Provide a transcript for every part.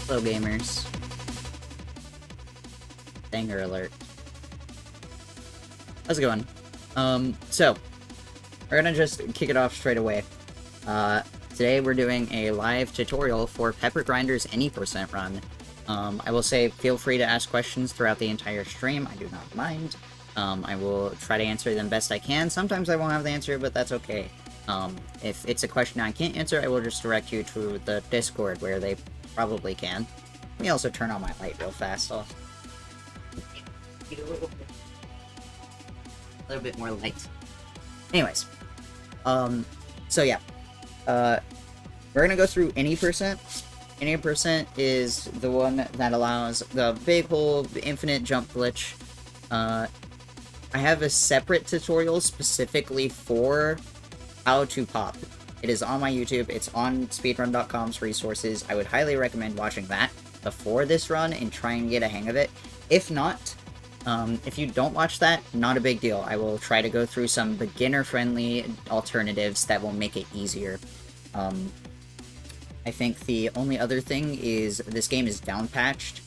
Hello, gamers. Banger alert. How's it going? So, we're gonna just kick it off straight away. Today we're doing a live tutorial for Pepper Grinder's Any Percent run. I will say, feel free to ask questions throughout the entire stream, I do not mind. I will try to answer them best I can. Sometimes I won't have the answer, but that's okay. If it's a question I can't answer, I will just direct you to the Discord, where they probably can. Let me also turn on my light real fast. I'll get a little bit more light. Anyways, so yeah, we're gonna go through Any Percent. Any Percent is the one that allows the big hole infinite jump glitch. I have a separate tutorial specifically for how to pop. It is on my YouTube. It's on speedrun.com's resources. I would highly recommend watching that before this run and try and get a hang of it. If not, if you don't watch that, not a big deal. I will try to go through some beginner-friendly alternatives that will make it easier. I think the only other thing is this game is downpatched.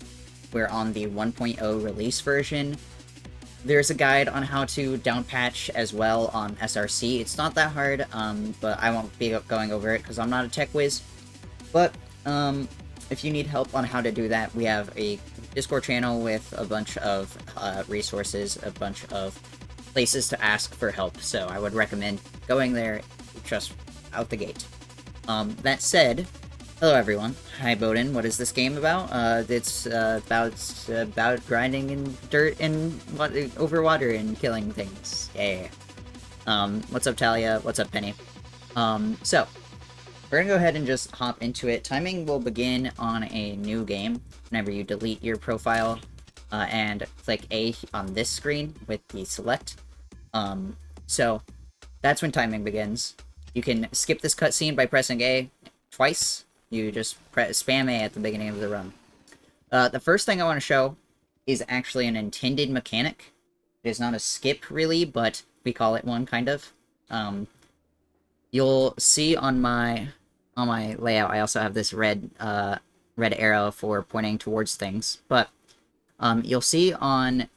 We're on the 1.0 release version. There's a guide on how to downpatch as well on SRC. It's not that hard, but I won't be going over it because I'm not a tech whiz. But if you need help on how to do that, we have a Discord channel with a bunch of resources, a bunch of places to ask for help. So I would recommend going there just out the gate. That said, hello everyone. Hi Bowden. What is this game about? It's about grinding in dirt and over water and killing things. Yeah. What's up Talia? What's up Penny? So we're gonna go ahead and just hop into it. Timing will begin on a new game whenever you delete your profile and click A on this screen with the select. So that's when timing begins. You can skip this cutscene by pressing A twice. You just spam A at the beginning of the run. The first thing I want to show is actually an intended mechanic. It is not a skip, really, but we call it one, kind of. You'll see on my layout, I also have this red arrow for pointing towards things. But you'll see on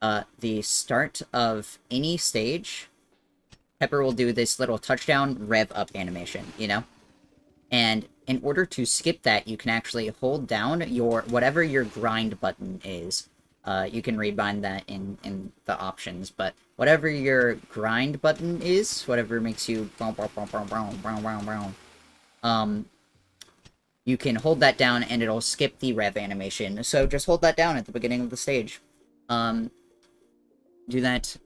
the start of any stage, Pepper will do this little touchdown rev up animation, you know? And in order to skip that, you can actually hold down whatever your grind button is. You can rebind that in the options, but whatever your grind button is, whatever makes you you can hold that down and it'll skip the rev animation. So just hold that down at the beginning of the stage. Do that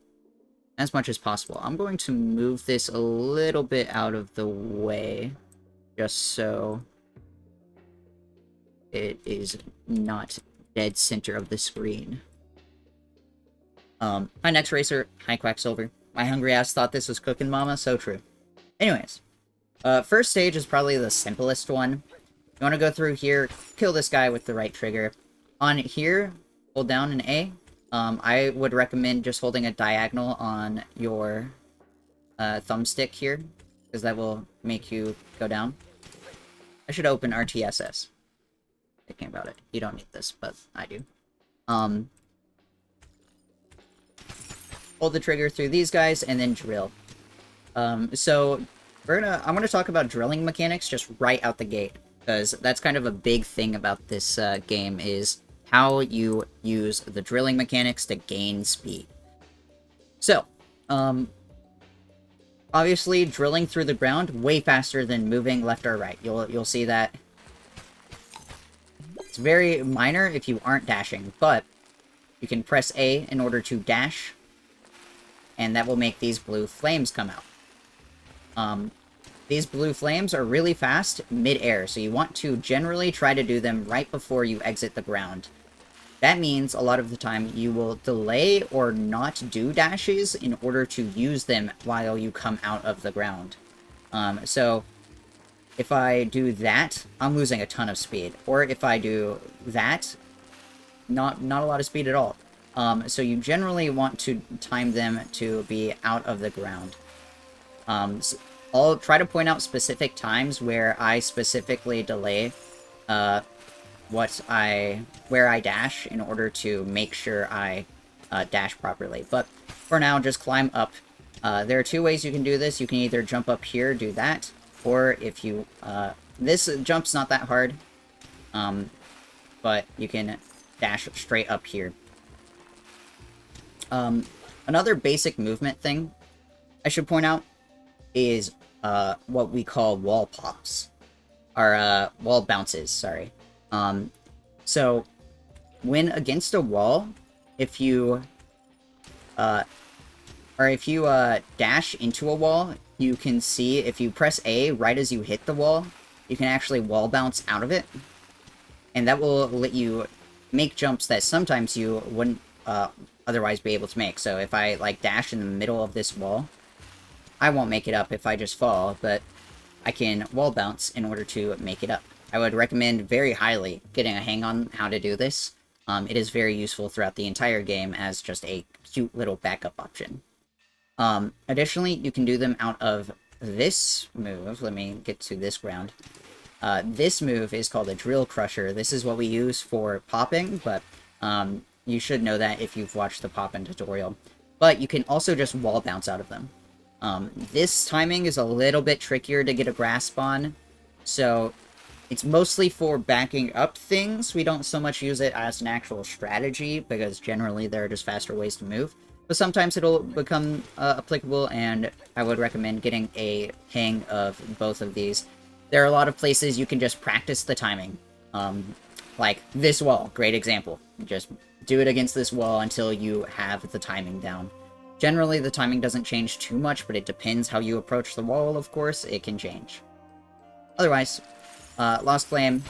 as much as possible. I'm going to move this a little bit out of the way, just so it is not dead center of the screen. Hi Next Racer, hi Quacksilver. My hungry ass thought this was Cooking Mama, so true. Anyways, first stage is probably the simplest one. You want to go through here, kill this guy with the right trigger. On here, hold down an A. I would recommend just holding a diagonal on your thumbstick here, because that will make you go down. I should open RTSS. Thinking about it. You don't need this, but I do. Hold the trigger through these guys, and then drill. So, I'm gonna talk about drilling mechanics just right out the gate, because that's kind of a big thing about this game, is how you use the drilling mechanics to gain speed. So, obviously, drilling through the ground way faster than moving left or right. You'll see that. It's very minor if you aren't dashing, but you can press A in order to dash, and that will make these blue flames come out. These blue flames are really fast mid-air, so you want to generally try to do them right before you exit the ground. That means a lot of the time you will delay or not do dashes in order to use them while you come out of the ground. So if I do that, I'm losing a ton of speed. Or if I do that, not a lot of speed at all. So you generally want to time them to be out of the ground. So I'll try to point out specific times where I specifically delay where I dash in order to make sure I dash properly. But for now, just climb up. There are two ways you can do this. You can either jump up here, do that, or if you, this jump's not that hard, but you can dash straight up here. Another basic movement thing I should point out is what we call wall pops, or wall bounces, sorry. So when against a wall, if you dash into a wall, you can see if you press A right as you hit the wall, you can actually wall bounce out of it, and that will let you make jumps that sometimes you wouldn't otherwise be able to make. So if I like dash in the middle of this wall, I won't make it up if I just fall, but I can wall bounce in order to make it up. I would recommend very highly getting a hang on how to do this. It is very useful throughout the entire game as just a cute little backup option. Additionally, you can do them out of this move. Let me get to this ground. This move is called a Drill Crusher. This is what we use for popping, but you should know that if you've watched the popping tutorial. But you can also just wall bounce out of them. This timing is a little bit trickier to get a grasp on, so it's mostly for backing up things. We don't so much use it as an actual strategy, because generally there are just faster ways to move. But sometimes it'll become applicable, and I would recommend getting a hang of both of these. There are a lot of places you can just practice the timing. Like this wall, great example. Just do it against this wall until you have the timing down. Generally, the timing doesn't change too much, but it depends how you approach the wall, of course. It can change. Otherwise, Lost Flame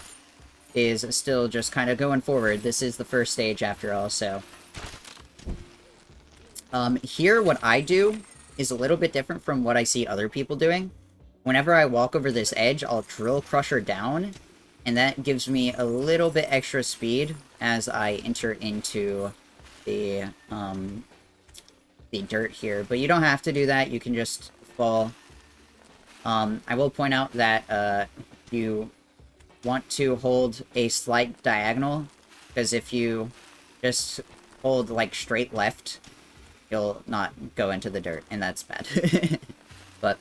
is still just kind of going forward. This is the first stage after all, so... here, what I do is a little bit different from what I see other people doing. Whenever I walk over this edge, I'll Drill Crusher down, and that gives me a little bit extra speed as I enter into the dirt here. But you don't have to do that, you can just fall. I will point out that you want to hold a slight diagonal, because if you just hold like straight left, you'll not go into the dirt, and that's bad. But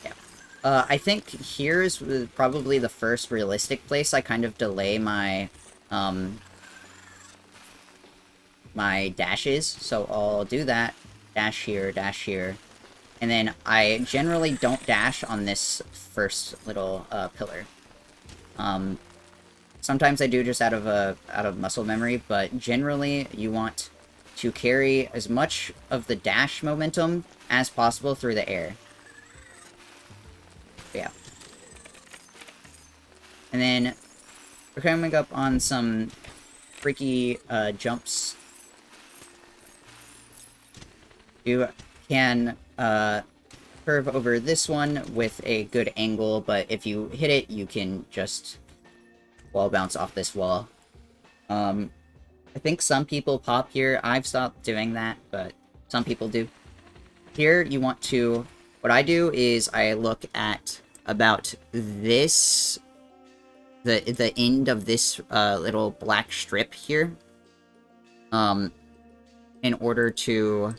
yeah, I think here is probably the first realistic place I kind of delay my my dashes. So I'll do that, dash here, and then I generally don't dash on this first little pillar. Sometimes I do just out of muscle memory, but generally you want to carry as much of the dash momentum as possible through the air. Yeah. And then we're coming up on some freaky jumps. You can curve over this one with a good angle, but if you hit it, you can just wall bounce off this wall. I think some people pop here. I've stopped doing that, but some people do. Here, you want to... What I do is I look at about this... The end of this little black strip here. In order to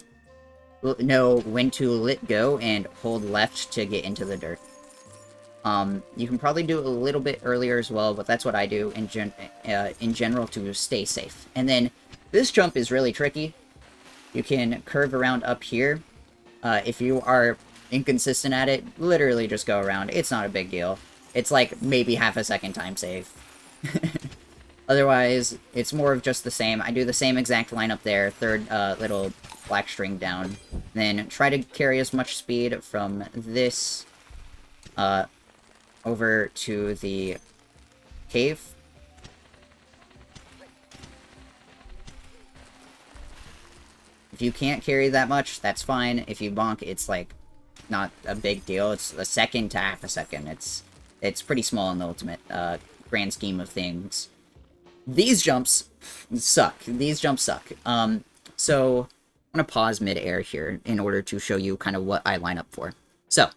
know when to let go and hold left to get into the dirt. You can probably do it a little bit earlier as well, but that's what I do in general to stay safe. And then this jump is really tricky. You can curve around up here. If you are inconsistent at it, literally just go around. It's not a big deal. It's like maybe half a second time save. Otherwise, it's more of just the same. I do the same exact line up there, third little black string down. Then try to carry as much speed from this over to the cave. If you can't carry that much, that's fine. If you bonk, it's like not a big deal. It's a second to half a second. It's pretty small in the ultimate grand scheme of things. These jumps suck. These jumps suck. So I'm gonna pause mid-air here in order to show you kind of what I line up for. So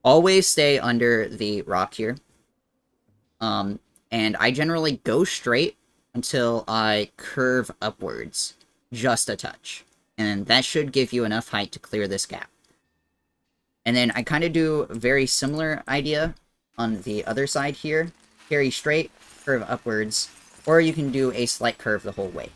always stay under the rock here. And I generally go straight until I curve upwards, just a touch. And that should give you enough height to clear this gap. And then I kind of do a very similar idea on the other side here. Carry straight, curve upwards, or you can do a slight curve the whole way.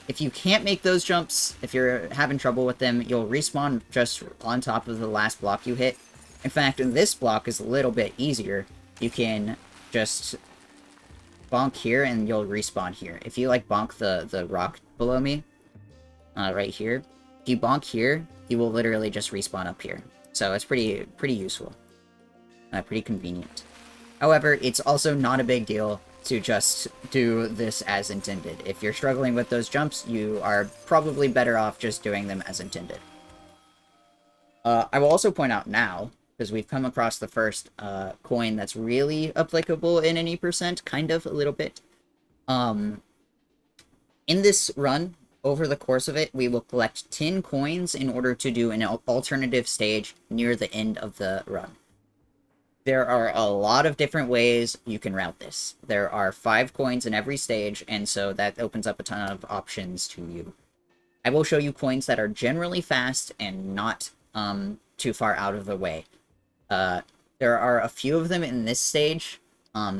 If you can't make those jumps, if you're having trouble with them, you'll respawn just on top of the last block you hit. In fact, this block is a little bit easier. You can just bonk here and you'll respawn here. If you like bonk the rock below me, right here, if you bonk here, you will literally just respawn up here. So it's pretty useful. Pretty convenient. However, it's also not a big deal to just do this as intended. If you're struggling with those jumps, you are probably better off just doing them as intended. I will also point out now, because we've come across the first coin that's really applicable in any percent, kind of, a little bit. In this run, over the course of it, we will collect 10 coins in order to do an alternative stage near the end of the run. There are a lot of different ways you can route this. There are 5 coins in every stage, and so that opens up a ton of options to you. I will show you coins that are generally fast and not too far out of the way. There are a few of them in this stage.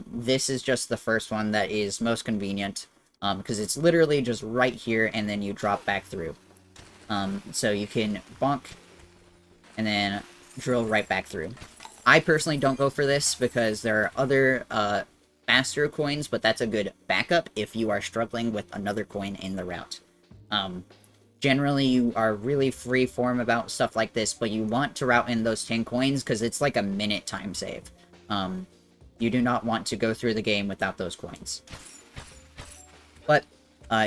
This is just the first one that is most convenient, because it's literally just right here, and then you drop back through. So you can bonk, and then drill right back through. I personally don't go for this because there are other faster coins, but that's a good backup if you are struggling with another coin in the route. Generally, you are really free form about stuff like this, but you want to route in those 10 coins because it's like a minute time save. You do not want to go through the game without those coins. But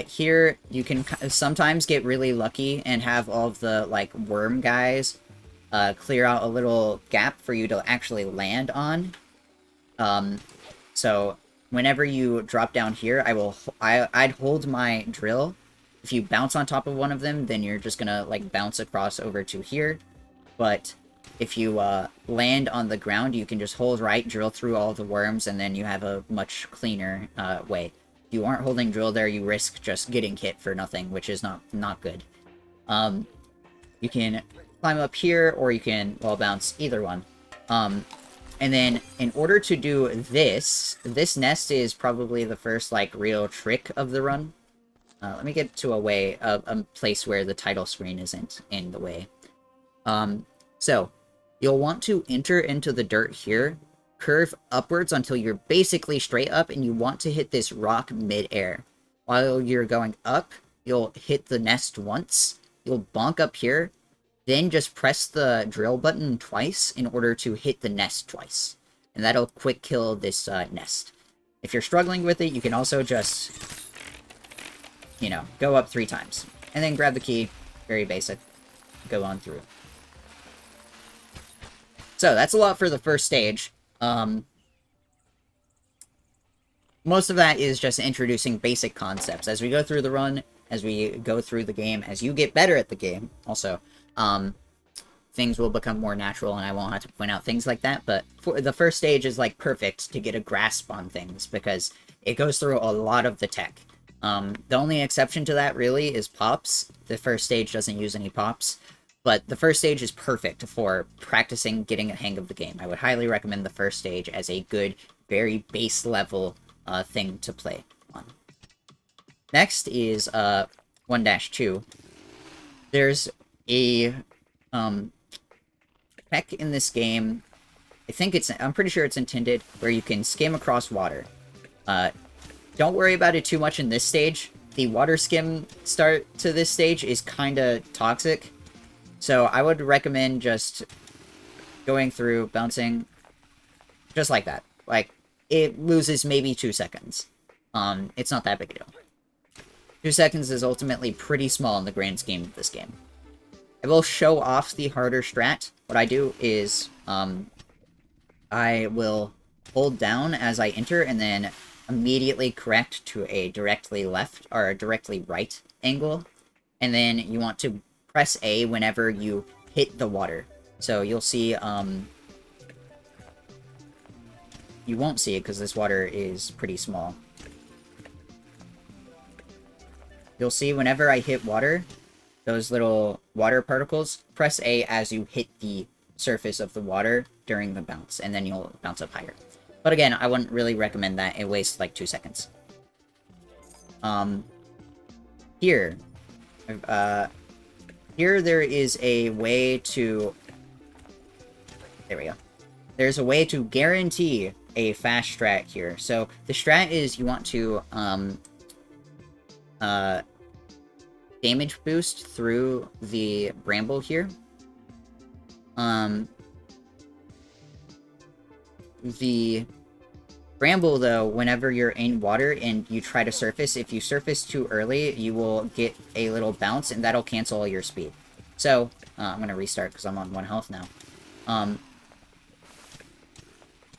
here, you can sometimes get really lucky and have all of the, like, worm guys clear out a little gap for you to actually land on. So whenever you drop down here, I'd hold my drill. If you bounce on top of one of them, then you're just gonna like bounce across over to here. But if you land on the ground, you can just hold right, drill through all the worms, and then you have a much cleaner way. If you aren't holding drill there, you risk just getting hit for nothing, which is not good. You can climb up here, or you can wall bounce, either one. And then, in order to do this nest is probably the first, like, real trick of the run. Let me get to a place where the title screen isn't in the way. So, you'll want to enter into the dirt here, curve upwards until you're basically straight up, and you want to hit this rock mid-air. While you're going up, you'll hit the nest once, you'll bonk up here, then just press the drill button twice in order to hit the nest twice. And that'll quick kill this nest. If you're struggling with it, you can also just, you know, go up 3 times. And then grab the key. Very basic. Go on through. So, that's a lot for the first stage. Most of that is just introducing basic concepts. As we go through the run, as we go through the game, as you get better at the game, also, things will become more natural, and I won't have to point out things like that, but for the first stage is, like, perfect to get a grasp on things, because it goes through a lot of the tech. The only exception to that, really, is pops. The first stage doesn't use any pops, but the first stage is perfect for practicing getting a hang of the game. I would highly recommend the first stage as a good, very base-level thing to play on. Next is 1-2. There's a tech in this game. I'm pretty sure it's intended where you can skim across water. Don't worry about it too much in this stage. The water skim start to this stage is kinda toxic. So I would recommend just going through, bouncing, just like that. Like, it loses maybe 2 seconds. It's not that big a deal. 2 seconds is ultimately pretty small in the grand scheme of this game. I will show off the harder strat. What I do is, I will hold down as I enter, and then immediately correct to a directly left, or a directly right angle. And then you want to press A whenever you hit the water. So you'll see, you won't see it because this water is pretty small. You'll see whenever I hit water, those little water particles, press A as you hit the surface of the water during the bounce, and then you'll bounce up higher. But again, I wouldn't really recommend that. It wastes like 2 seconds. Here, here there is a way to... There we go. There's a way to guarantee a fast strat here. So the strat is you want to damage boost through the bramble here. The bramble, though, whenever you're in water and you try to surface, if you surface too early, you will get a little bounce, and that'll cancel all your speed. So, I'm gonna restart because I'm on 1 health now.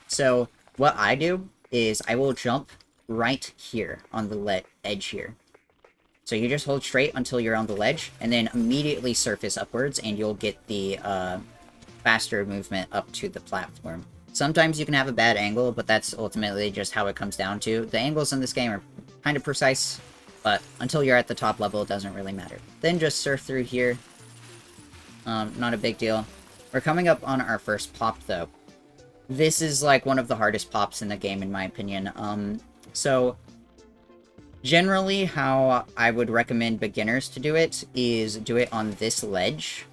So, what I do is I will jump right here on the edge here. So you just hold straight until you're on the ledge, and then immediately surface upwards, and you'll get the faster movement up to the platform. Sometimes you can have a bad angle, but that's ultimately just how it comes down to. The angles in this game are kind of precise, but until you're at the top level, it doesn't really matter. Then just surf through here. Not a big deal. We're coming up on our first pop, though. This is, like, one of the hardest pops in the game, in my opinion. So, generally, how I would recommend beginners to do it is do it on this ledge,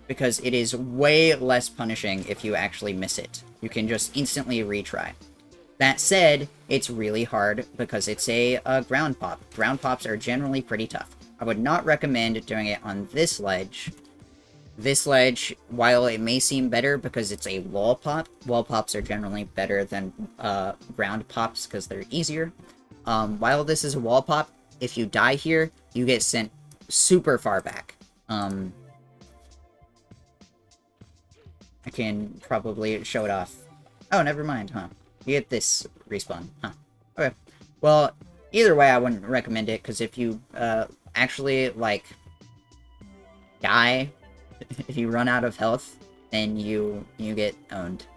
because it is way less punishing if you actually miss it. You can just instantly retry. That said, it's really hard because it's a ground pop. Ground pops are generally pretty tough. I would not recommend doing it on this ledge. This ledge, while it may seem better because it's a wall pops are generally better than ground pops because they're easier. While this is a wall pop, if you die here, you get sent super far back. I can probably show it off. Oh, never mind, huh? You get this respawn, huh? Okay. Well, either way, I wouldn't recommend it, because if you, actually, like, die, if you run out of health, then you get owned.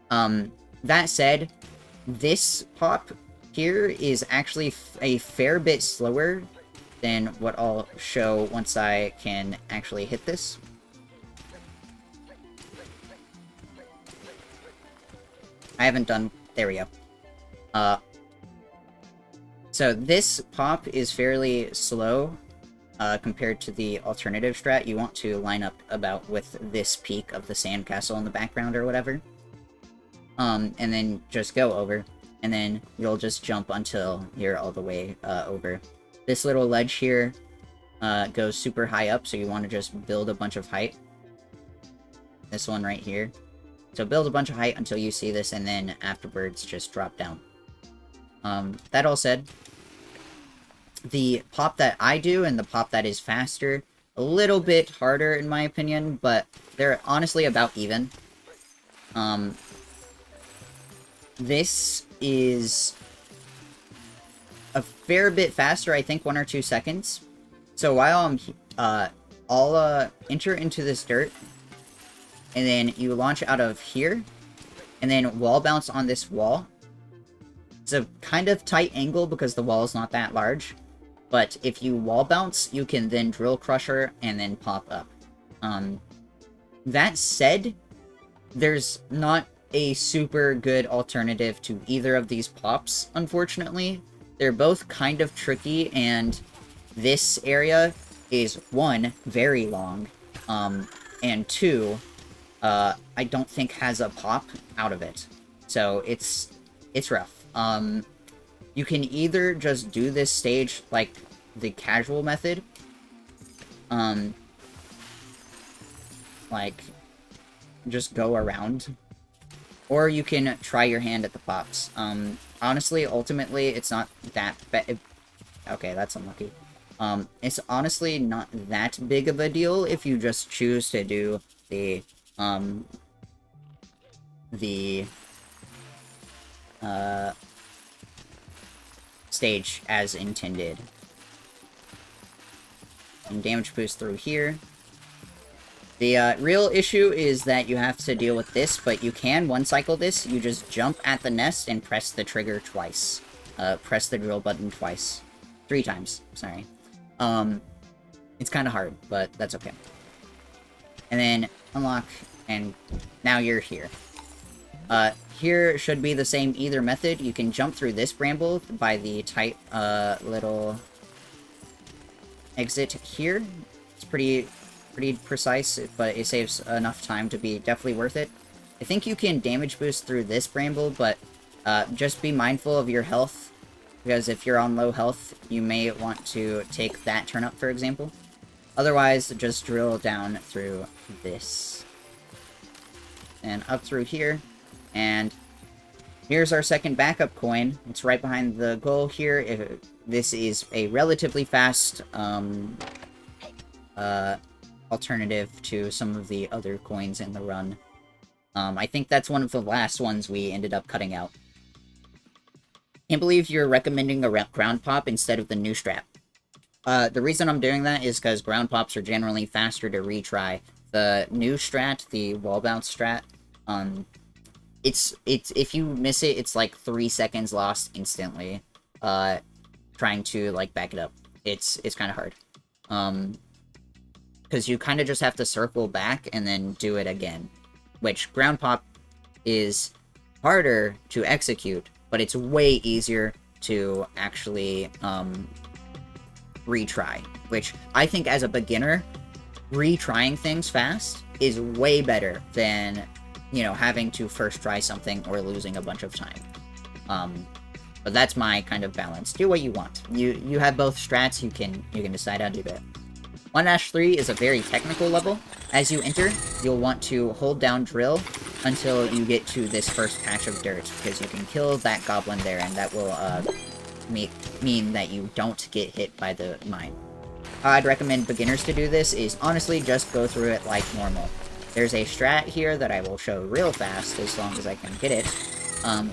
That said, this pop here is actually a fair bit slower than what I'll show once I can actually hit this. I haven't done... There we go. So this pop is fairly slow compared to the alternative strat. You want to line up about with this peak of the sandcastle in the background or whatever. And then just go over. And then you'll just jump until you're all the way over. This little ledge here goes super high up, so you want to just build a bunch of height. This one right here. So build a bunch of height until you see this, and then afterwards just drop down. That all said, the pop that I do and the pop that is faster, a little bit harder in my opinion, but they're honestly about even. This is a fair bit faster, I think 1 or 2 seconds. So while I'll enter into this dirt, and then you launch out of here, and then wall bounce on this wall. It's a kind of tight angle because the wall is not that large, but if you wall bounce, you can then drill crusher and then pop up. That said, there's not a super good alternative to either of these pops, unfortunately. They're both kind of tricky, and this area is 1, very long, and 2, I don't think has a pop out of it. So it's rough. You can either just do this stage like the casual method, like just go around, or you can try your hand at the pops. Honestly, ultimately, it's not that bad. Okay, that's unlucky. It's honestly not that big of a deal if you just choose to do the stage as intended. And damage boost through here. The real issue is that you have to deal with this, but you can one-cycle this. You just jump at the nest and press the trigger twice. Press the drill button twice. 3 times, sorry. It's kind of hard, but that's okay. And then unlock, and now you're here. Here should be the same either method. You can jump through this bramble by the tight, little exit here. It's pretty precise, but it saves enough time to be definitely worth it. I think you can damage boost through this bramble, but just be mindful of your health, because if you're on low health, you may want to take that turnip, for example. Otherwise, just drill down through this. And up through here. And here's our second backup coin. It's right behind the goal here. This is a relatively fast alternative to some of the other coins in the run. I think that's one of the last ones we ended up cutting out. Can't believe you're recommending a ground pop instead of the new strat. The reason I'm doing that is because ground pops are generally faster to retry. The new strat, the wall bounce strat, it's if you miss it, it's like 3 seconds lost instantly. Trying to like back it up, it's kind of hard. Because you kind of just have to circle back and then do it again, which ground pop is harder to execute, but it's way easier to actually retry, which I think as a beginner, retrying things fast is way better than, you know, having to first try something or losing a bunch of time. But that's my kind of balance. Do what you want. You have both strats, you can decide how to do it. 1-3 is a very technical level. As you enter, you'll want to hold down drill until you get to this first patch of dirt, because you can kill that goblin there, and that will mean that you don't get hit by the mine. How I'd recommend beginners to do this is honestly just go through it like normal. There's a strat here that I will show real fast, as long as I can get it,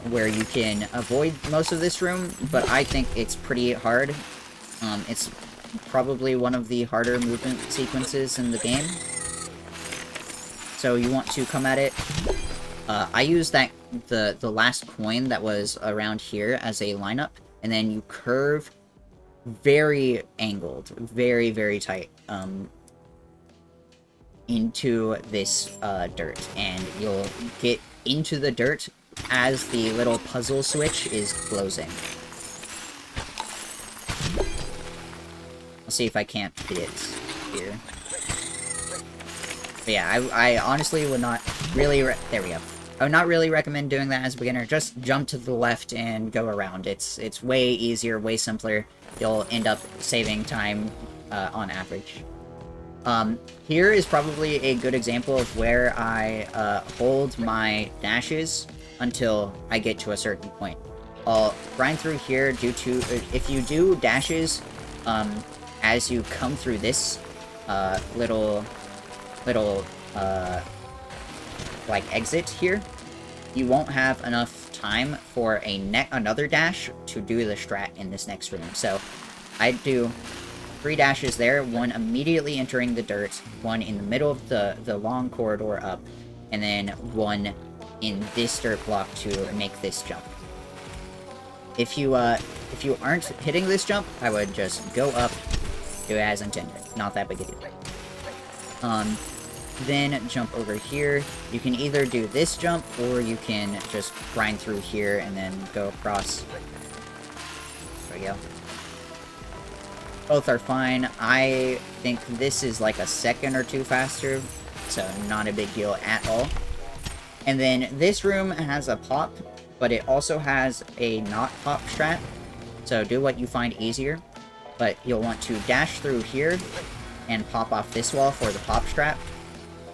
where you can avoid most of this room, but I think it's pretty hard. It's probably one of the harder movement sequences in the game. So you want to come at it. I used the last coin that was around here as a lineup, and then you curve very angled, very, very tight, into this dirt, and you'll get into the dirt as the little puzzle switch is closing. I'll see if I can't get it here. But yeah, I honestly would not really... There we go. I would not really recommend doing that as a beginner. Just jump to the left and go around. It's way easier, way simpler. You'll end up saving time on average. Here is probably a good example of where I hold my dashes until I get to a certain point. I'll grind through here due to... If you do dashes as you come through this little like exit here, you won't have enough time for another dash to do the strat in this next room. So I'd do 3 dashes there, one immediately entering the dirt, one in the middle of the long corridor up, and then one in this dirt block to make this jump. If you aren't hitting this jump, I would just go up, do it as intended. Not that big a deal. Then jump over here. You can either do this jump, or you can just grind through here and then go across. There we go. Both are fine. I think this is like a second or 2 faster, so not a big deal at all. And then this room has a pop, but it also has a not pop strat, so do what you find easier. But you'll want to dash through here and pop off this wall for the pop strat.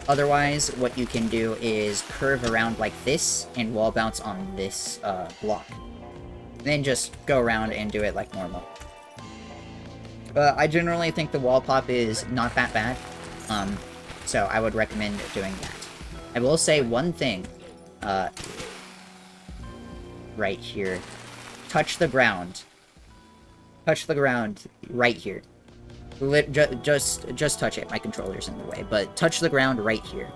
Otherwise, what you can do is curve around like this and wall bounce on this block. Then just go around and do it like normal. I generally think the wall pop is not that bad, so I would recommend doing that. I will say one thing, right here. Touch the ground. Touch the ground right here. Just touch it. My controller's in the way, but touch the ground right here.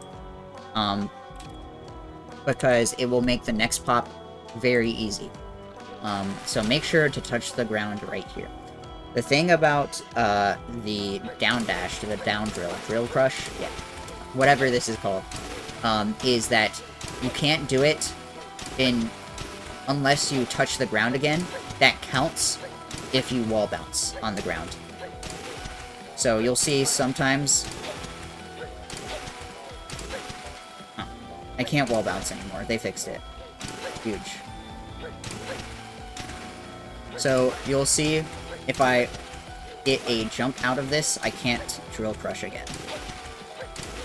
Because it will make the next pop very easy. So make sure to touch the ground right here. The thing about the down dash to the down drill crush, yeah, whatever this is called, is that you can't do it unless you touch the ground again. That counts if you wall bounce on the ground. So you'll see sometimes... Oh, I can't wall bounce anymore. They fixed it. Huge. So you'll see if I get a jump out of this, I can't drill crush again.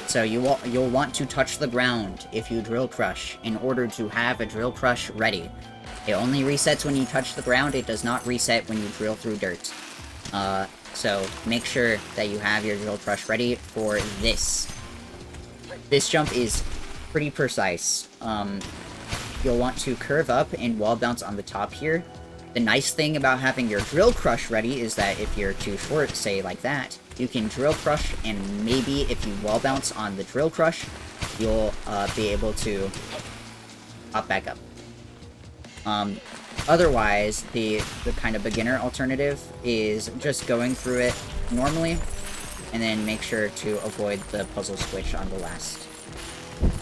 So you'll want to touch the ground if you drill crush in order to have a drill crush ready. It only resets when you touch the ground. It does not reset when you drill through dirt. So make sure that you have your drill crush ready for this. This jump is pretty precise. You'll want to curve up and wall bounce on the top here. The nice thing about having your drill crush ready is that if you're too short, say like that, you can drill crush, and maybe if you wall bounce on the drill crush, you'll be able to hop back up. Otherwise, the kind of beginner alternative is just going through it normally, and then make sure to avoid the puzzle switch on the last.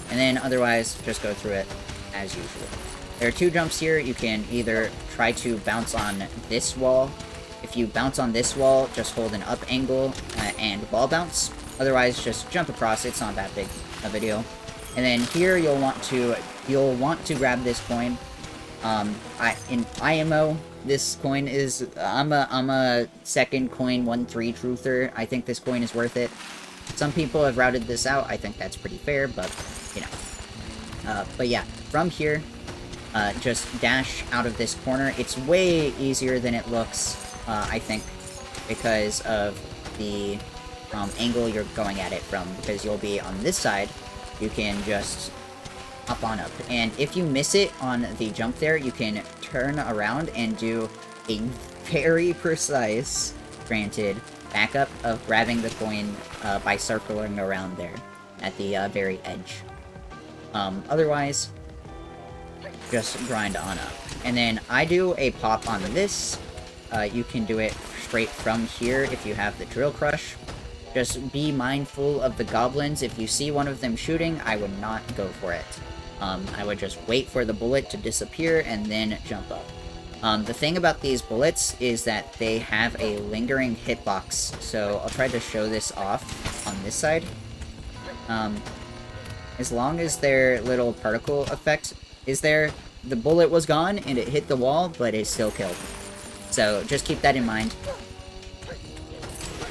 And then otherwise, just go through it as usual. There are two jumps here. You can either try to bounce on this wall. If you bounce on this wall, just hold an up angle and wall bounce. Otherwise, just jump across. It's not that big a video. And then here, you'll want to grab this coin. In IMO, this coin is... I'm a second coin 1-3 truther. I think this coin is worth it. Some people have routed this out. I think that's pretty fair, but, you know. But yeah, from here... just dash out of this corner. It's way easier than it looks, I think, because of the angle you're going at it from, because you'll be on this side, you can just hop on up. And if you miss it on the jump there, you can turn around and do a very precise, granted, backup of grabbing the coin by circling around there at the very edge. Otherwise, just grind on up. And then I do a pop on this. You can do it straight from here if you have the drill crush. Just be mindful of the goblins. If you see one of them shooting, I would not go for it. I would just wait for the bullet to disappear and then jump up. The thing about these bullets is that they have a lingering hitbox, so I'll try to show this off on this side. As long as their little particle effect is there, the bullet was gone and it hit the wall, but it still killed. So just keep that in mind.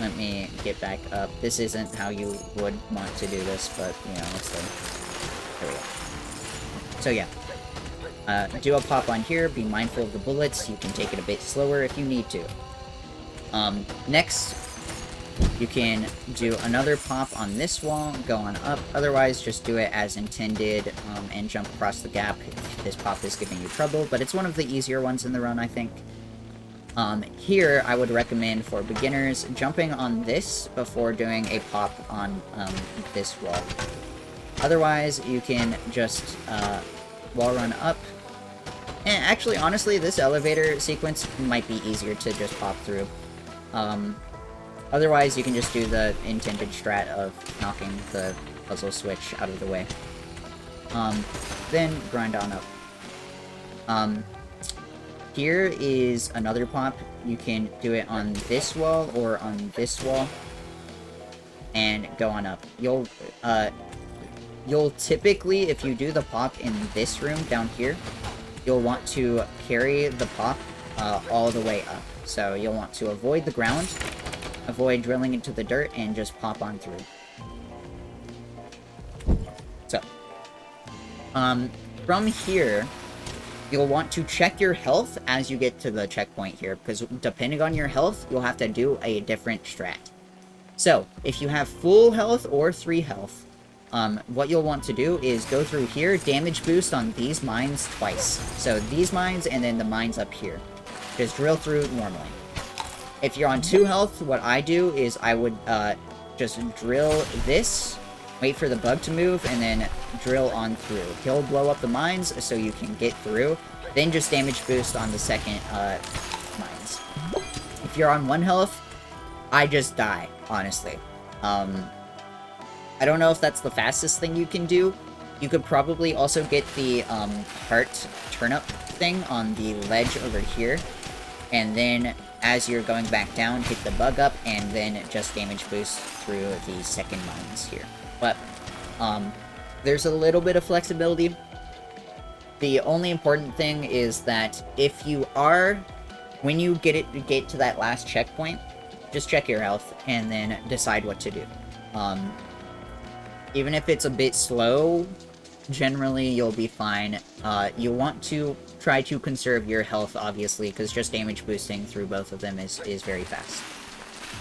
Let me get back up. This isn't how you would want to do this, but, you know, let's see. There we go. So yeah. Do a pop on here, be mindful of the bullets. You can take it a bit slower if you need to. Next, you can do another pop on this wall, go on up. Otherwise, just do it as intended and jump across the gap if this pop is giving you trouble. But it's one of the easier ones in the run, I think. Here, I would recommend for beginners jumping on this before doing a pop on this wall. Otherwise, you can just wall run up. And actually, honestly, this elevator sequence might be easier to just pop through. Otherwise, you can just do the intended strat of knocking the puzzle switch out of the way. Then grind on up. Here is another pop. You can do it on this wall or on this wall. And go on up. You'll typically, if you do the pop in this room down here, you'll want to carry the pop all the way up. So you'll want to avoid the ground, avoid drilling into the dirt, and just pop on through. So, from here, you'll want to check your health as you get to the checkpoint here, because depending on your health, you'll have to do a different strat. So, if you have full health or 3 health, what you'll want to do is go through here, damage boost on these mines twice. So these mines and then the mines up here. Just drill through normally. If you're on 2 health, what I do is I would just drill this, wait for the bug to move, and then drill on through. He'll blow up the mines so you can get through, then just damage boost on the second mines. If you're on 1 health, I just die, honestly. I don't know if that's the fastest thing you can do. You could probably also get the heart turnip thing on the ledge over here, and then as you're going back down, hit the bug up, and then just damage boost through the second mines here. But there's a little bit of flexibility. The only important thing is that if you are, when you get to that last checkpoint, just check your health and then decide what to do. Even if it's a bit slow, generally you'll be fine. You want to try to conserve your health, obviously, because just damage boosting through both of them is very fast.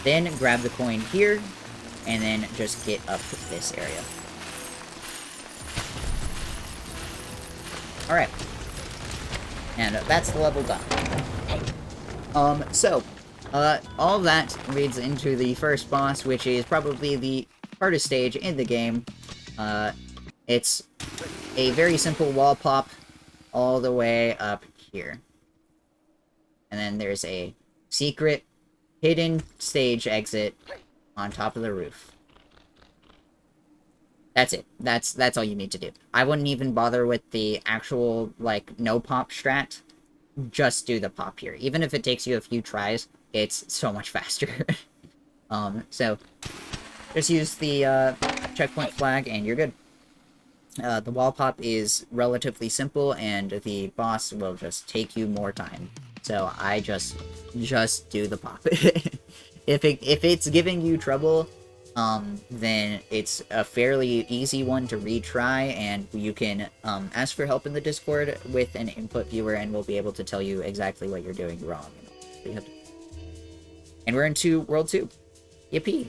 Then grab the coin here, and then just get up this area. Alright. And that's the level done. All of that leads into the first boss, which is probably the hardest stage in the game. It's a very simple wall pop all the way up here. And then there's a secret hidden stage exit on top of the roof. That's it. That's all you need to do. I wouldn't even bother with the actual, like, no pop strat. Just do the pop here. Even if it takes you a few tries, it's so much faster. So just use the checkpoint flag and you're good. The wall pop is relatively simple, and the boss will just take you more time. So I just do the pop. If it's giving you trouble, then it's a fairly easy one to retry, and you can ask for help in the Discord with an input viewer, and we'll be able to tell you exactly what you're doing wrong. And we're into World 2. Yippee!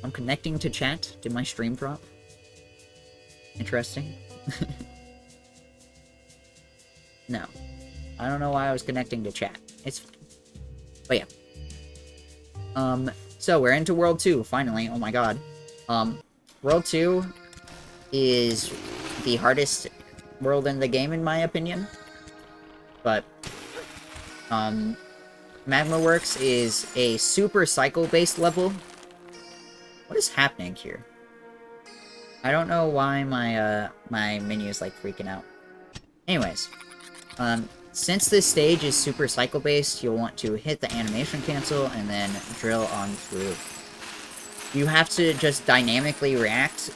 I'm connecting to chat. Did my stream drop? Interesting. No. I don't know why I was connecting to chat. It's fine. But yeah. So we're into World 2, finally. Oh my god. World 2 is the hardest world in the game, in my opinion. But, Magma Works is a super cycle-based level. What is happening here? I don't know why my, my menu is, like, freaking out. Anyways, since this stage is super cycle-based, you'll want to hit the animation cancel and then drill on through. You have to just dynamically react.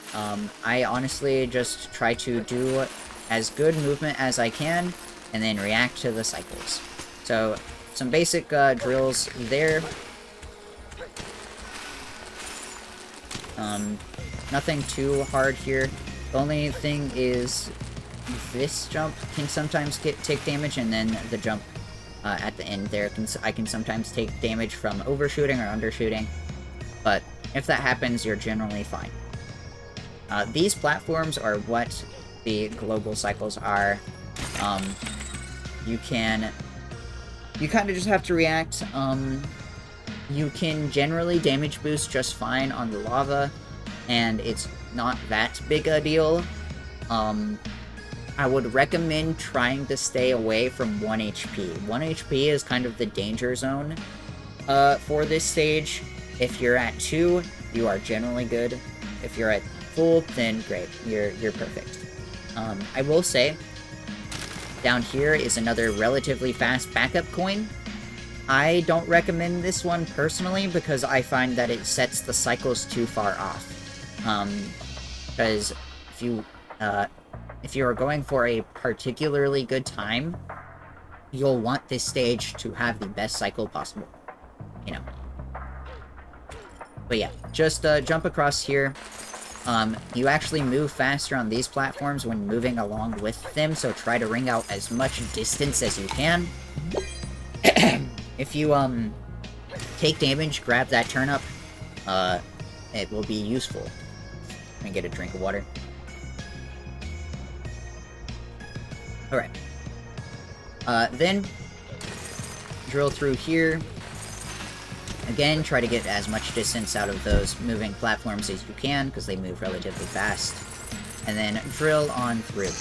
I honestly just try to do as good movement as I can and then react to the cycles. So, some basic drills there. Nothing too hard here. The only thing is this jump can sometimes take damage, and then the jump at the end there I can sometimes take damage from overshooting or undershooting. But if that happens, you're generally fine. These platforms are what the global cycles are. You kind of just have to react. You can generally damage boost just fine on the lava, and it's not that big a deal. I would recommend trying to stay away from 1 HP. 1 HP is kind of the danger zone for this stage. If you're at 2, you are generally good. If you're at full, then great. You're perfect. I will say, down here is another relatively fast backup coin. I don't recommend this one personally because I find that it sets the cycles too far off. Because if you are going for a particularly good time, you'll want this stage to have the best cycle possible. You know. But yeah, just jump across here. You actually move faster on these platforms when moving along with them, so try to wring out as much distance as you can. If you, take damage, grab that turnip. It will be useful. Let me get a drink of water. Alright. Then, drill through here. Again, try to get as much distance out of those moving platforms as you can, because they move relatively fast. And then drill on through.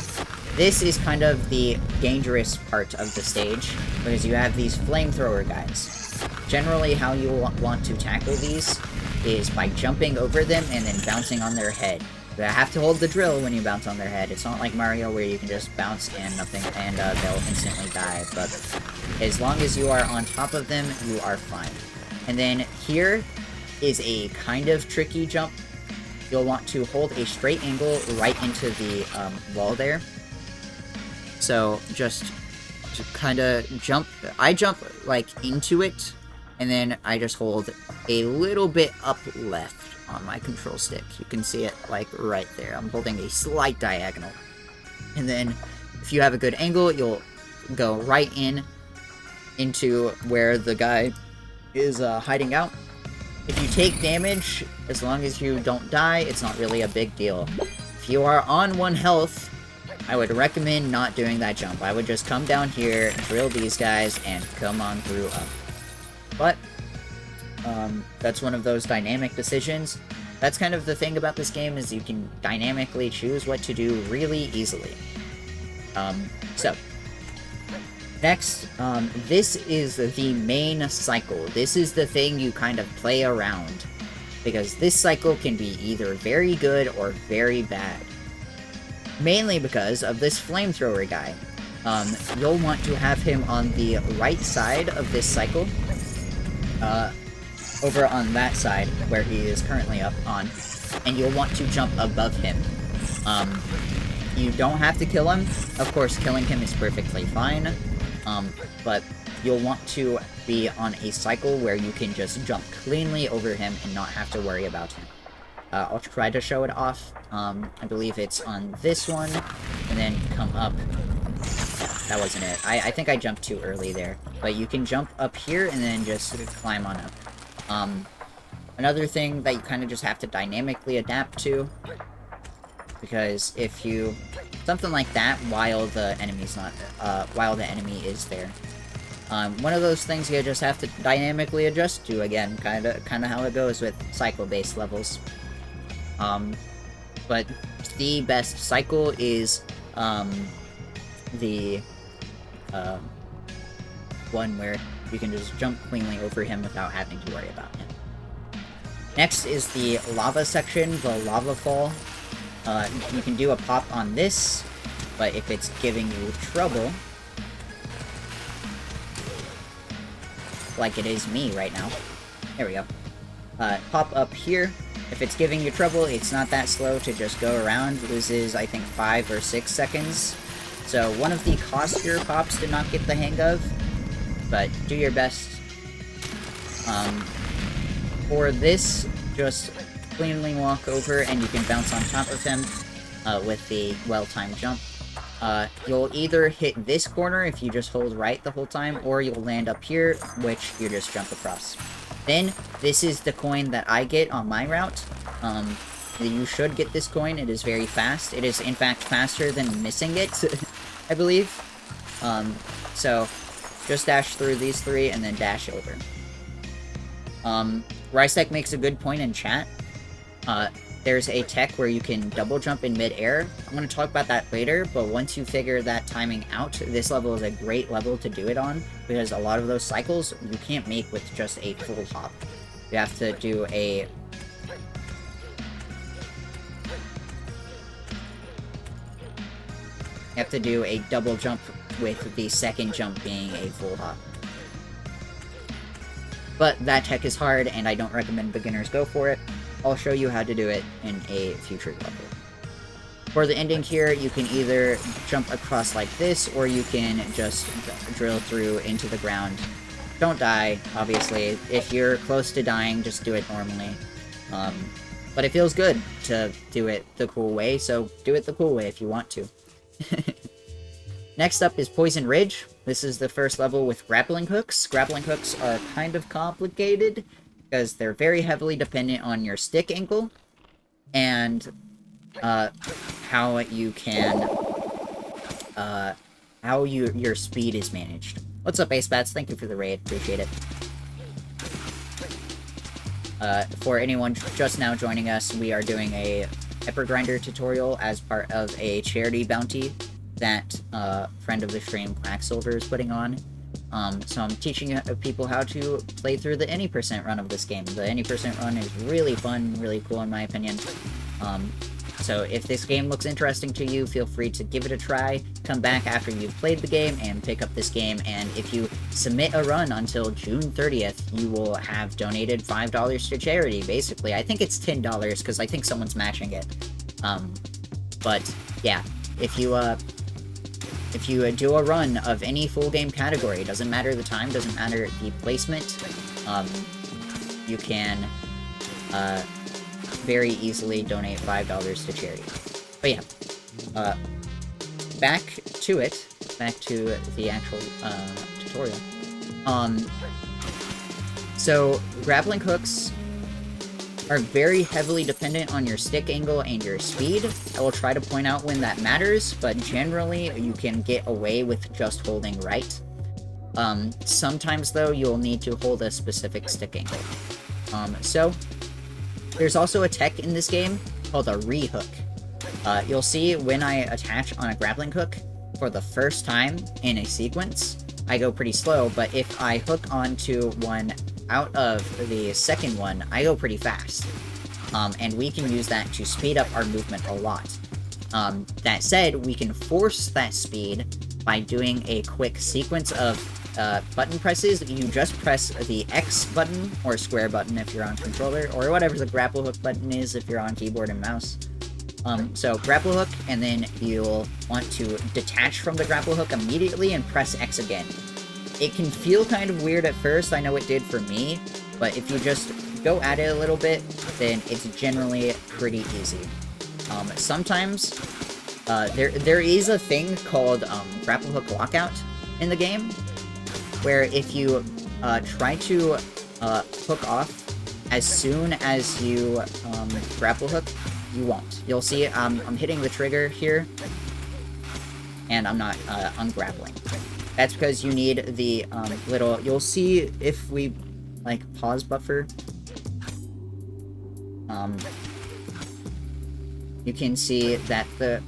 This is kind of the dangerous part of the stage, because you have these flamethrower guys. Generally, how you want to tackle these is by jumping over them and then bouncing on their head. You have to hold the drill when you bounce on their head. It's not like Mario where you can just bounce and nothing, and they'll instantly die, but as long as you are on top of them, you are fine. And then here is a kind of tricky jump. You'll want to hold a straight angle right into the wall there. So just to kind of jump, I jump like into it, and then I just hold a little bit up left on my control stick. You can see it like right there. I'm holding a slight diagonal. And then if you have a good angle, you'll go right into where the guy is hiding out. If you take damage, as long as you don't die, it's not really a big deal. If you are on 1 health, I would recommend not doing that jump. I would just come down here, drill these guys, and come on through up. But that's one of those dynamic decisions. That's kind of the thing about this game, is you can dynamically choose what to do really easily. So, next, this is the main cycle. This is the thing you kind of play around, because this cycle can be either very good or very bad. Mainly because of this flamethrower guy. You'll want to have him on the right side of this cycle. Over on that side, where he is currently up on. And you'll want to jump above him. You don't have to kill him. Of course, killing him is perfectly fine. But you'll want to be on a cycle where you can just jump cleanly over him and not have to worry about him. I'll try to show it off. I believe it's on this one, and then come up. That wasn't it. I think I jumped too early there. But you can jump up here and then just climb on up. Another thing that you kind of just have to dynamically adapt to, because if you... something like that while the enemy's not... while the enemy is there. One of those things you just have to dynamically adjust to, again, kind of how it goes with cycle-based levels. But the best cycle is, the, one where you can just jump cleanly over him without having to worry about him. Next is the lava section, the lava fall. You can do a pop on this, but if it's giving you trouble, like it is me right now, there we go. Pop up here. If it's giving you trouble, it's not that slow to just go around. It loses, I think, 5 or 6 seconds. So one of the costier pops to not get the hang of, but do your best. For this, just cleanly walk over and you can bounce on top of him with the well-timed jump. You'll either hit this corner if you just hold right the whole time, or you'll land up here, which you just jump across. Then, this is the coin that I get on my route. You should get this coin. It is very fast. It is, in fact, faster than missing it, I believe. So, just dash through these 3 and then dash over. Rystek makes a good point in chat. There's a tech where you can double jump in mid-air. I'm going to talk about that later, but once you figure that timing out, this level is a great level to do it on, because a lot of those cycles you can't make with just a full hop. You have to do a... You have to do a double jump with the second jump being a full hop. But that tech is hard, and I don't recommend beginners go for it. I'll show you how to do it in a future level. For the ending here, you can either jump across like this, or you can just drill through into the ground. Don't die, obviously. If you're close to dying, just do it normally. But it feels good to do it the cool way, so do it the cool way if you want to. Next up is Poison Ridge. This is the first level with grappling hooks. Grappling hooks are kind of complicated, because they're very heavily dependent on your stick angle, and how you can, how your speed is managed. What's up, Ace Bats? Thank you for the raid, appreciate it. For anyone just now joining us, we are doing a Pepper Grinder tutorial as part of a charity bounty that friend of the stream, Quacksilver, is putting on. So I'm teaching people how to play through the Any Percent run of this game. The Any Percent run is really fun, really cool in my opinion. So if this game looks interesting to you, feel free to give it a try. Come back after you've played the game and pick up this game, and if you submit a run until June 30th, you will have donated $5 to charity, basically. I think it's $10, because I think someone's matching it. But, yeah, if you do a run of any full game category, doesn't matter the time, doesn't matter the placement, you can, very easily donate $5 to charity. But yeah, back to the actual tutorial. So grappling hooks are very heavily dependent on your stick angle and your speed. I will try to point out when that matters, but generally you can get away with just holding right. Sometimes though, you'll need to hold a specific stick angle. So there's also a tech in this game called a re-hook. You'll see when I attach on a grappling hook for the first time in a sequence, I go pretty slow, but if I hook onto one out of the second one, I go pretty fast. And we can use that to speed up our movement a lot. That said, we can force that speed by doing a quick sequence of button presses. You just press the X button, or square button if you're on controller, or whatever the grapple hook button is if you're on keyboard and mouse. So grapple hook, and then you'll want to detach from the grapple hook immediately and press X again. It can feel kind of weird at first, I know it did for me, but if you just go at it a little bit, then it's generally pretty easy. Sometimes, there is a thing called grapple hook lockout in the game, where if you try to hook off as soon as you grapple hook, you won't. You'll see I'm hitting the trigger here, and I'm not ungrappling. That's because you need the little... You'll see if we, like, pause buffer. You can see that the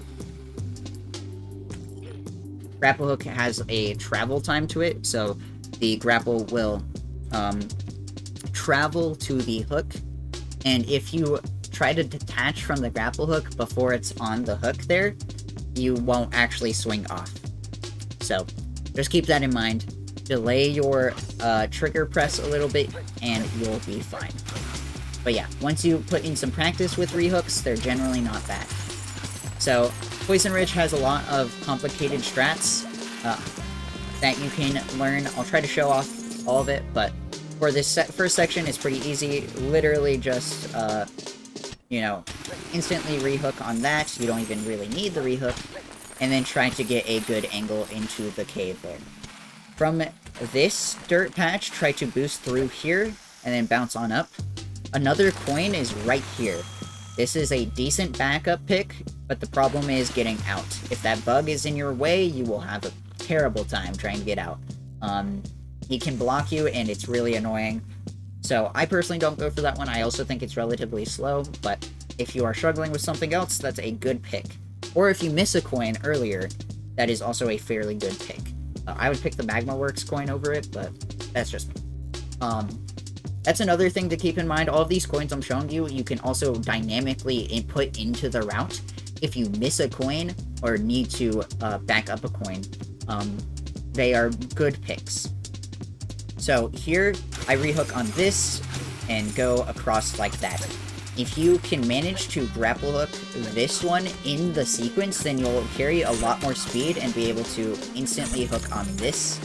grapple hook has a travel time to it, so the grapple will travel to the hook, and if you try to detach from the grapple hook before it's on the hook there, you won't actually swing off. So just keep that in mind. Delay your trigger press a little bit, and you'll be fine. But yeah, once you put in some practice with re-hooks, they're generally not bad. So Poison Ridge has a lot of complicated strats that you can learn. I'll try to show off all of it, but for this first section, it's pretty easy. Literally just, you know, instantly re-hook on that. You don't even really need the re-hook. And then try to get a good angle into the cave there. From this dirt patch, try to boost through here, and then bounce on up. Another coin is right here. This is a decent backup pick, but the problem is getting out. If that bug is in your way, you will have a terrible time trying to get out. He can block you, and it's really annoying. So I personally don't go for that one. I also think it's relatively slow, but if you are struggling with something else, that's a good pick. Or if you miss a coin earlier, that is also a fairly good pick. I would pick the Magma Works coin over it, but that's just me. That's another thing to keep in mind. All of these coins I'm showing you, you can also dynamically input into the route. If you miss a coin or need to back up a coin, they are good picks. So here, I rehook on this and go across like that. If you can manage to grapple hook this one in the sequence, then you'll carry a lot more speed and be able to instantly hook on this.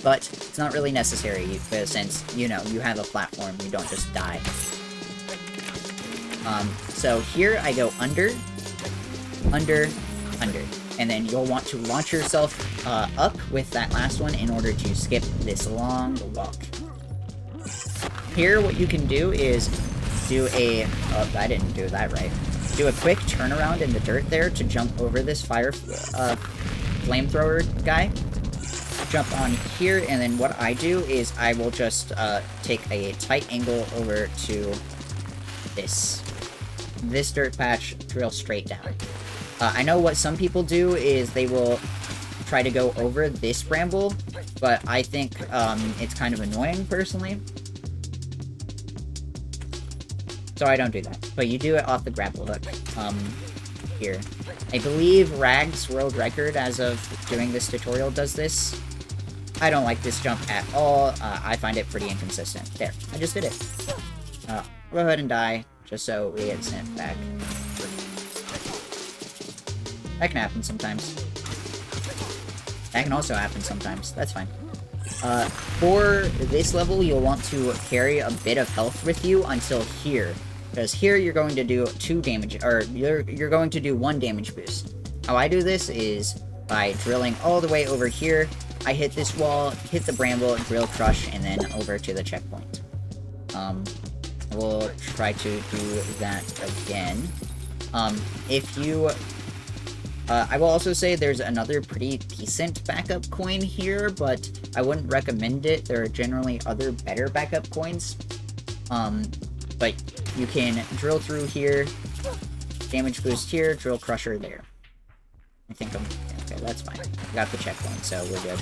But it's not really necessary, since, you know, you have a platform, you don't just die. So here I go under, under, under. And then you'll want to launch yourself up with that last one in order to skip this long walk. Here, what you can do is do a... Oh, I didn't do that right. Do a quick turnaround in the dirt there to jump over this flamethrower guy. jump on here, and then what I do is I will just take a tight angle over to this dirt patch, drill straight down. I know what some people do is they will try to go over this bramble, but I think it's kind of annoying personally. So I don't do that. But you do it off the grapple hook here. I believe Rag's world record as of doing this tutorial does this. I don't like this jump at all. I find it pretty inconsistent. There, I just did it. Go ahead and die, just so we get sent back. That can happen sometimes. That can also happen sometimes. That's fine. For this level, you'll want to carry a bit of health with you until here. Because here you're going to do 2 damage, or you're going to do 1 damage boost. How I do this is by drilling all the way over here. I hit this wall, hit the bramble, drill crush, and then over to the checkpoint. We'll try to do that again. If you... I will also say there's another pretty decent backup coin here, but I wouldn't recommend it. There are generally other better backup coins. But you can drill through here, damage boost here, drill crusher there. I think I'm... okay, that's fine. I got the checkpoint, so we're good.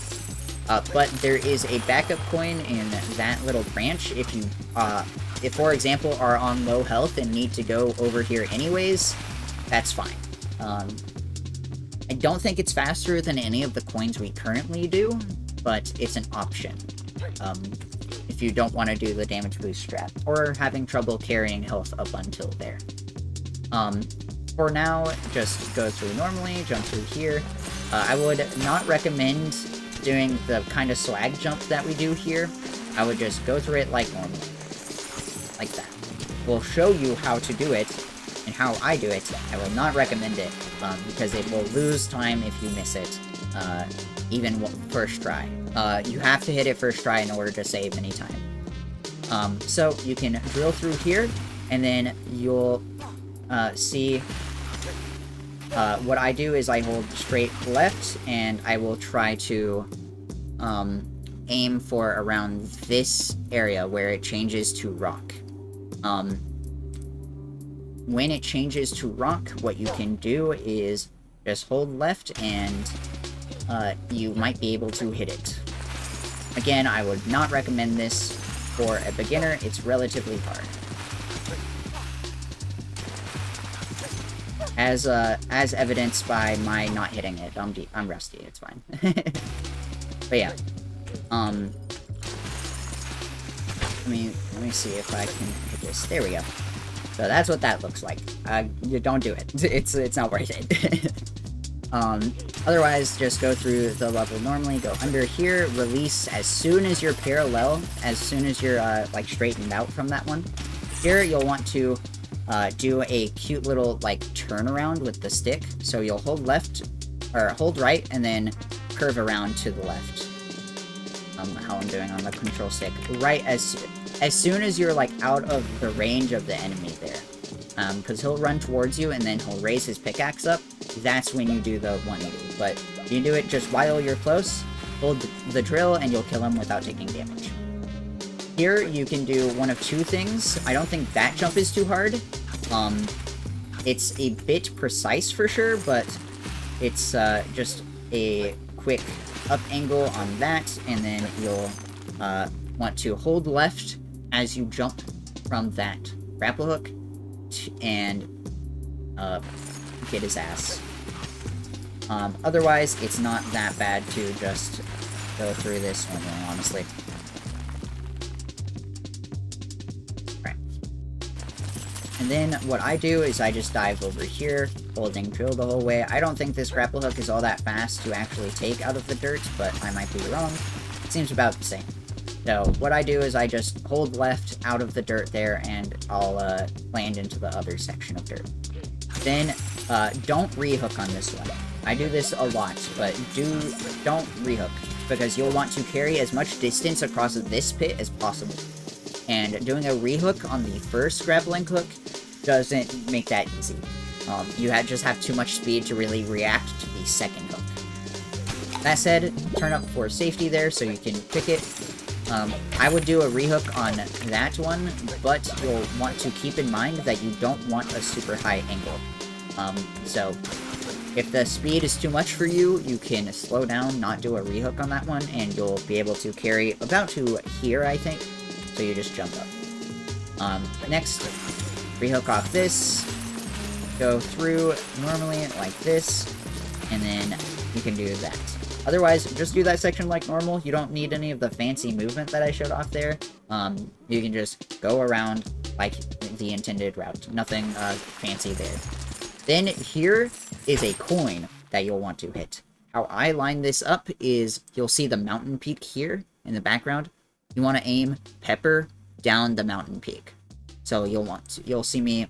But there is a backup coin in that little branch. If you, if for example, are on low health and need to go over here anyways, that's fine. I don't think it's faster than any of the coins we currently do, but it's an option. If you don't want to do the damage boost strat, or having trouble carrying health up until there. For now, just go through normally, jump through here. I would not recommend doing the kind of swag jump that we do here. I would just go through it like normal. Like that. We'll show you how to do it, and how I do it. I will not recommend it, because it will lose time if you miss it, even first try. You have to hit it first try in order to save any time. So you can drill through here, and then you'll see what I do is I hold straight left, and I will try to aim for around this area where it changes to rock. When it changes to rock, what you can do is just hold left, and you might be able to hit it. Again, I would not recommend this for a beginner. It's relatively hard. As evidenced by my not hitting it. I'm rusty, it's fine. But yeah. Let me see if I can hit this. There we go. So that's what that looks like. You don't do it. It's not worth it. Otherwise, just go through the level normally, go under here, release as soon as you're parallel, as soon as you're, like, straightened out from that one. Here, you'll want to do a cute little, like, turnaround with the stick. So you'll hold left, or hold right, and then curve around to the left. How I'm doing on the control stick. Right as soon as you're, like, out of the range of the enemy there. Because he'll run towards you, and then he'll raise his pickaxe up. That's when you do the 180. But you do it just while you're close, hold the drill, and you'll kill him without taking damage. Here, you can do one of 2 things. I don't think that jump is too hard. It's a bit precise for sure, but it's just a quick up angle on that, and then you'll want to hold left as you jump from that grapple hook and get his ass. Otherwise, it's not that bad to just go through this one, honestly. Right. And then what I do is I just dive over here, holding drill the whole way. I don't think this grapple hook is all that fast to actually take out of the dirt, but I might be wrong. It seems about the same. So what I do is I just hold left out of the dirt there, and I'll land into the other section of dirt. Then don't rehook on this one. I do this a lot, but don't rehook, because you'll want to carry as much distance across this pit as possible. And doing a rehook on the first grappling hook doesn't make that easy. You just have too much speed to really react to the second hook. That said, turn up for safety there so you can pick it. I would do a rehook on that one, but you'll want to keep in mind that you don't want a super high angle. So if the speed is too much for you, you can slow down, not do a rehook on that one, and you'll be able to carry about to here, I think. So you just jump up. Next, rehook off this, go through normally like this, and then you can do that. Otherwise, just do that section like normal. You don't need any of the fancy movement that I showed off there. You can just go around like the intended route. Nothing fancy there. Then here is a coin that you'll want to hit. How I line this up is you'll see the mountain peak here in the background. You want to aim Pepper down the mountain peak. So you'll see me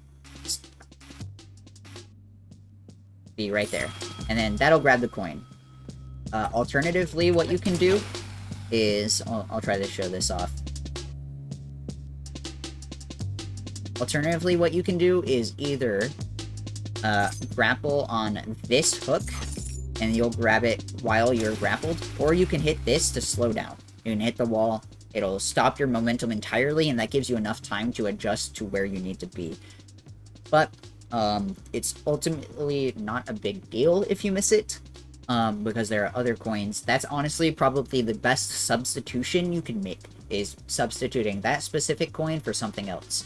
be right there. And then that'll grab the coin. Alternatively, what you can do is... I'll try to show this off. Alternatively, what you can do is either grapple on this hook, and you'll grab it while you're grappled, or you can hit this to slow down. You can hit the wall, it'll stop your momentum entirely, and that gives you enough time to adjust to where you need to be. But it's ultimately not a big deal if you miss it. Because there are other coins. That's honestly probably the best substitution you can make, is substituting that specific coin for something else.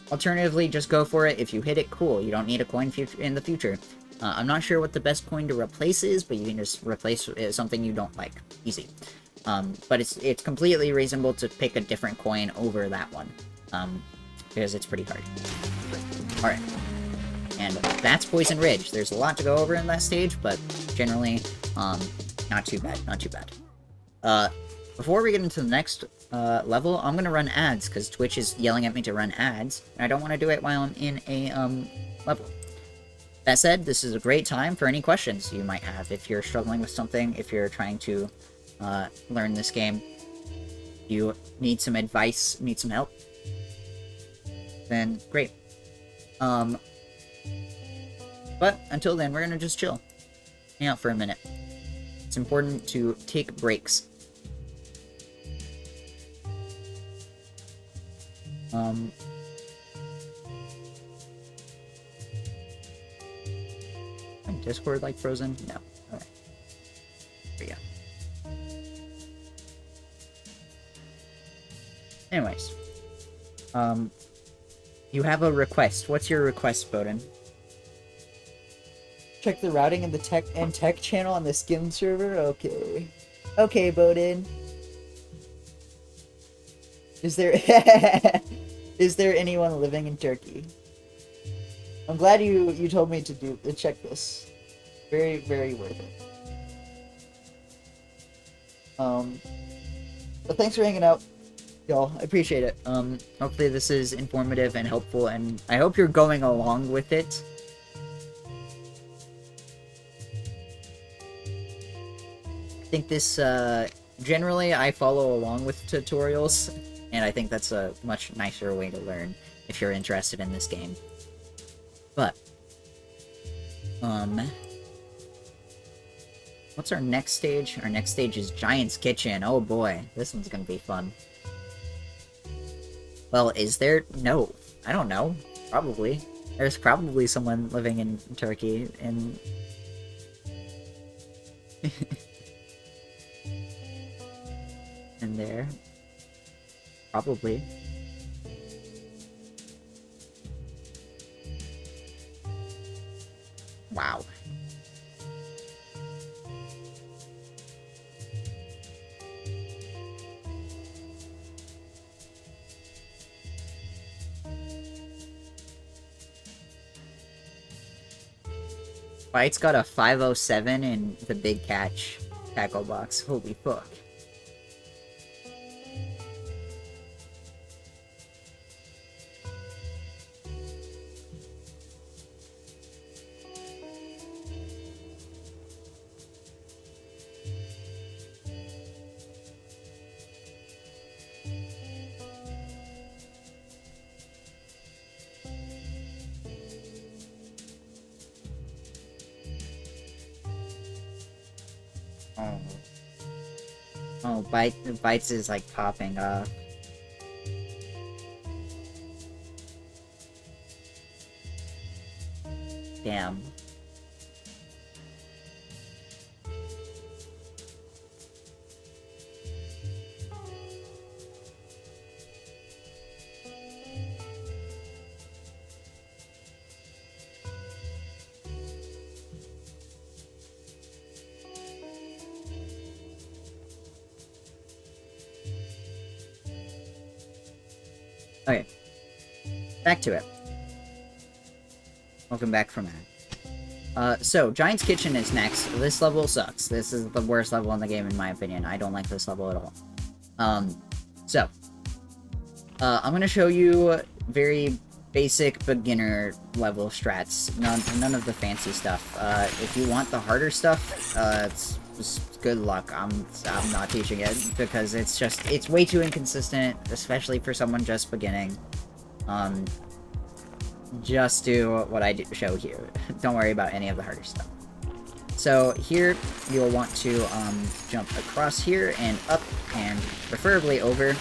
Alternatively, just go for it. If you hit it, cool. You don't need a coin in the future. I'm not sure what the best coin to replace is, but you can just replace something you don't like. Easy. But it's completely reasonable to pick a different coin over that one. Because it's pretty hard. Alright. And that's Poison Ridge. There's a lot to go over in that stage, but generally, not too bad, not too bad. Before we get into the next level, I'm gonna run ads, because Twitch is yelling at me to run ads, and I don't want to do it while I'm in a level. That said, this is a great time for any questions you might have. If you're struggling with something, if you're trying to learn this game, you need some advice, need some help, then great. But until then, we're gonna just chill. Hang out for a minute. It's important to take breaks. Discord like frozen? No. Okay. There we go. Anyways. You have a request. What's your request, Bowden? Check the routing in the tech channel on the Skim server? Okay. Okay, Bowden. Is there is there anyone living in Turkey? I'm glad you told me to check this. Very, very worth it. But thanks for hanging out, y'all. I appreciate it. Hopefully this is informative and helpful, and I hope you're going along with it. I think this, generally I follow along with tutorials, and I think that's a much nicer way to learn if you're interested in this game. But, what's our next stage? Our next stage is Giant's Kitchen. Oh boy, this one's gonna be fun. Well, is there? No. I don't know. Probably. There's probably someone living in Turkey, and... in there. Probably. Wow. Fight's got a 507 in the big catch tackle box. Holy fuck. Oh. Oh, Bites is like popping off. Damn. Okay. Back to it. Welcome back from that. So, Giant's Kitchen is next. This level sucks. This is the worst level in the game, in my opinion. I don't like this level at all. I'm gonna show you very basic beginner level strats. None of the fancy stuff. If you want the harder stuff, it's good luck. I'm not teaching it because it's way too inconsistent, especially for someone just beginning. Just do what I show here. Don't worry about any of the harder stuff. So here you'll want to jump across here and up and preferably over.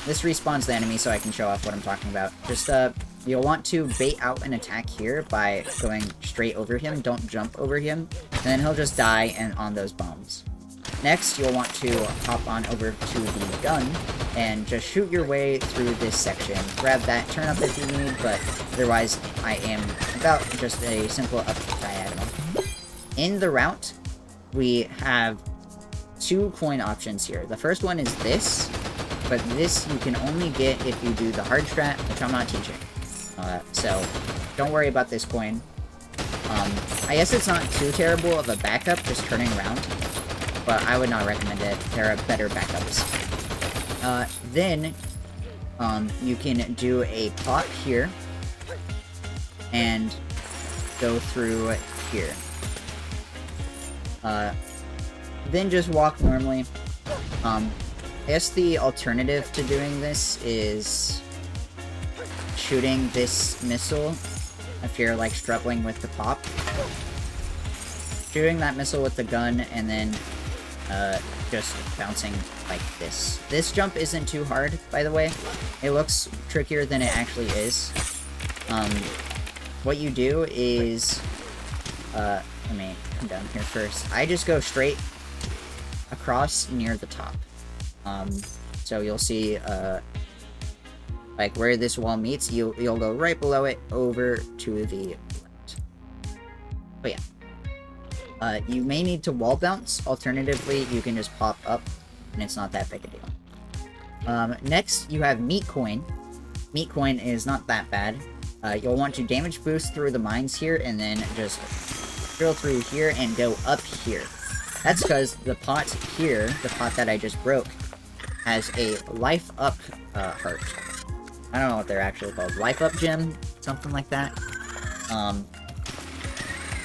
This respawns the enemy so I can show off what I'm talking about. Just you'll want to bait out an attack here by going straight over him. Don't jump over him. And then he'll just die on those bombs. Next, you'll want to hop on over to the gun and just shoot your way through this section. Grab that turn up if you need, but otherwise I am about just a simple up diagonal. In the route, we have 2 coin options here. The first one is this, but this you can only get if you do the hard strat, which I'm not teaching. So don't worry about this coin. I guess it's not too terrible of a backup, just turning around, but I would not recommend it. There are better backups. Then you can do a pot here and go through here. Then just walk normally. I guess the alternative to doing this is shooting this missile if you're like struggling with the pop. Shooting that missile with the gun and then just bouncing like this. This jump isn't too hard, by the way. It looks trickier than it actually is. What you do is let me come down here first. I just go straight across near the top. So you'll see like where this wall meets, you'll go right below it over to the left. But yeah. You may need to wall bounce. Alternatively, you can just pop up, and it's not that big a deal. Next, you have Meat Coin. Meat Coin is not that bad. You'll want to damage boost through the mines here, and then just drill through here and go up here. That's because the pot here, the pot that I just broke, has a life up heart. I don't know what they're actually called. Life up gem? Something like that.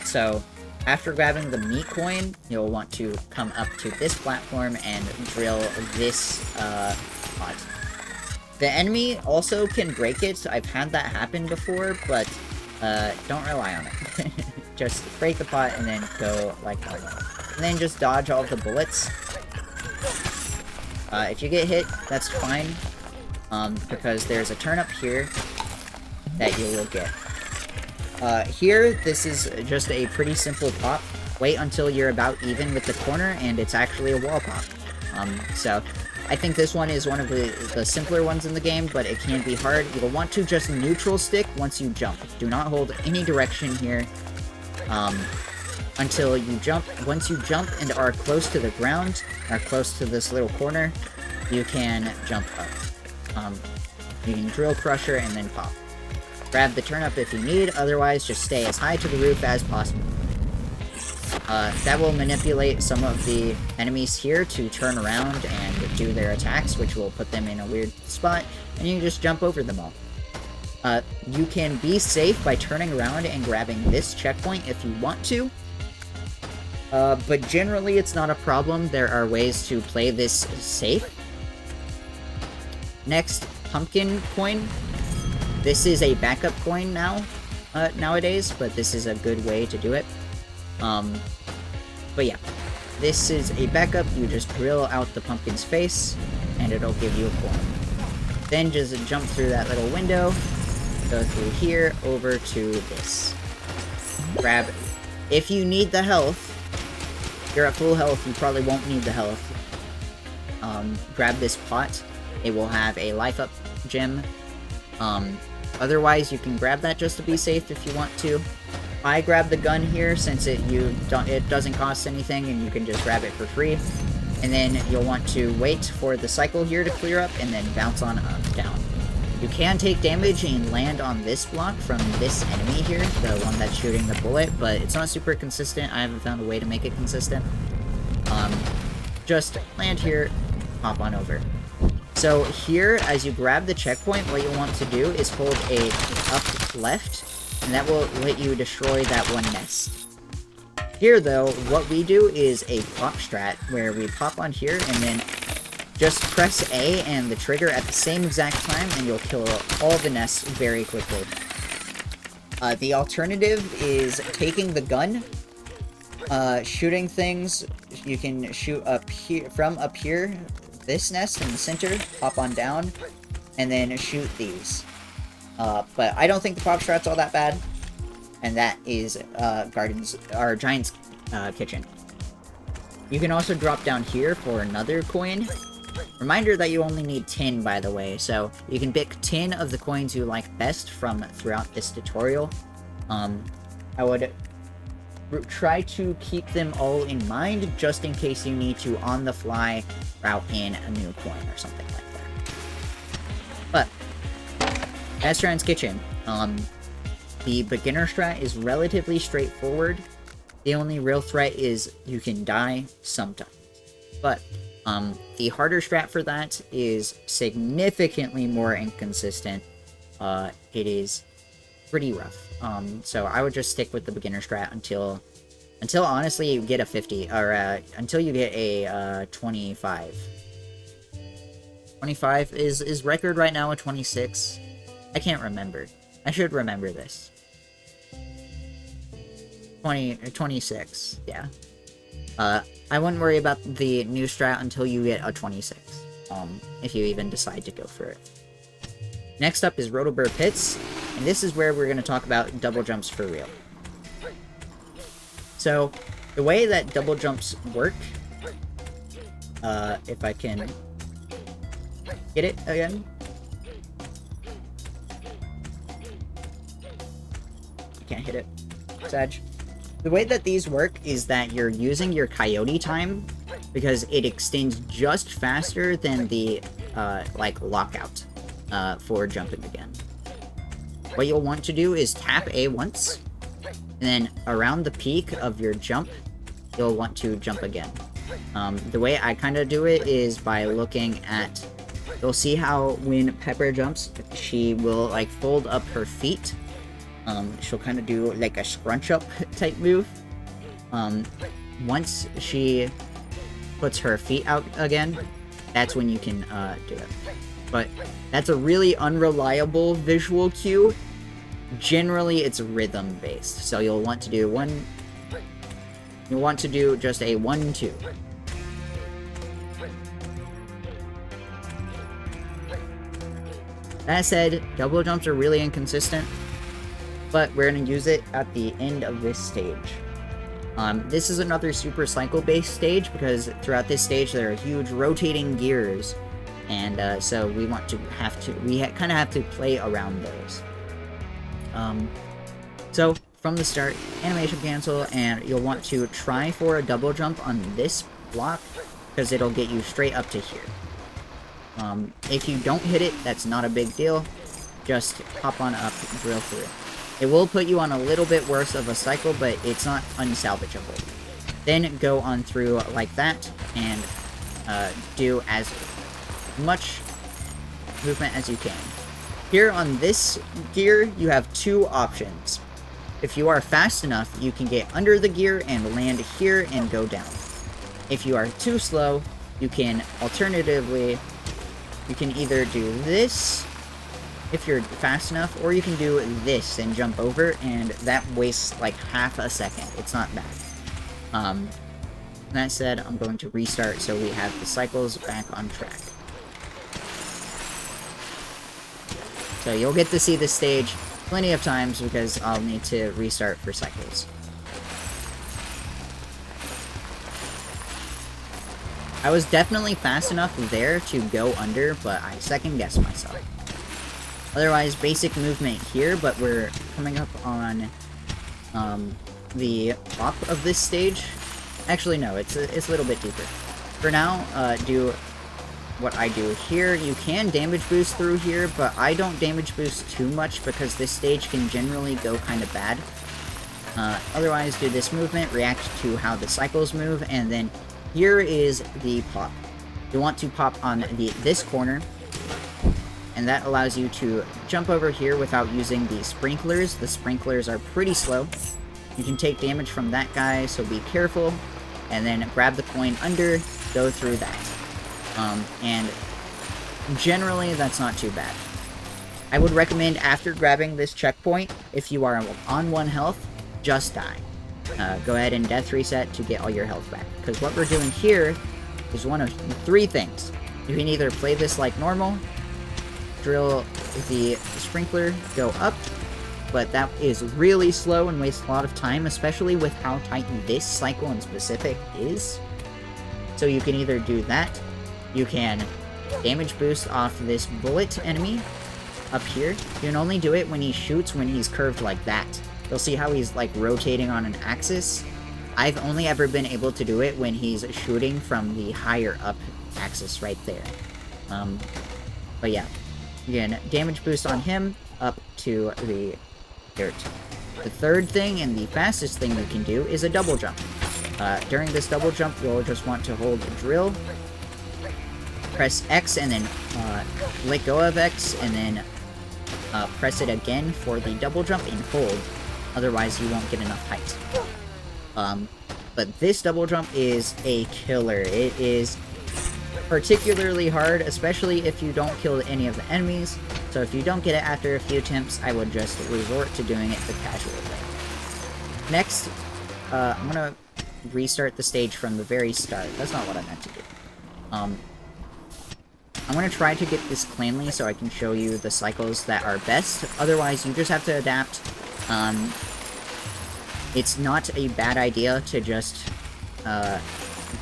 So after grabbing the meat coin, you'll want to come up to this platform and drill this pot. The enemy also can break it. I've had that happen before, but don't rely on it. Just break the pot and then go like normal. And then just dodge all of the bullets. If you get hit, that's fine. Because there's a turn up here that you will get. Here, this is just a pretty simple pop. Wait until you're about even with the corner, and it's actually a wall pop. So, I think this one is one of the simpler ones in the game, but it can be hard. You'll want to just neutral stick once you jump. Do not hold any direction here until you jump. Once you jump and are close to the ground, or close to this little corner, you can jump up. You can drill crusher and then pop. Grab the turnip if you need, otherwise just stay as high to the roof as possible. That will manipulate some of the enemies here to turn around and do their attacks, which will put them in a weird spot, and you can just jump over them all. You can be safe by turning around and grabbing this checkpoint if you want to, but generally it's not a problem. There are ways to play this safe. Next, pumpkin coin. This is a backup coin now. nowadays, but this is a good way to do it. But yeah, this is a backup. You just drill out the pumpkin's face, and it'll give you a coin. Then just jump through that little window, go through here, over to this. Grab, if you need the health, you're at full health, you probably won't need the health. Grab this pot, it will have a life up gem. Otherwise, you can grab that just to be safe if you want to. I grab the gun here since it doesn't cost anything and you can just grab it for free. And then you'll want to wait for the cycle here to clear up and then bounce on up, down. You can take damage and land on this block from this enemy here, the one that's shooting the bullet, but it's not super consistent. I haven't found a way to make it consistent. Just land here, hop on over. So here, as you grab the checkpoint, what you'll want to do is hold a up left, and that will let you destroy that one nest. Here, though, what we do is a pop strat, where we pop on here, and then just press A and the trigger at the same exact time, and you'll kill all the nests very quickly. The alternative is taking the gun, shooting things. You can shoot up here, from up here, this nest in the center, hop on down, and then shoot these. But I don't think the pop strat's all that bad. And that is Giant's Kitchen. You can also drop down here for another coin. Reminder that you only need 10, by the way, so you can pick 10 of the coins you like best from throughout this tutorial. I would try to keep them all in mind, just in case you need to, on the fly, route in a new coin or something like that. But, that's Giant's Kitchen. The beginner strat is relatively straightforward. The only real threat is you can die sometimes. But, the harder strat for that is significantly more inconsistent. It is pretty rough. So I would just stick with the beginner strat until honestly you get a 50, or until you get a 25. 25 is record right now at 26. I can't remember. I should remember this. 26, yeah. I wouldn't worry about the new strat until you get a 26, if you even decide to go for it. Next up is Rotoburr Pits, and this is where we're going to talk about double jumps for real. So, the way that double jumps work, if I can get it again. I can't hit it. Sag. The way that these work is that you're using your coyote time, because it extends just faster than the, like, lockout, for jumping again. What you'll want to do is tap A once, and then around the peak of your jump, you'll want to jump again. The way I kind of do it is by looking at... You'll see how when Pepper jumps, she will, like, fold up her feet. She'll kind of do, like, a scrunch-up type move. Once she puts her feet out again, that's when you can, do it. But that's a really unreliable visual cue. Generally, it's rhythm-based, so you'll want to do just a 1-2. That said, double jumps are really inconsistent, but we're going to use it at the end of this stage. This is another super cycle-based stage, because throughout this stage there are huge rotating gears, and so we kind of have to play around those. So, from the start, animation cancel, and you'll want to try for a double jump on this block, because it'll get you straight up to here. If you don't hit it, that's not a big deal. Just hop on up, drill through. It will put you on a little bit worse of a cycle, but it's not unsalvageable. Then go on through like that, and do as much movement as you can. Here on this gear, you have two options. If you are fast enough, you can get under the gear and land here and go down. If you are too slow, you can alternatively, you can either do this, if you're fast enough, or you can do this and jump over, and that wastes like half a second. It's not bad. That said, I'm going to restart so we have the cycles back on track. So you'll get to see this stage plenty of times because I'll need to restart for cycles. I was definitely fast enough there to go under, but I second-guessed myself. Otherwise, basic movement here, but we're coming up on the top of this stage. Actually, no, it's a little bit deeper. For now, do what I do here. You can damage boost through here, but I don't damage boost too much because this stage can generally go kind of bad. Otherwise, do this movement, react to how the cycles move, and then here is the pop. You want to pop on this corner, and that allows you to jump over here without using the sprinklers. The sprinklers are pretty slow. You can take damage from that guy, so be careful. And then grab the coin under, go through that. And generally, that's not too bad. I would recommend after grabbing this checkpoint, if you are on 1 health, just die. Go ahead and death reset to get all your health back. Because what we're doing here is one of 3 things. You can either play this like normal, drill the sprinkler, go up, but that is really slow and wastes a lot of time, especially with how tight this cycle in specific is. So you can either do that, you can damage boost off this bullet enemy up here. You can only do it when he shoots when he's curved like that. You'll see how he's like rotating on an axis. I've only ever been able to do it when he's shooting from the higher up axis right there. But yeah, again, damage boost on him up to the dirt. The third thing and the fastest thing we can do is a double jump. During this double jump, you'll just want to hold drill, press X, and then let go of X, and then press it again for the double jump and hold. Otherwise, you won't get enough height. But this double jump is a killer. It is particularly hard, especially if you don't kill any of the enemies. So if you don't get it after a few attempts, I would just resort to doing it the casual way. Next, I'm gonna restart the stage from the very start. That's not what I meant to do. I'm gonna try to get this cleanly so I can show you the cycles that are best. Otherwise, you just have to adapt. It's not a bad idea to just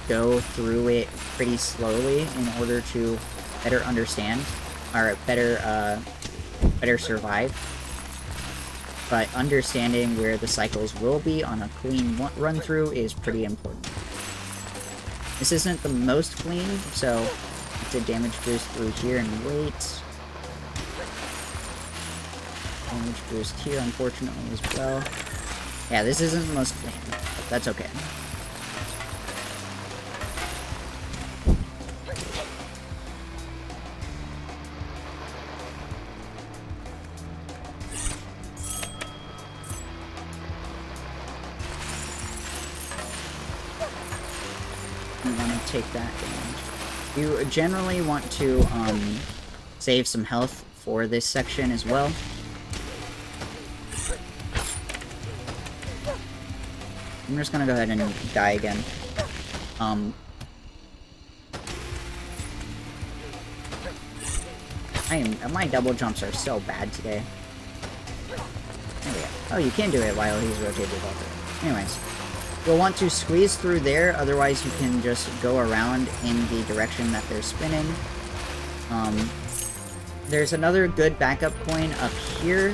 go through it pretty slowly in order to better understand, or better survive. But understanding where the cycles will be on a clean run-through is pretty important. This isn't the most clean, so to damage boost through here and wait. Damage boost here, unfortunately, as well. Yeah, this isn't the most clean, but that's okay. You want to take that damage. You generally want to save some health for this section as well. I'm just gonna go ahead and die again. My double jumps are so bad today. There we go. Oh, you can do it while he's rotated over. Anyways, you'll want to squeeze through there, otherwise you can just go around in the direction that they're spinning. There's another good backup coin up here,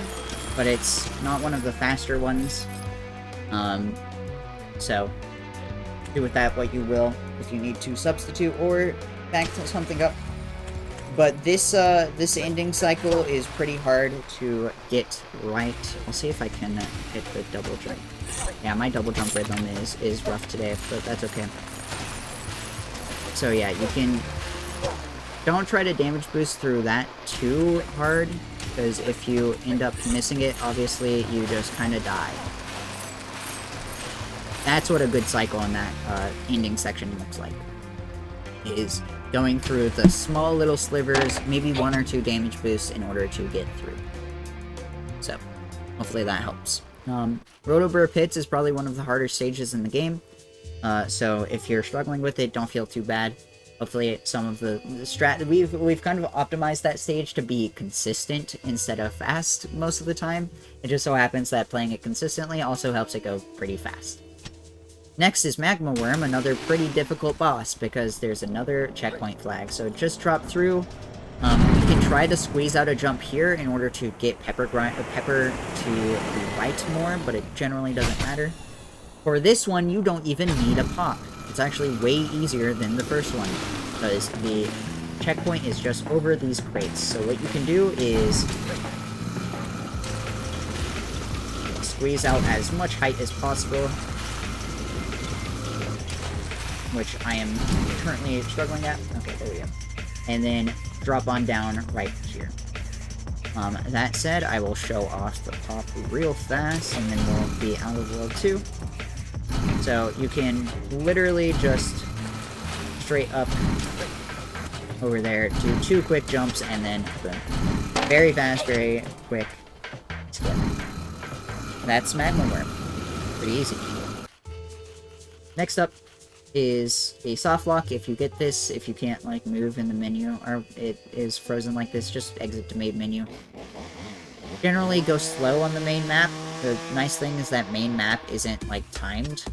but it's not one of the faster ones. So, do with that what you will if you need to substitute or back something up. But this ending cycle is pretty hard to get right. I'll see if I can hit the double jump. Yeah, my double jump rhythm is rough today, but that's okay. So yeah, you can... Don't try to damage boost through that too hard, because if you end up missing it, obviously you just kind of die. That's what a good cycle in that ending section looks like. Is going through the small little slivers, maybe 1 or 2 damage boosts in order to get through. So, hopefully that helps. Rotoburr Pits is probably one of the harder stages in the game, so if you're struggling with it, don't feel too bad. Hopefully some of the we've kind of optimized that stage to be consistent instead of fast most of the time. It just so happens that playing it consistently also helps it go pretty fast. Next is Magma Worm, another pretty difficult boss because there's another checkpoint flag. So just drop through. You can try to squeeze out a jump here in order to get Pepper to the right more, but it generally doesn't matter. For this one, you don't even need a pop. It's actually way easier than the first one, because the checkpoint is just over these crates. So what you can do is squeeze out as much height as possible, which I am currently struggling at. Okay, there we go. And then drop on down right here. That said, I will show off the pop real fast, and then we'll be out of World 2. So you can literally just straight up over there, do 2 quick jumps, and then boom. Very fast, very quick skip. That's Magma Worm. Pretty easy. Next up is a soft lock. If you get this, if you can't like move in the menu, or it is frozen like this, just exit to main menu. Generally go slow on the main map. The nice thing is that main map isn't like timed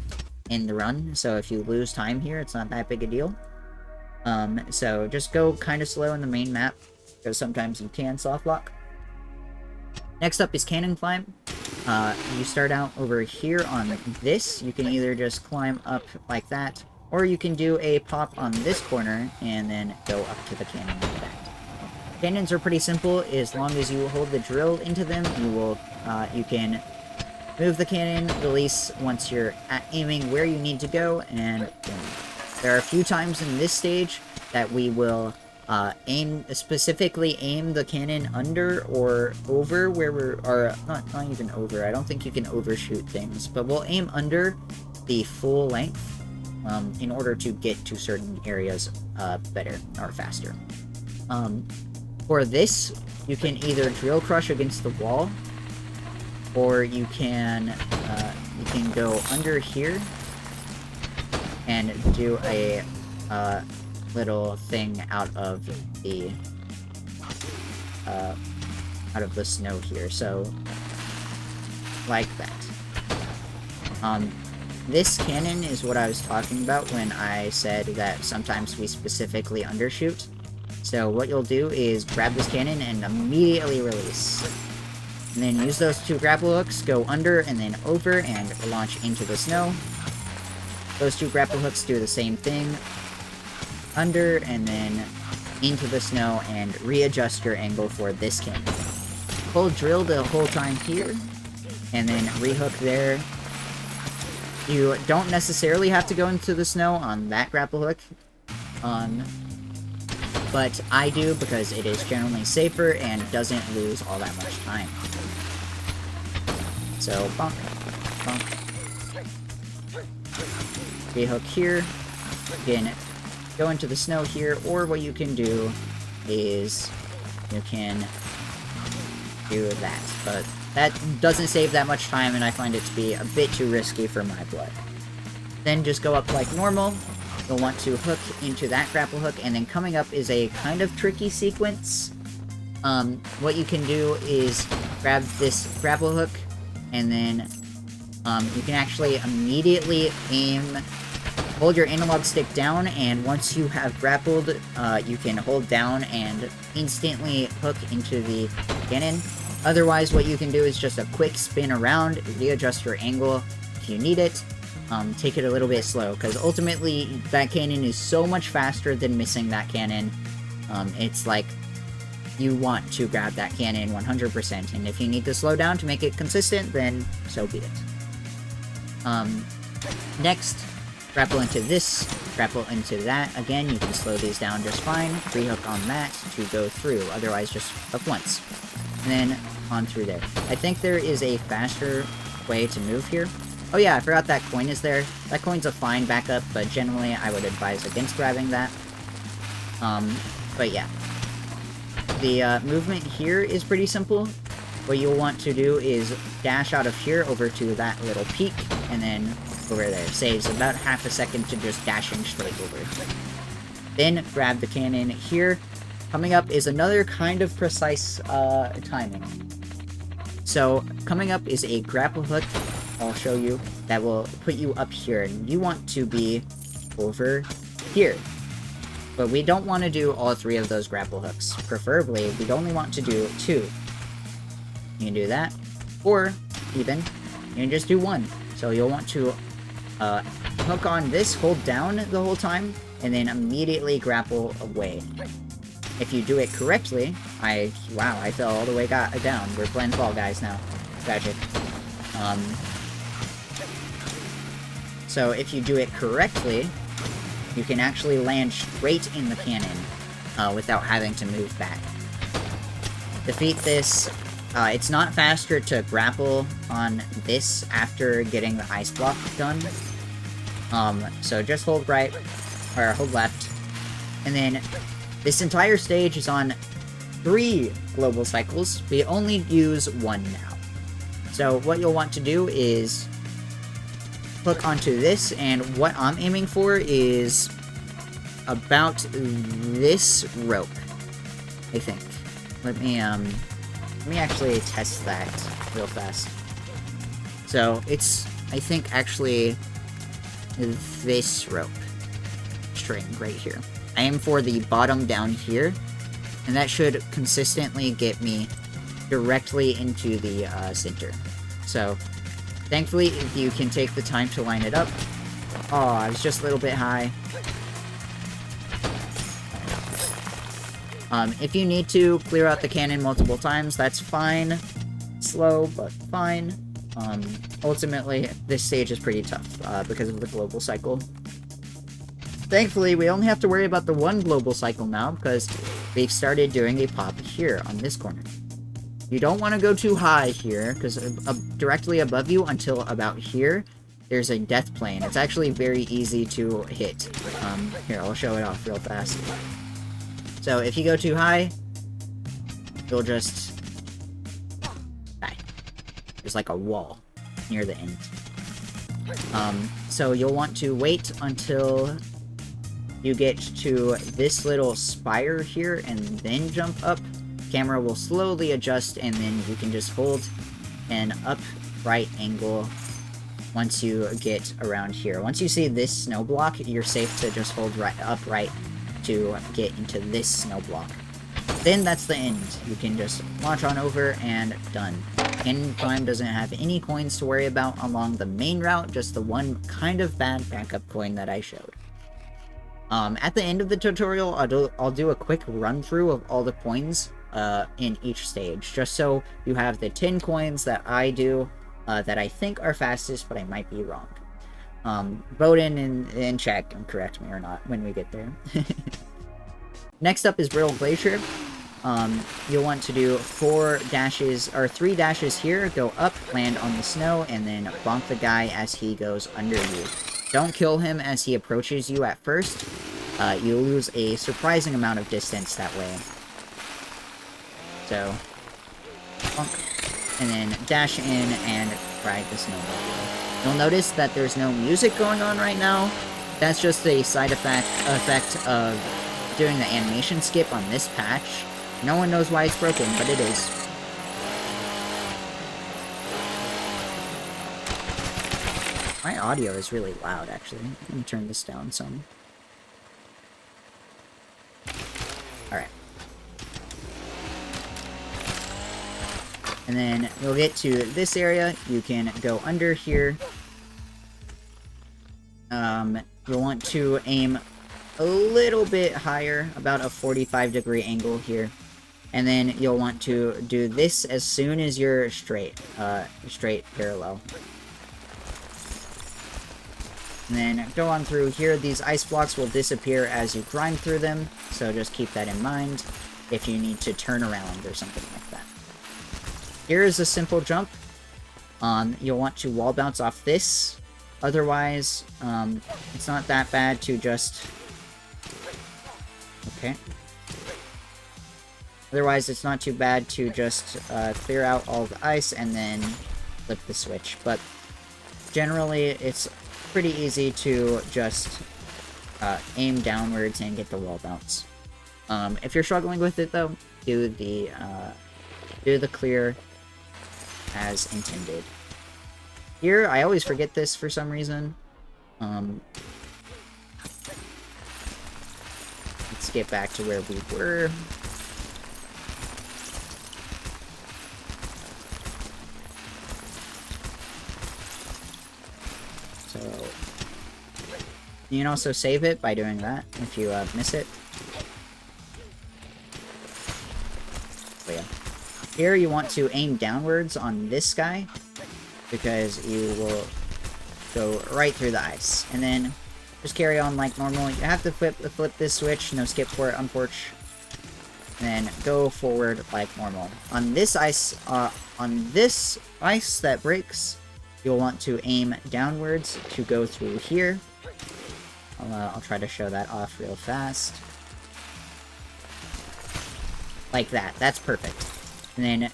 in the run, so if you lose time here, it's not that big a deal. So just go kind of slow in the main map, because sometimes you can soft lock. Next up is Cannon Climb. You start out over here on this. You can either just climb up like that, or you can do a pop on this corner and then go up to the cannon like that. Cannons are pretty simple. As long as you hold the drill into them, you can move the cannon, release once you're aiming where you need to go, and boom. There are a few times in this stage that we will specifically aim the cannon under or over where or not even over. I don't think you can overshoot things, but we'll aim under the full length in order to get to certain areas better or faster. For this, you can either drill crush against the wall, or you can go under here and do a little thing out of the snow here. So like that. This cannon is what I was talking about when I said that sometimes we specifically undershoot. So what you'll do is grab this cannon and immediately release. And then use those 2 grapple hooks, go under and then over and launch into the snow. Those 2 grapple hooks do the same thing. Under and then into the snow and readjust your angle for this cannon. Hold drill the whole time here and then rehook there. You don't necessarily have to go into the snow on that grapple hook. But I do because it is generally safer and doesn't lose all that much time. So, bonk, bonk. Rehook here. You can go into the snow here, or what you can do is you can do that. But that doesn't save that much time, and I find it to be a bit too risky for my blood. Then just go up like normal. You'll want to hook into that grapple hook, and then coming up is a kind of tricky sequence. What you can do is grab this grapple hook, and then you can actually immediately aim, hold your analog stick down, and once you have grappled, you can hold down and instantly hook into the cannon. Otherwise, what you can do is just a quick spin around, readjust your angle if you need it. Take it a little bit slow, because ultimately that cannon is so much faster than missing that cannon. It's like you want to grab that cannon 100%, and if you need to slow down to make it consistent, then so be it. Next, grapple into this, grapple into that. Again, you can slow these down just fine. Rehook on that to go through, otherwise just hook once. And then on through there. I think there is a faster way to move here. Oh yeah, I forgot that coin is there. That coin's a fine backup, but generally I would advise against grabbing that. But yeah. The movement here is pretty simple. What you'll want to do is dash out of here over to that little peak, and then over there. Saves about half a second to just dashing straight over. Then grab the cannon here. Coming up is another kind of precise timing. So coming up is a grapple hook, I'll show you, that will put you up here, and you want to be over here. But we don't want to do all 3 of those grapple hooks. Preferably, we'd only want to do 2. You can do that, or even, you can just do 1. So you'll want to hook on this, hold down the whole time, and then immediately grapple away. If you do it correctly, wow, I fell all the way down. We're playing Fall Guys now. Tragic. So if you do it correctly, you can actually land straight in the cannon without having to move back. Defeat this. It's not faster to grapple on this after getting the ice block done. So just hold right, or hold left, and then this entire stage is on 3 global cycles. We only use 1 now. So what you'll want to do is hook onto this, and what I'm aiming for is about this rope, I think. Let me actually test that real fast. So it's, I think, actually this rope string right here. I aim for the bottom down here, and that should consistently get me directly into the center. So, thankfully, if you can take the time to line it up. Oh, I was just a little bit high. If you need to clear out the cannon multiple times, that's fine. Slow, but fine. Ultimately, this stage is pretty tough because of the global cycle. Thankfully, we only have to worry about the 1 global cycle now, because we've started doing a pop here on this corner. You don't want to go too high here, because directly above you until about here, there's a death plane. It's actually very easy to hit. Here, I'll show it off real fast. So, if you go too high, you'll just die. There's like a wall near the end. So you'll want to wait until you get to this little spire here and then jump up. Camera will slowly adjust, and then you can just hold an upright angle once you get around here. Once you see this snow block, you're safe to just hold upright to get into this snow block. Then that's the end. You can just launch on over and done. Cannon Prime doesn't have any coins to worry about along the main route, just the one kind of bad backup coin that I showed. At the end of the tutorial, I'll do a quick run-through of all the coins in each stage, just so you have the 10 coins that I do, that I think are fastest, but I might be wrong. Vote in and check and correct me or not when we get there. Next up is Brittle Glacier. You'll want to do 3 dashes here, go up, land on the snow, and then bonk the guy as he goes under you. Don't kill him as he approaches you at first. You lose a surprising amount of distance that way. So, bonk, and then dash in and ride the snowball. You'll notice that there's no music going on right now. That's just a side effect of doing the animation skip on this patch. No one knows why it's broken, but it is. My audio is really loud, actually. Let me turn this down some. Alright. And then you'll get to this area. You can go under here. You'll want to aim a little bit higher, about a 45-degree angle here. And then you'll want to do this as soon as you're straight parallel. And then go on through here. These ice blocks will disappear as you grind through them, so just keep that in mind if you need to turn around or something like that. Here is a simple jump. You'll want to wall bounce off this. Otherwise, it's not that bad to just... Okay. Otherwise, it's not too bad to just clear out all the ice and then flip the switch. But generally, it's pretty easy to just aim downwards and get the wall bounce. If you're struggling with it, though, do the clear as intended. Here, I always forget this for some reason. Let's get back to where we were. So, you can also save it by doing that if you miss it. So yeah. Here you want to aim downwards on this guy, because you will go right through the ice. And then just carry on like normal. You have to flip this switch, no skip for it, unfortunately. And then go forward like normal. On this ice that breaks, you'll want to aim downwards to go through here. I'll try to show that off real fast. Like that. That's perfect. And then,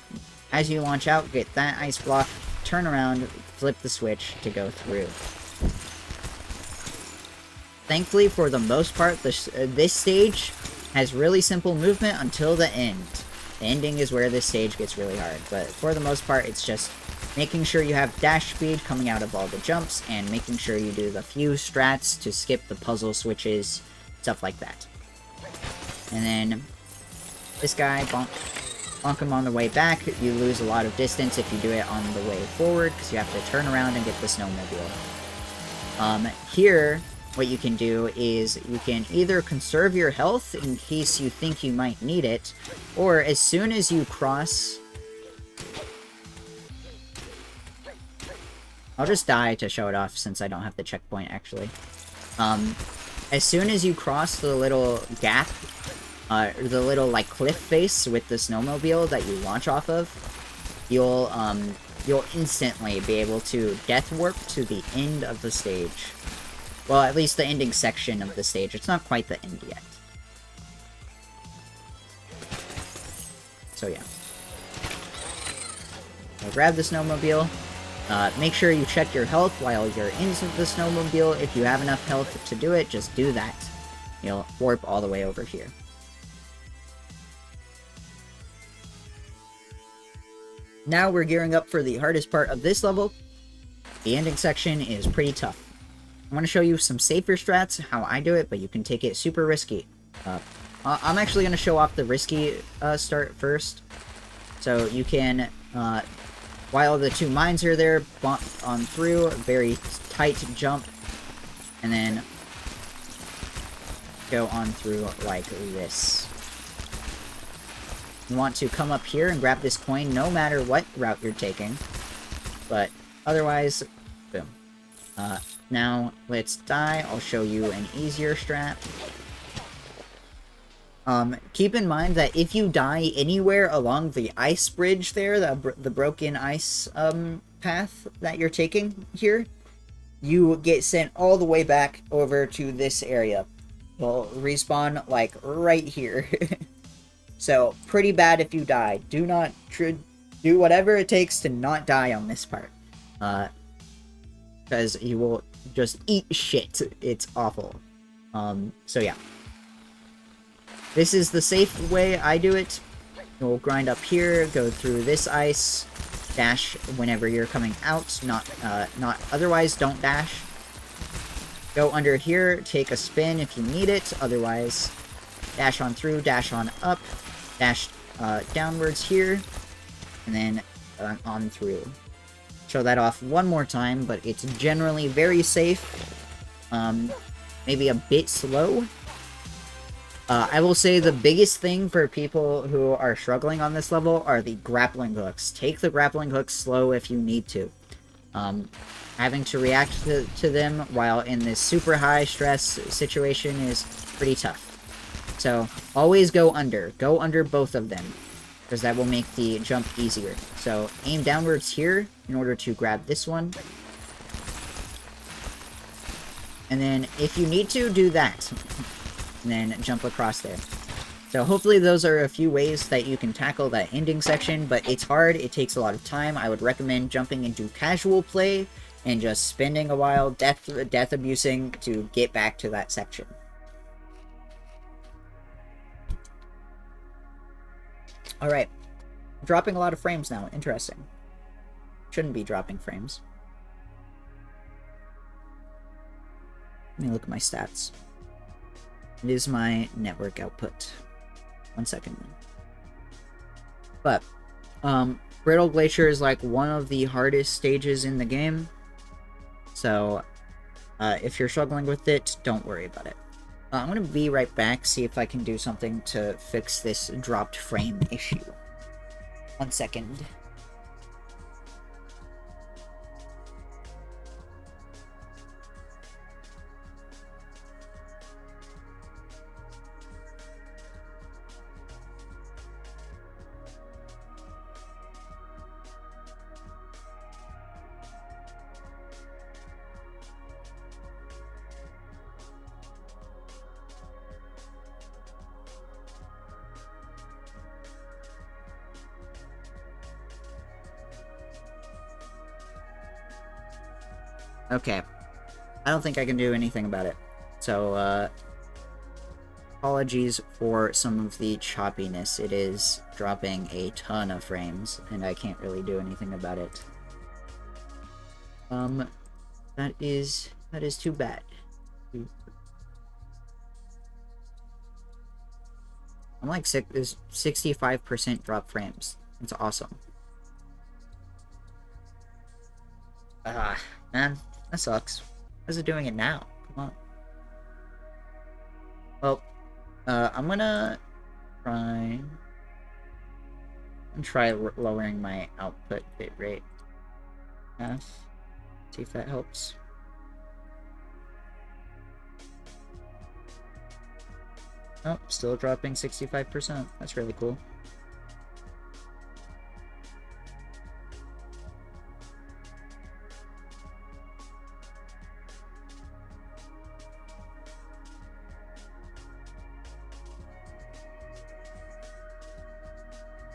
as you launch out, get that ice block, turn around, flip the switch to go through. Thankfully, for the most part, this stage has really simple movement until the end. The ending is where this stage gets really hard, but for the most part, it's just making sure you have dash speed coming out of all the jumps, and making sure you do the few strats to skip the puzzle switches, stuff like that. And then, this guy, bonk him on the way back. You lose a lot of distance if you do it on the way forward, because you have to turn around and get the snowmobile. Here, what you can do is you can either conserve your health in case you think you might need it, or as soon as you cross... I'll just die to show it off since I don't have the checkpoint, actually. As soon as you cross the little gap, the little, like, cliff face with the snowmobile that you launch off of, you'll instantly be able to death warp to the end of the stage. Well, at least the ending section of the stage. It's not quite the end yet. So, yeah. So grab the snowmobile. Make sure you check your health while you're in the snowmobile. If you have enough health to do it, just do that. You'll warp all the way over here. Now we're gearing up for the hardest part of this level. The ending section is pretty tough. I want to show you some safer strats, how I do it, but you can take it super risky. I'm actually going to show off the risky start first. So you can, while the two mines are there, bump on through, a very tight jump, and then go on through like this. You want to come up here and grab this coin no matter what route you're taking. But otherwise, boom. Now, let's die. I'll show you an easier strat. Keep in mind that if you die anywhere along the ice bridge there, the broken ice path that you're taking here, you get sent all the way back over to this area. You'll respawn, like, right here. So, pretty bad if you die. Do not do whatever it takes to not die on this part. Because you will just eat shit. It's awful. So yeah. This is the safe way I do it. You'll grind up here, go through this ice, dash whenever you're coming out, not otherwise don't dash. Go under here, take a spin if you need it, otherwise dash on through, dash on up, dash downwards here, and then on through. Show that off one more time, but it's generally very safe. Maybe a bit slow. I will say the biggest thing for people who are struggling on this level are the grappling hooks. Take the grappling hooks slow if you need to. Having to react to them while in this super high stress situation is pretty tough. So, always go under. Go under both of them, because that will make the jump easier. So, aim downwards here in order to grab this one. And then, if you need to, do that. And then jump across there. So hopefully those are a few ways that you can tackle that ending section, but it's hard, it takes a lot of time. I would recommend jumping into casual play and just spending a while death abusing to get back to that section. Alright. Dropping a lot of frames now. Interesting. Shouldn't be dropping frames. Let me look at my stats. It is my network output. 1 second. But, Brittle Glacier is like one of the hardest stages in the game. So, if you're struggling with it, don't worry about it. I'm going to be right back, see if I can do something to fix this dropped frame issue. 1 second. Okay. I don't think I can do anything about it. So, apologies for some of the choppiness. It is dropping a ton of frames, and I can't really do anything about it. That is too bad. I'm like 65% drop frames. That's awesome. Ah, man. That sucks. How's it doing it now? Come on. Well, I'm gonna try lowering my output bitrate. See if that helps. Oh, still dropping 65%. That's really cool.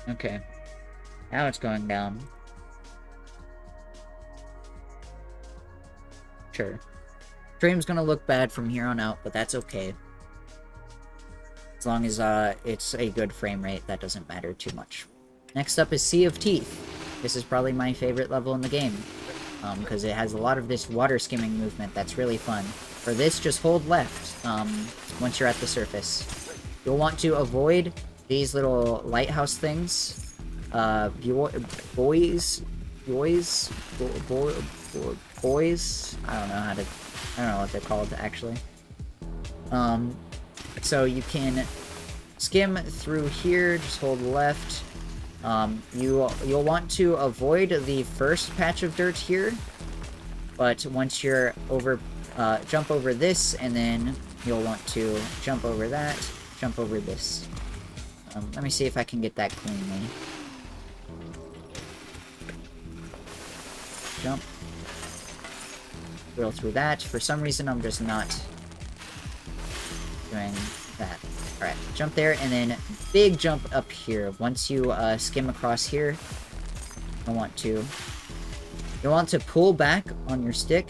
Okay. Now it's going down. Sure. Stream's gonna look bad from here on out, but that's okay. As long as it's a good frame rate, that doesn't matter too much. Next up is Sea of Teeth. This is probably my favorite level in the game, because it has a lot of this water skimming movement that's really fun. For this, just hold left once you're at the surface. You'll want to avoid these little lighthouse things. Boys. I don't know what they're called actually. So you can skim through here, just hold left. You'll want to avoid the first patch of dirt here, but once you're over, jump over this, and then you'll want to jump over that, jump over this. Let me see if I can get that cleanly. Jump. Drill through that. For some reason, I'm just not doing that. Alright, jump there, and then big jump up here. Once you skim across here, you'll want to pull back on your stick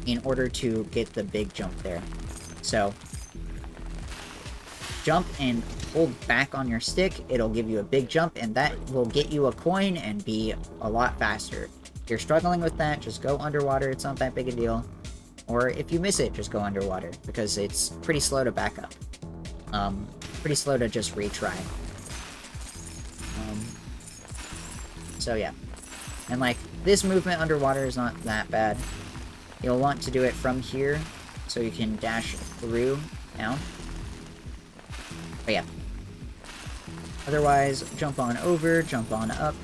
in order to get the big jump there. So, jump and hold back on your stick, it'll give you a big jump, and that will get you a coin and be a lot faster. If you're struggling with that, just go underwater, it's not that big a deal. Or if you miss it, just go underwater, because it's pretty slow to back up. Pretty slow to just retry. So yeah. And like, this movement underwater is not that bad. You'll want to do it from here, so you can dash through, down. But yeah. Otherwise, jump on over, jump on up.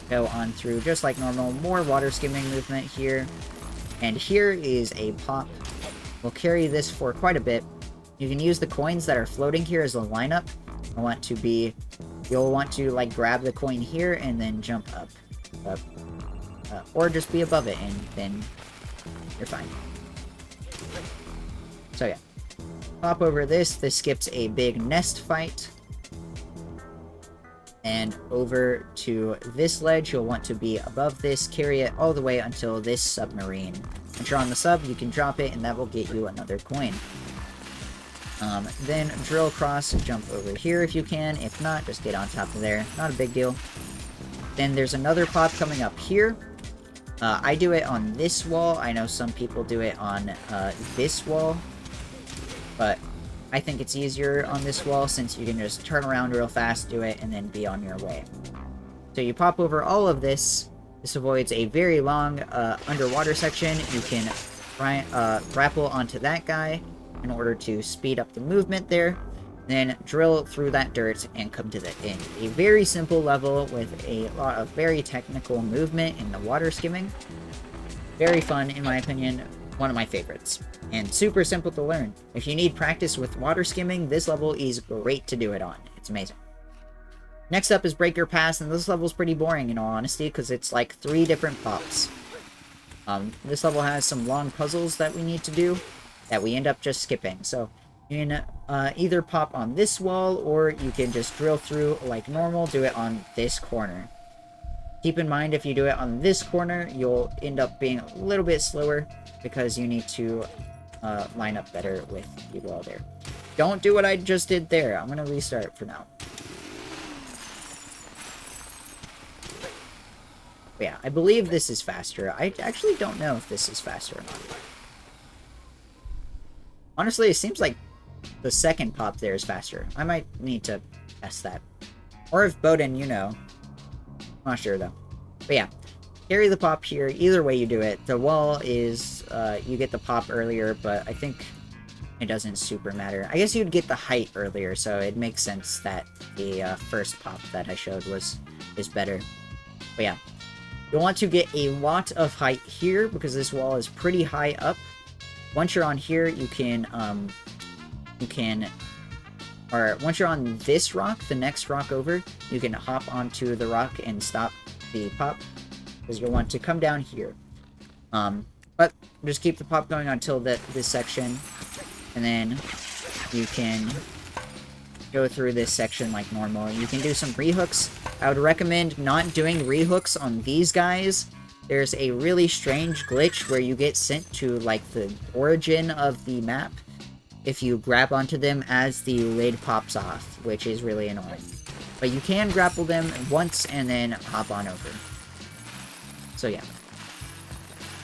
Go on through just like normal. More water skimming movement here. And here is a pop. We'll carry this for quite a bit. You can use the coins that are floating here as a lineup. You'll want to like grab the coin here and then jump up. Or just be above it and then you're fine. So yeah. Pop over this skips a big nest fight. And over to this ledge, you'll want to be above this, carry it all the way until this submarine. Once you're on the sub, you can drop it, and that will get you another coin. Then drill across, jump over here if you can. If not, just get on top of there. Not a big deal. Then there's another pop coming up here. I do it on this wall. I know some people do it on this wall. But I think it's easier on this wall since you can just turn around real fast, do it, and then be on your way. So you pop over all of this. This avoids a very long underwater section. You can grapple onto that guy in order to speed up the movement there. Then drill through that dirt and come to the end. A very simple level with a lot of very technical movement in the water skimming. Very fun, in my opinion. One of my favorites. And super simple to learn. If you need practice with water skimming, this level is great to do it on. It's amazing. Next up is Breaker Pass, and this level is pretty boring in all honesty, because it's like 3 different pops. This level has some long puzzles that we need to do, that we end up just skipping. So, you can either pop on this wall, or you can just drill through like normal, do it on this corner. Keep in mind, if you do it on this corner, you'll end up being a little bit slower, because you need to line up better with the wall there. Don't do what I just did there. I'm going to restart for now. But yeah, I believe this is faster. I actually don't know if this is faster or not. Honestly, it seems like the second pop there is faster. I might need to test that. Or if Bowden, you know. I'm not sure though. But yeah, carry the pop here. Either way you do it. The wall is, you get the pop earlier, but I think it doesn't super matter. I guess you'd get the height earlier, so it makes sense that the first pop that I showed is better. But yeah, you'll want to get a lot of height here, because this wall is pretty high up. Once you're on here, or once you're on this rock, the next rock over, you can hop onto the rock and stop the pop, because you'll want to come down here. But just keep the pop going until this section, and then you can go through this section like normal. You can do some rehooks. I would recommend not doing rehooks on these guys. There's a really strange glitch where you get sent to like the origin of the map if you grab onto them as the lid pops off, which is really annoying. But you can grapple them once and then hop on over. So yeah.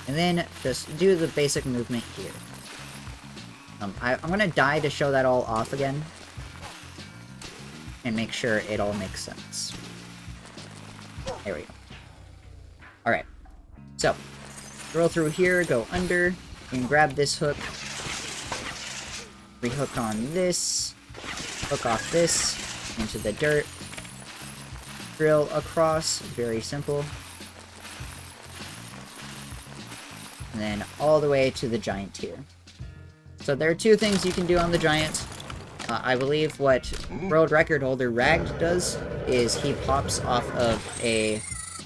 And then just do the basic movement here. I'm gonna die to show that all off again. And make sure it all makes sense. There we go. Alright. So, drill through here, go under, and grab this hook. Rehook on this. Hook off this into the dirt. Drill across, very simple. And then all the way to the giant here. So there are 2 things you can do on the giant. I believe what world record holder Ragged does is he pops off of a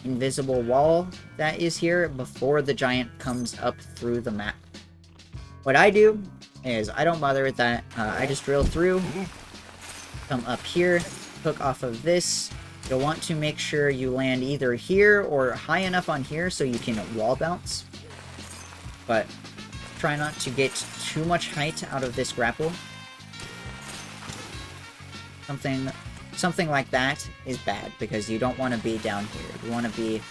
invisible wall that is here before the giant comes up through the map. What I do is I don't bother with that. I just drill through, come up here, hook off of this. You'll want to make sure you land either here or high enough on here so you can wall bounce. But try not to get too much height out of this grapple. Something like that is bad, because you don't want to be down here. You want to be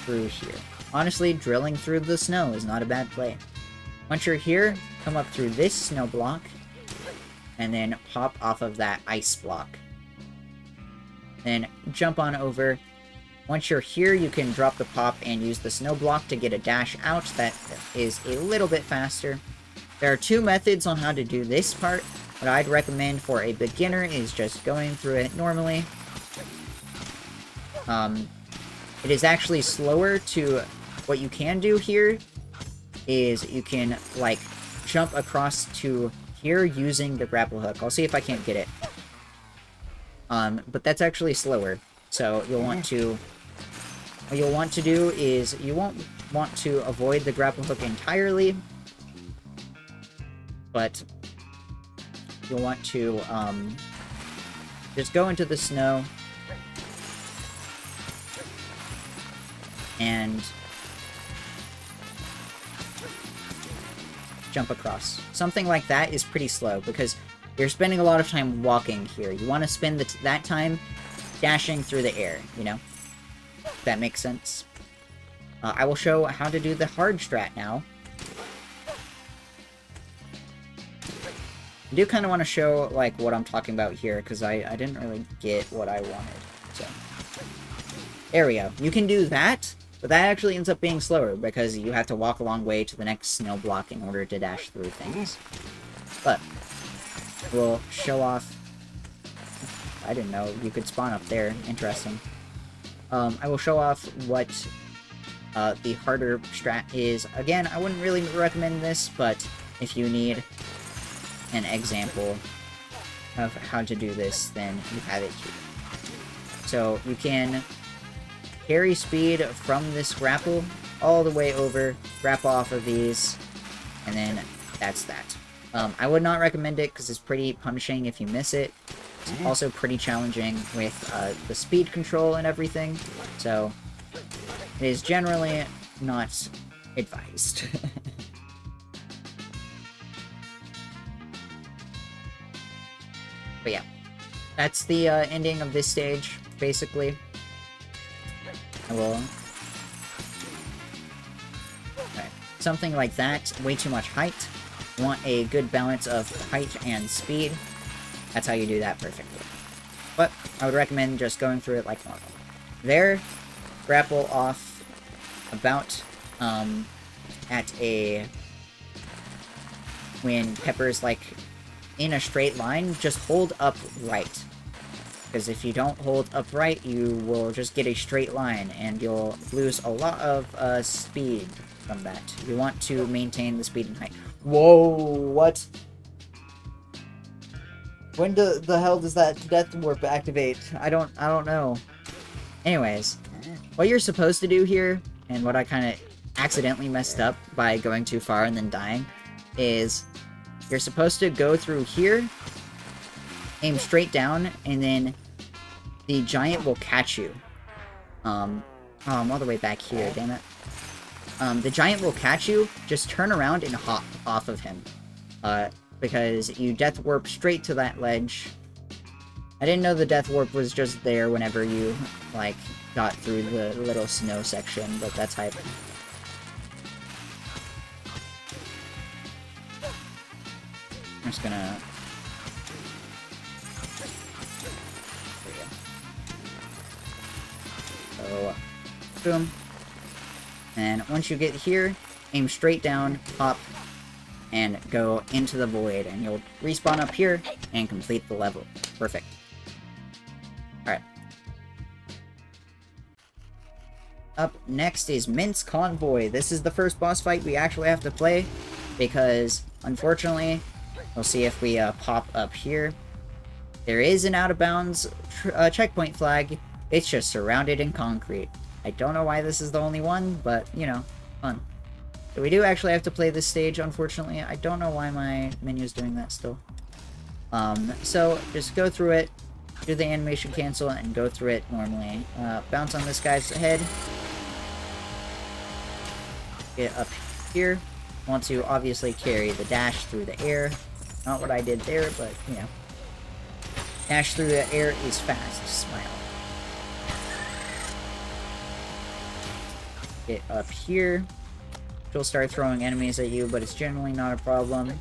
through here. Honestly, drilling through the snow is not a bad play. Once you're here, come up through this snow block, and then pop off of that ice block. Then jump on over. Once you're here, you can drop the pop and use the snow block to get a dash out that is a little bit faster. There are 2 methods on how to do this part. What I'd recommend for a beginner is just going through it normally. It is actually slower to... What you can do here is you can, like, jump across to here using the grapple hook. I'll see if I can't get it. But that's actually slower. So you'll want to... What you'll want to do is you won't want to avoid the grapple hook entirely. but you'll want to just go into the snow and jump across. Something like that is pretty slow because you're spending a lot of time walking here. You want to spend that time dashing through the air, you know? If that makes sense. I will show how to do the hard strat now. I do kind of want to show, like, what I'm talking about here, because I didn't really get what I wanted, so. There we go. You can do that, but that actually ends up being slower, because you have to walk a long way to the next snow block in order to dash through things. But, we'll show off... I didn't know you could spawn up there. Interesting. I will show off what the harder strat is. Again, I wouldn't really recommend this, but if you need an example of how to do this, then you have it here. So you can carry speed from this grapple all the way over, grab off of these, and then that's that. I would not recommend it because it's pretty punishing if you miss it. It's also pretty challenging with the speed control and everything, so it is generally not advised. But yeah, that's the ending of this stage, basically. I will... Alright, something like that, way too much height. You want a good balance of height and speed. That's how you do that perfectly. But I would recommend just going through it like normal. There, grapple off about at a... when Pepper's like in a straight line, just hold up right. Because if you don't hold upright, you will just get a straight line, and you'll lose a lot of speed from that. You want to maintain the speed and height. Whoa, what? When the hell does that death warp activate? I don't know. Anyways, what you're supposed to do here, and what I kind of accidentally messed up by going too far and then dying, is you're supposed to go through here, aim straight down, and then the giant will catch you. Oh, I'm all the way back here, damn it. The giant will catch you, just turn around and hop off of him. Because you death warp straight to that ledge. I didn't know the death warp was just there whenever you, like, got through the little snow section, but that's hype. I'm just gonna... There we go. So, boom. And once you get here, aim straight down, hop, and go into the void, and you'll respawn up here and complete the level. Perfect. Alright. Up next is Mint's Convoy. This is the first boss fight we actually have to play, because, unfortunately, we'll see if we pop up here. There is an out-of-bounds checkpoint flag. It's just surrounded in concrete. I don't know why this is the only one, but, you know, fun. So we do actually have to play this stage, unfortunately. I don't know why my menu is doing that still. So, just go through it, do the animation cancel, and go through it normally. Bounce on this guy's head. Get up here. Want to obviously carry the dash through the air. Not what I did there, but, you know. Dash through the air is fast. Smile. Get up here. She'll start throwing enemies at you, but it's generally not a problem. You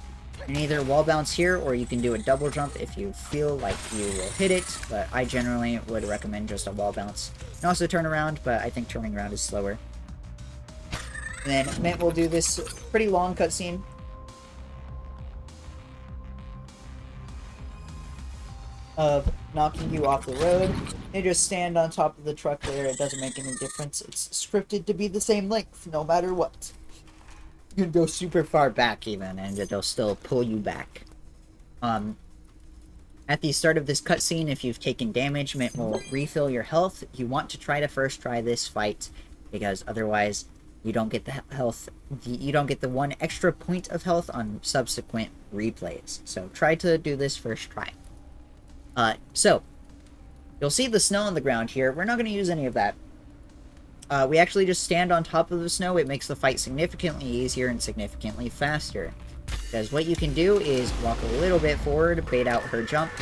can either wall bounce here, or you can do a double jump if you feel like you will hit it, but I generally would recommend just a wall bounce. You can also turn around, but I think turning around is slower. And then Mint will do this pretty long cutscene. Of knocking you off the road. You just stand on top of the truck there. It doesn't make any difference. It's scripted to be the same length, no matter what. You can go super far back even, and it'll still pull you back. At the start of this cutscene, if you've taken damage, Mint will refill your health. You want to try to first try this fight, because otherwise you don't get the health, you don't get the 1 extra point of health on subsequent replays. So try to do this first try. So you'll see the snow on the ground here. We're not going to use any of that. We actually just stand on top of the snow. It makes the fight significantly easier and significantly faster. Because what you can do is walk a little bit forward, bait out her jump,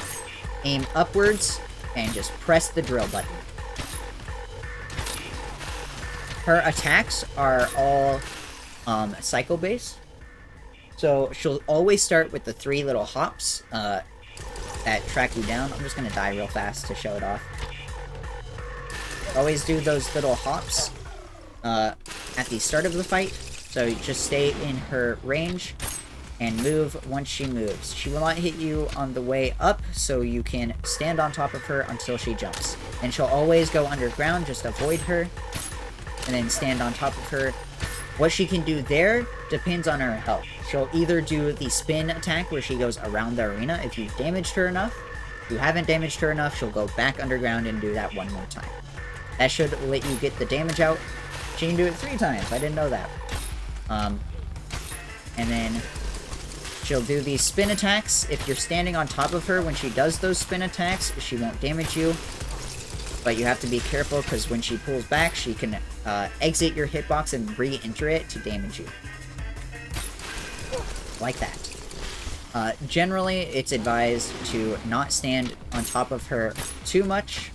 aim upwards, and just press the drill button. Her attacks are all cycle-based. So she'll always start with the 3 little hops that track you down. I'm just going to die real fast to show it off. Always do those little hops at the start of the fight. So you just stay in her range and move once she moves. She will not hit you on the way up, so you can stand on top of her until she jumps. And she'll always go underground, just avoid her, and then stand on top of her. What she can do there depends on her health. She'll either do the spin attack, where she goes around the arena if you've damaged her enough. If you haven't damaged her enough, she'll go back underground and do that 1 more time. That should let you get the damage out. She can do it 3 times. I didn't know that. And then she'll do these spin attacks. If you're standing on top of her when she does those spin attacks, she won't damage you. But you have to be careful, because when she pulls back, she can exit your hitbox and re-enter it to damage you. Like that. Generally, it's advised to not stand on top of her too much.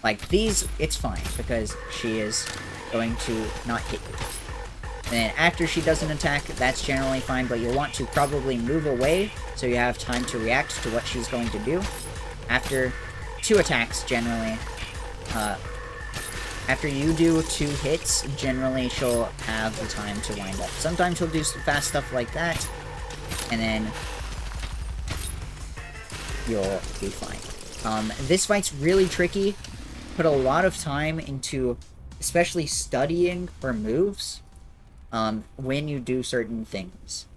Like these, it's fine, because she is going to not hit you. And then after she does an attack, that's generally fine, but you'll want to probably move away so you have time to react to what she's going to do. After 2 attacks, generally, after you do 2 hits, generally she'll have the time to wind up. Sometimes she'll do some fast stuff like that, and then you'll be fine. This fight's really tricky. Put a lot of time into especially studying her moves when you do certain things.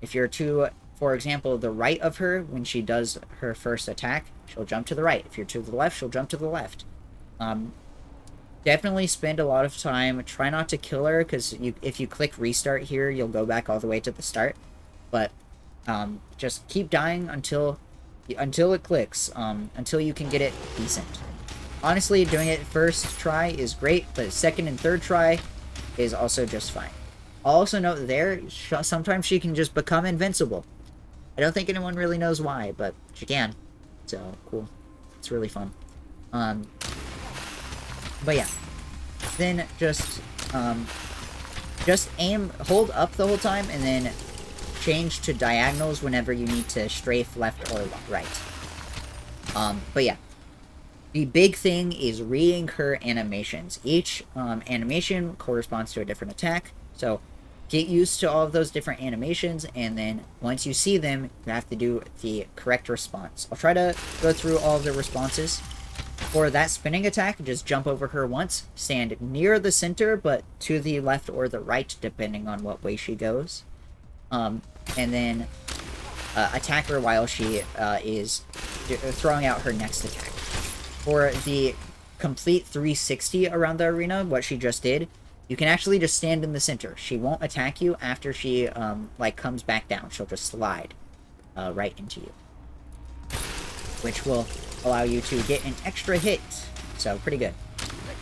If you're to, for example, the right of her, when she does her first attack, she'll jump to the right. If you're to the left, she'll jump to the left. Definitely spend a lot of time. Try not to kill her, because if you click restart here, you'll go back all the way to the start. But just keep dying until it clicks, until you can get it decent. Honestly, doing it first try is great, but second and third try is also just fine. I'll also note there, sometimes she can just become invincible. I don't think anyone really knows why, but she can. So, cool. It's really fun. But yeah. Then just aim, hold up the whole time, and then change to diagonals whenever you need to strafe left or right. But yeah. The big thing is reading her animations. Each animation corresponds to a different attack, so get used to all of those different animations, and then once you see them, you have to do the correct response. I'll try to go through all of the responses. For that spinning attack, just jump over her once, stand near the center, but to the left or the right, depending on what way she goes. And then attack her while she is throwing out her next attack. For the complete 360 around the arena, what she just did, you can actually just stand in the center. She won't attack you after she, comes back down. She'll just slide right into you, which will allow you to get an extra hit. So, pretty good.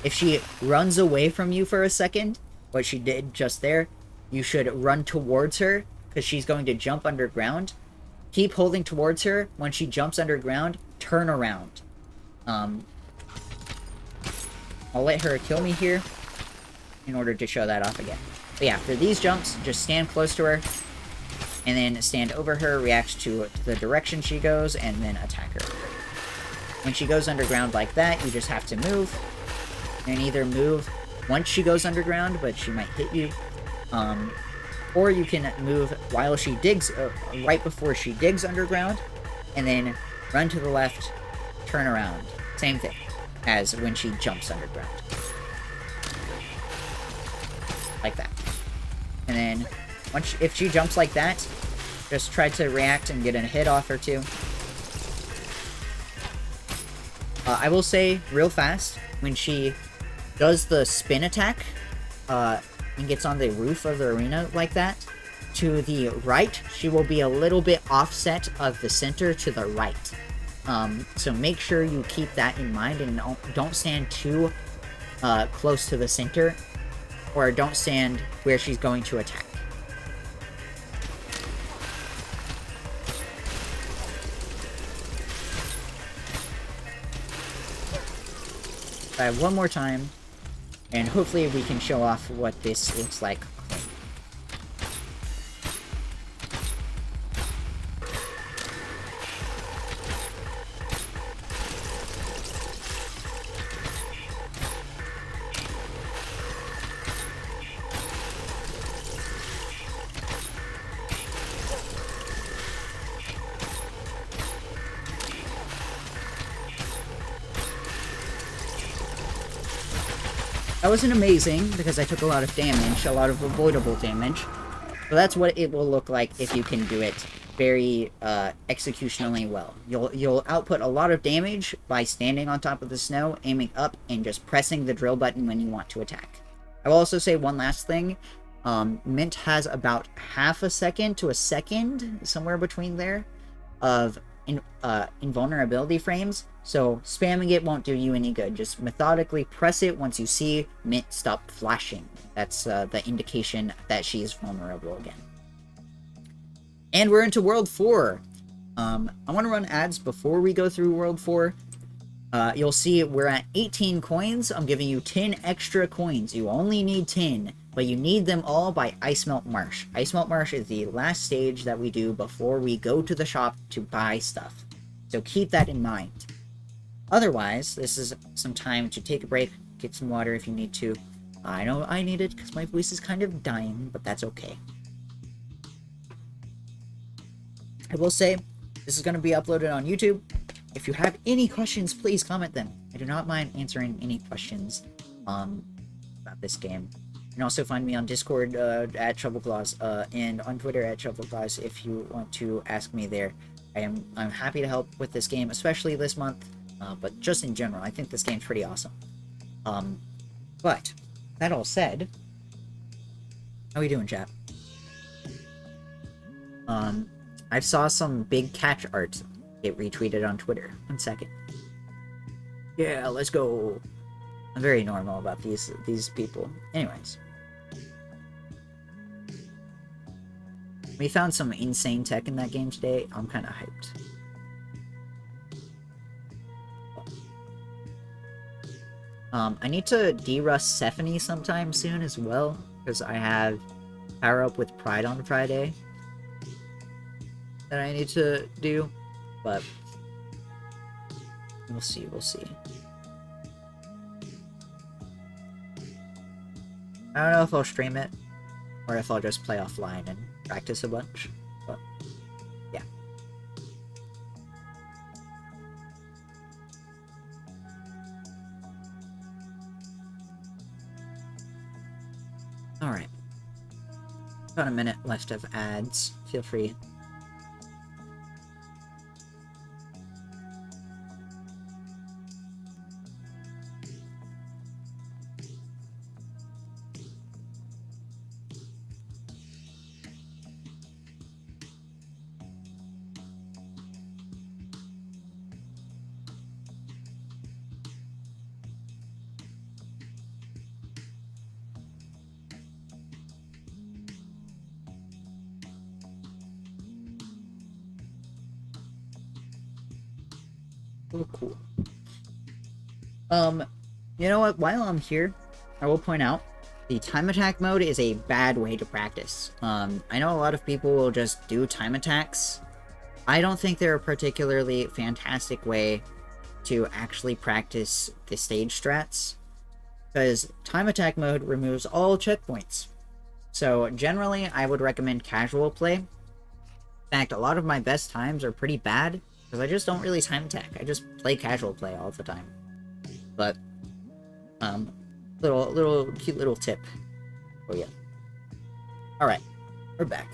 If she runs away from you for a second, what she did just there, you should run towards her, because she's going to jump underground. Keep holding towards her. When she jumps underground, turn around. I'll let her kill me here in order to show that off again. But yeah, for these jumps, just stand close to her, and then stand over her, react to the direction she goes, and then attack her. When she goes underground like that, you just have to move, and either move once she goes underground, but she might hit you, or you can move while she digs, right before she digs underground, and then run to the left, turn around. Same thing as when she jumps underground. Like that. And then, if she jumps like that, just try to react and get a hit off her too. I will say, real fast, when she does the spin attack, and gets on the roof of the arena like that, to the right, she will be a little bit offset of the center to the right. So make sure you keep that in mind and don't stand too close to the center, or don't stand where she's going to attack. One more time, and hopefully we can show off what this looks like. That wasn't amazing, because I took a lot of damage, a lot of avoidable damage. But that's what it will look like if you can do it very executionally well. You'll output a lot of damage by standing on top of the snow, aiming up, and just pressing the drill button when you want to attack. I will also say one last thing. Mint has about half a second to a second, somewhere between there, of invulnerability frames, so spamming it won't do you any good. Just methodically press it once you see Mint stop flashing. That's the indication that she is vulnerable again. And we're into World 4. I want to run ads before we go through World 4. You'll see we're at 18 coins. I'm giving you 10 extra coins. You only need 10, but you need them all by Icemelt Marsh. Icemelt Marsh is the last stage that we do before we go to the shop to buy stuff. So keep that in mind. Otherwise, this is some time to take a break, get some water if you need to. I know I need it because my voice is kind of dying, but that's okay. I will say, this is going to be uploaded on YouTube. If you have any questions, please comment them. I do not mind answering any questions about this game. You can also find me on Discord at Shovelclaws and on Twitter at Shovelclaws if you want to ask me there. I'm happy to help with this game, especially this month, but just in general, I think this game's pretty awesome. But that all said, how are we doing, chat? I saw some big catch art get retweeted on Twitter. 1 second. Yeah, let's go. I'm very normal about these people. Anyways. We found some insane tech in that game today. I'm kind of hyped. I need to de-rust Stephanie sometime soon as well, because I have Power Up with Pride on Friday that I need to do, but we'll see, we'll see. I don't know if I'll stream it, or if I'll just play offline and practice a bunch, but yeah. Alright. About a minute left of ads. Feel free. Oh, cool. You know what? While I'm here, I will point out the time attack mode is a bad way to practice. I know a lot of people will just do time attacks. I don't think they're a particularly fantastic way to actually practice the stage strats, because time attack mode removes all checkpoints. So generally, I would recommend casual play. In fact, a lot of my best times are pretty bad, because I just don't really time attack. I just play casual play all the time. But, cute little tip. Oh yeah. Alright, we're back.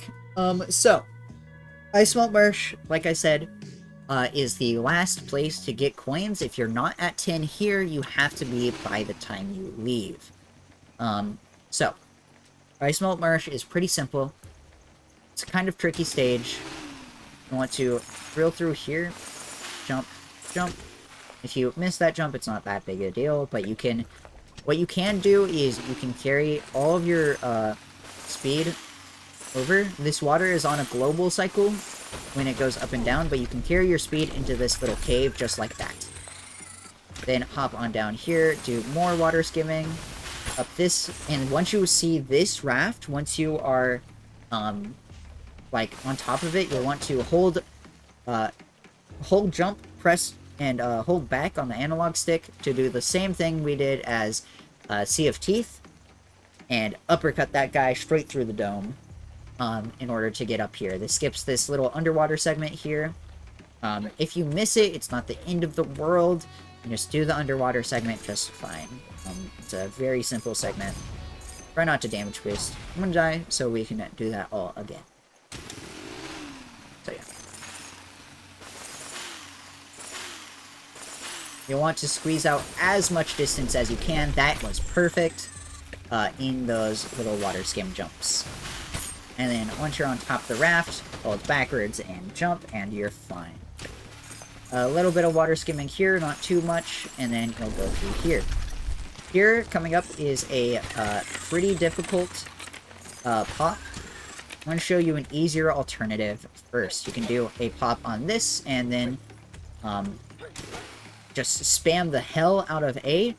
So, Icemelt Marsh, like I said, is the last place to get coins. If you're not at 10 here, you have to be by the time you leave. So, Ice Melt Marsh is pretty simple. It's a kind of tricky stage. You want to drill through here, jump, jump. If you miss that jump, it's not that big a deal, but you can... What you can do is you can carry all of your speed over. This water is on a global cycle when it goes up and down, but you can carry your speed into this little cave just like that. Then hop on down here, do more water skimming, up this, and once you see this raft, once you are, like, on top of it, you'll want to hold jump, press, and hold back on the analog stick to do the same thing we did as Sea of Teeth, and uppercut that guy straight through the dome, in order to get up here. This skips this little underwater segment here. If you miss it, it's not the end of the world. You just do the underwater segment just fine. It's a very simple segment. Try not to damage boost. I'm gonna die, so we can do that all again. So yeah. You want to squeeze out as much distance as you can. That was perfect in those little water skim jumps. And then once you're on top of the raft, hold backwards and jump, and you're fine. A little bit of water skimming here, not too much, and then you'll go through here. Here, coming up, is a pretty difficult pop. I'm going to show you an easier alternative first. You can do a pop on this, and then just spam the hell out of A,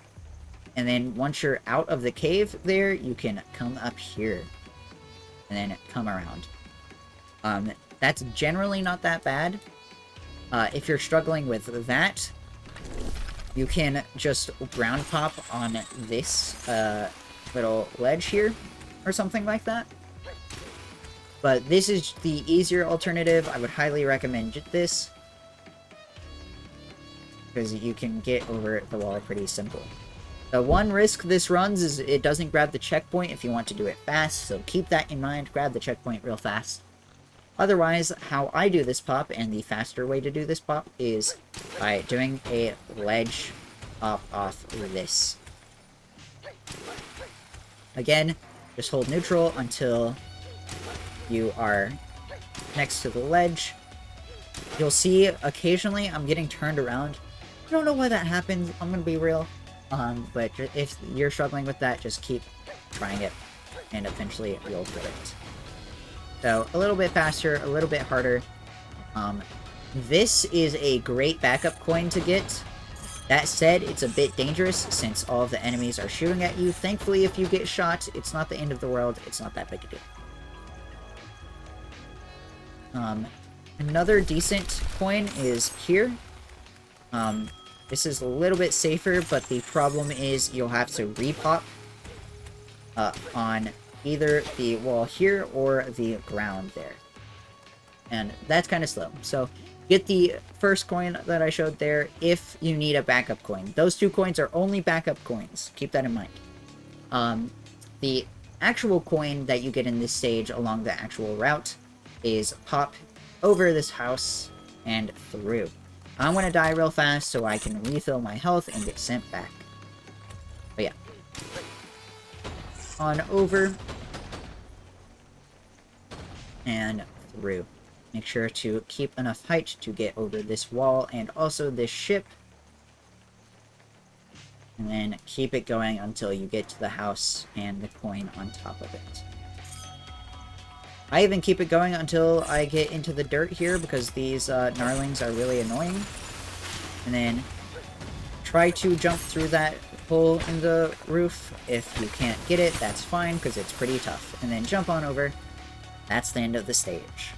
and then once you're out of the cave there, you can come up here, and then come around. That's generally not that bad. If you're struggling with that, you can just ground pop on this little ledge here, or something like that. But this is the easier alternative. I would highly recommend this, because you can get over the wall pretty simple. The one risk this runs is it doesn't grab the checkpoint if you want to do it fast, so keep that in mind. Grab the checkpoint real fast. Otherwise, how I do this pop, and the faster way to do this pop, is by doing a ledge pop off this. Again, just hold neutral until you are next to the ledge. You'll see occasionally I'm getting turned around. I don't know why that happens, I'm gonna be real. But if you're struggling with that, just keep trying it, and eventually you'll get it. So, a little bit faster, a little bit harder. This is a great backup coin to get. That said, it's a bit dangerous since all of the enemies are shooting at you. Thankfully, if you get shot, it's not the end of the world. It's not that big a deal. Another decent coin is here. This is a little bit safer, but the problem is you'll have to repop on either the wall here or the ground there. And that's kind of slow. So get the first coin that I showed there if you need a backup coin. Those two coins are only backup coins. Keep that in mind. The actual coin that you get in this stage along the actual route is pop over this house and through. I'm going to die real fast so I can refill my health and get sent back. But yeah. On over. And through. Make sure to keep enough height to get over this wall and also this ship. And then keep it going until you get to the house and the coin on top of it. I even keep it going until I get into the dirt here because these gnarlings are really annoying. And then try to jump through that hole in the roof. If you can't get it, that's fine because it's pretty tough. And then jump on over. That's the end of the stage.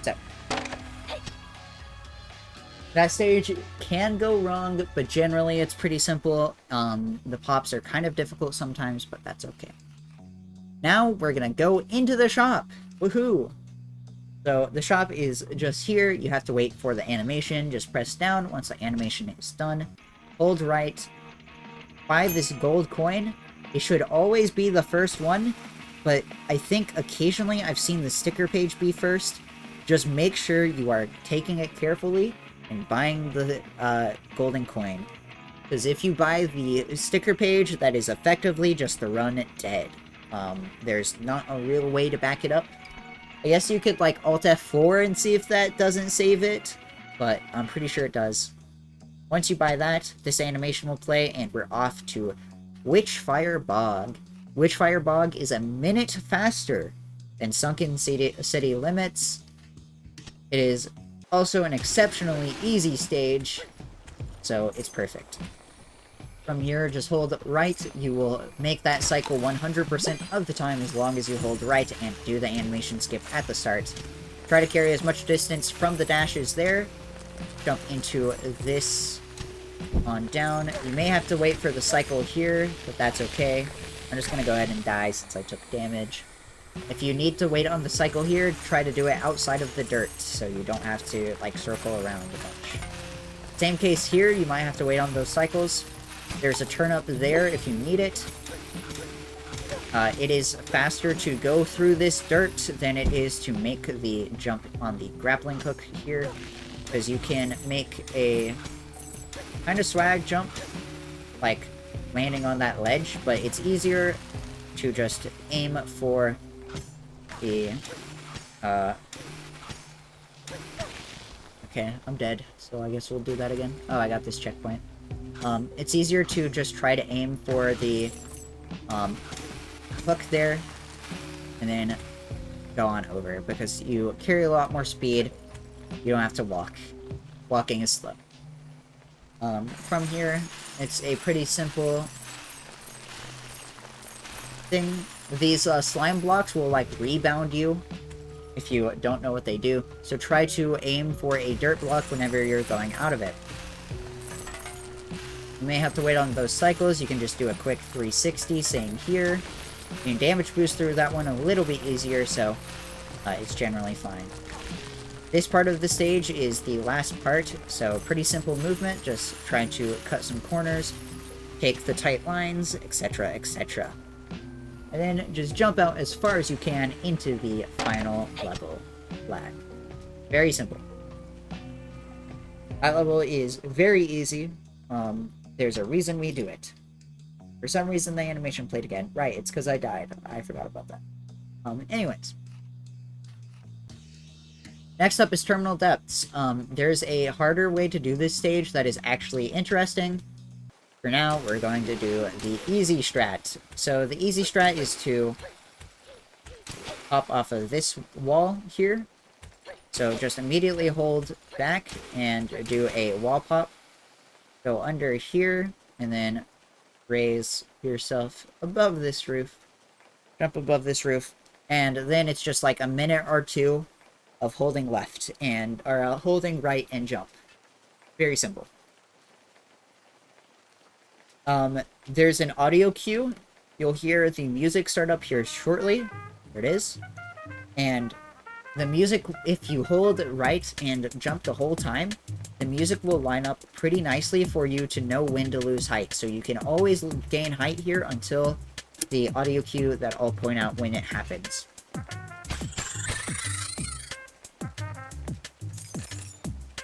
So, that stage can go wrong, but generally it's pretty simple. The pops are kind of difficult sometimes, but that's okay. Now we're gonna go into the shop. Woohoo! So the shop is just here. You have to wait for the animation. Just press down once the animation is done. Hold right. Buy this gold coin. It should always be the first one, but I think occasionally I've seen the sticker page be first. Just make sure you are taking it carefully and buying the golden coin. Because if you buy the sticker page, that is effectively just the run dead. There's not a real way to back it up. I guess you could, like, Alt F4 and see if that doesn't save it, but I'm pretty sure it does. Once you buy that, this animation will play, and we're off to Witchfire Bog. Witchfire Bog is a minute faster than Sunken City Limits. It is also an exceptionally easy stage, so it's perfect. From here, just hold right. You will make that cycle 100% of the time as long as you hold right and do the animation skip at the start. Try to carry as much distance from the dashes there. Jump into this on down. You may have to wait for the cycle here, but that's okay. I'm just going to go ahead and die since I took damage. If you need to wait on the cycle here, try to do it outside of the dirt so you don't have to, like, circle around a bunch. Same case here, you might have to wait on those cycles. There's a turn up there if you need it. It is faster to go through this dirt than it is to make the jump on the grappling hook here, because you can make a kind of swag jump, like landing on that ledge, but it's easier to just aim for the, okay, I'm dead, so I guess we'll do that again. Oh, I got this checkpoint. It's easier to just try to aim for the, hook there, and then go on over, because you carry a lot more speed. You don't have to walk. Walking is slow. From here, it's a pretty simple thing. These slime blocks will, like, rebound you if you don't know what they do, so try to aim for a dirt block whenever you're going out of it. You may have to wait on those cycles. You can just do a quick 360, same here. You can damage boost through that one a little bit easier, so it's generally fine. This part of the stage is the last part, so pretty simple movement, just trying to cut some corners, take the tight lines, etc., etc. And then just jump out as far as you can into the final level flag. Very simple. That level is very easy. There's a reason we do it. For some reason, the animation played again. Right, it's because I died. I forgot about that. Anyways. Next up is Terminal Depths. There's a harder way to do this stage that is actually interesting. For now, we're going to do the easy strat. So the easy strat is to hop off of this wall here. So just immediately hold back and do a wall pop. Go under here, and then raise yourself above this roof. Jump above this roof. And then it's just like a minute or two of holding left, or holding right and jump. Very simple. There's an audio cue. You'll hear the music start up here shortly. There it is. And the music, if you hold right and jump the whole time, the music will line up pretty nicely for you to know when to lose height. So you can always gain height here until the audio cue that I'll point out when it happens.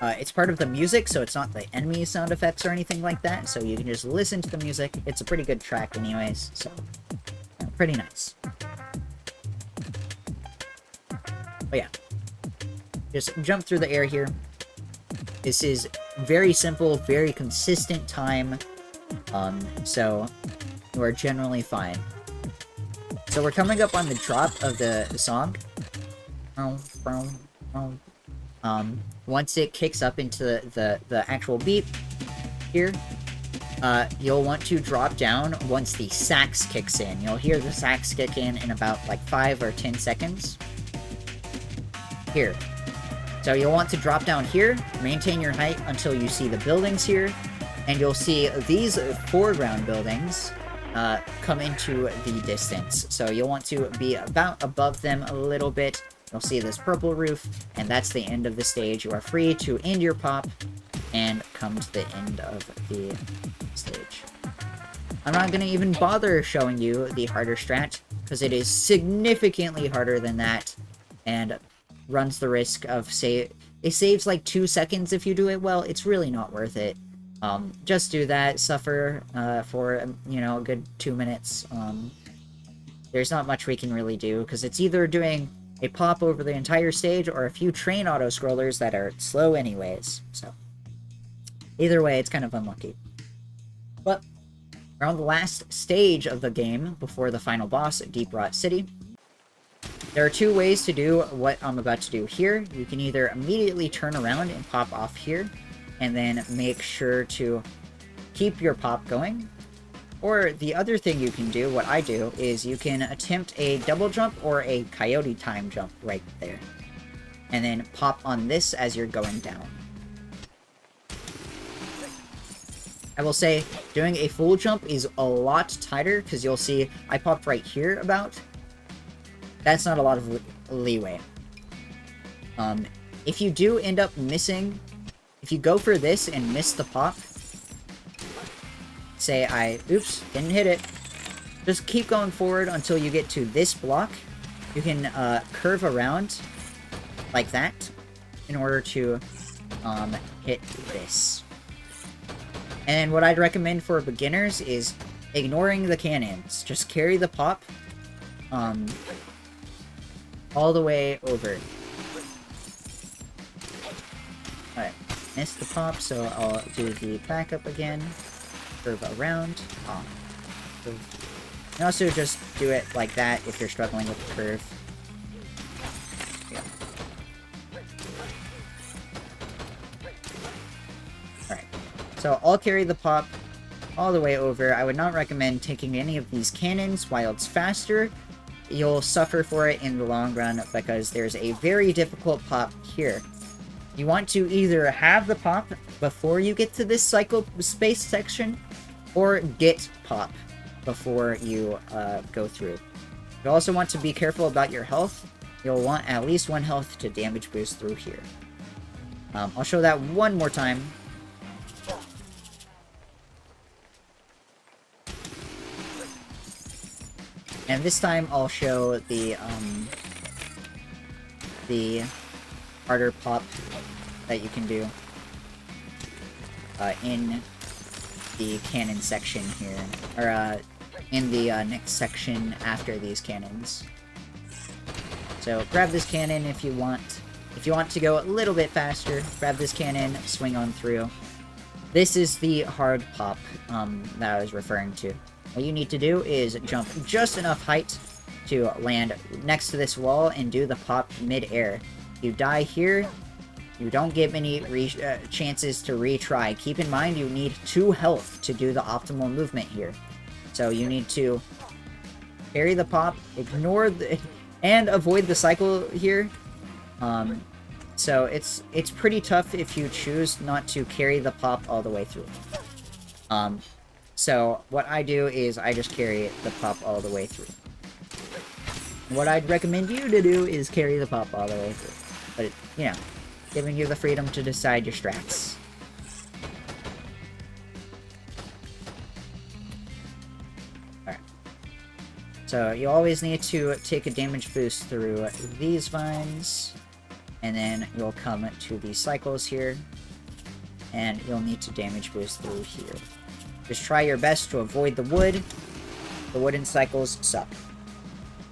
It's part of the music, so it's not the enemy sound effects or anything like that, so you can just listen to the music. It's a pretty good track anyways, so pretty nice. But yeah, just jump through the air here. This is very simple, very consistent time, so you are generally fine. So we're coming up on the drop of the song. Once it kicks up into the actual beat here, you'll want to drop down once the sax kicks in. You'll hear the sax kick in about like 5 or 10 seconds. Here. So you'll want to drop down here, maintain your height until you see the buildings here, and you'll see these foreground buildings come into the distance. So you'll want to be about above them a little bit. You'll see this purple roof, and that's the end of the stage. You are free to end your pop and come to the end of the stage. I'm not going to even bother showing you the harder strat, because it is significantly harder than that, and runs the risk of, it saves like 2 seconds if you do it well. It's really not worth it. Just do that, suffer for, you know, a good 2 minutes. There's not much we can really do, because it's either doing a pop over the entire stage or a few train auto-scrollers that are slow anyways, so either way, it's kind of unlucky. But we're on the last stage of the game before the final boss at Deep Rot City. There are two ways to do what I'm about to do here. You can either immediately turn around and pop off here, and then make sure to keep your pop going. Or the other thing you can do, what I do, is you can attempt a double jump or a coyote time jump right there. And then pop on this as you're going down. I will say, doing a full jump is a lot tighter, because you'll see I popped right here about. That's not a lot of leeway. If you do end up missing, if you go for this and miss the pop, say oops, didn't hit it. Just keep going forward until you get to this block. You can curve around like that in order to hit this. And what I'd recommend for beginners is ignoring the cannons. Just carry the pop all the way over. Alright, missed the pop, so I'll do the backup again. Curve around. You can also just do it like that if you're struggling with the curve. Yeah. Alright, so I'll carry the pop all the way over. I would not recommend taking any of these cannons while it's faster. You'll suffer for it in the long run because there's a very difficult pop here. You want to either have the pop before you get to this cycle space section, or get pop before you go through. You also want to be careful about your health. You'll want at least 1 health to damage boost through here. I'll show that one more time. And this time I'll show the harder pop that you can do in the cannon section here, or in the next section after these cannons. So grab this cannon if you want. If you want to go a little bit faster, grab this cannon, swing on through. This is the hard pop that I was referring to. What you need to do is jump just enough height to land next to this wall and do the pop mid-air. You die here, you don't get many chances to retry. Keep in mind you need 2 health to do the optimal movement here. So you need to carry the pop, ignore the... and avoid the cycle here. So it's pretty tough if you choose not to carry the pop all the way through. So what I do is I just carry the pop all the way through. What I'd recommend you to do is carry the pop all the way through. But, you know, giving you the freedom to decide your strats. Alright. So you always need to take a damage boost through these vines. And then you'll come to these cycles here. And you'll need to damage boost through here. Just try your best to avoid the wood. The wooden cycles suck.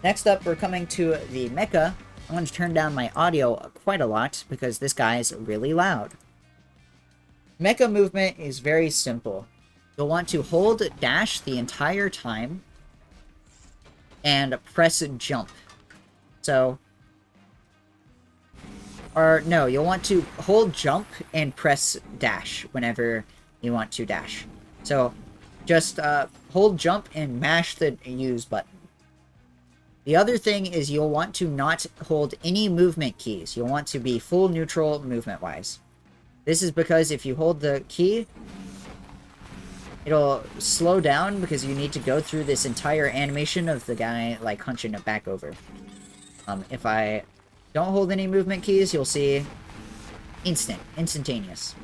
Next up, we're coming to the mecha. I'm going to turn down my audio quite a lot because this guy is really loud. Mecha movement is very simple. You'll want to hold dash the entire time and press jump. So, or no, you'll want to hold jump and press dash whenever you want to dash. So, just hold jump and mash the use button. The other thing is you'll want to not hold any movement keys. You'll want to be full neutral movement-wise. This is because if you hold the key, it'll slow down because you need to go through this entire animation of the guy, like, hunching it back over. If I don't hold any movement keys, you'll see instantaneous.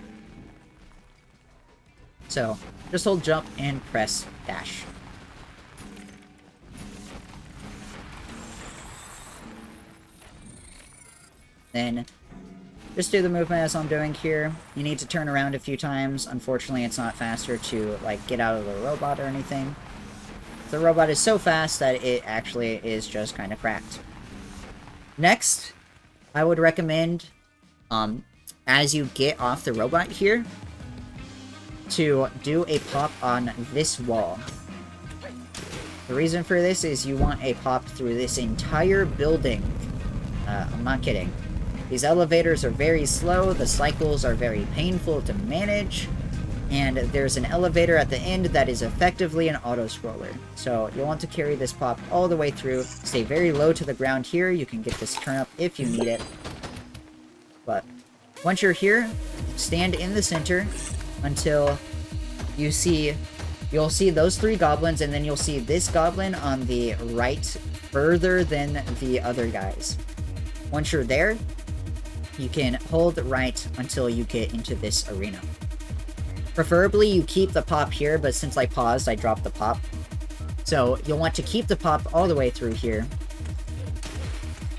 So, just hold jump and press dash. Then, just do the movement as I'm doing here. You need to turn around a few times. Unfortunately, it's not faster to, like, get out of the robot or anything. The robot is so fast that it actually is just kind of cracked. Next, I would recommend, as you get off the robot here, to do a pop on this wall. The reason for this is you want a pop through this entire building. I'm not kidding. These elevators are very slow, the cycles are very painful to manage, and there's an elevator at the end that is effectively an auto-scroller. So you'll want to carry this pop all the way through, stay very low to the ground here, you can get this turn up if you need it. But once you're here, stand in the center until you'll see those 3 goblins, and then you'll see this goblin on the right further than the other guys. Once you're there, you can hold right until you get into this arena. Preferably you keep the pop here, but since I paused, I dropped the pop. So you'll want to keep the pop all the way through here.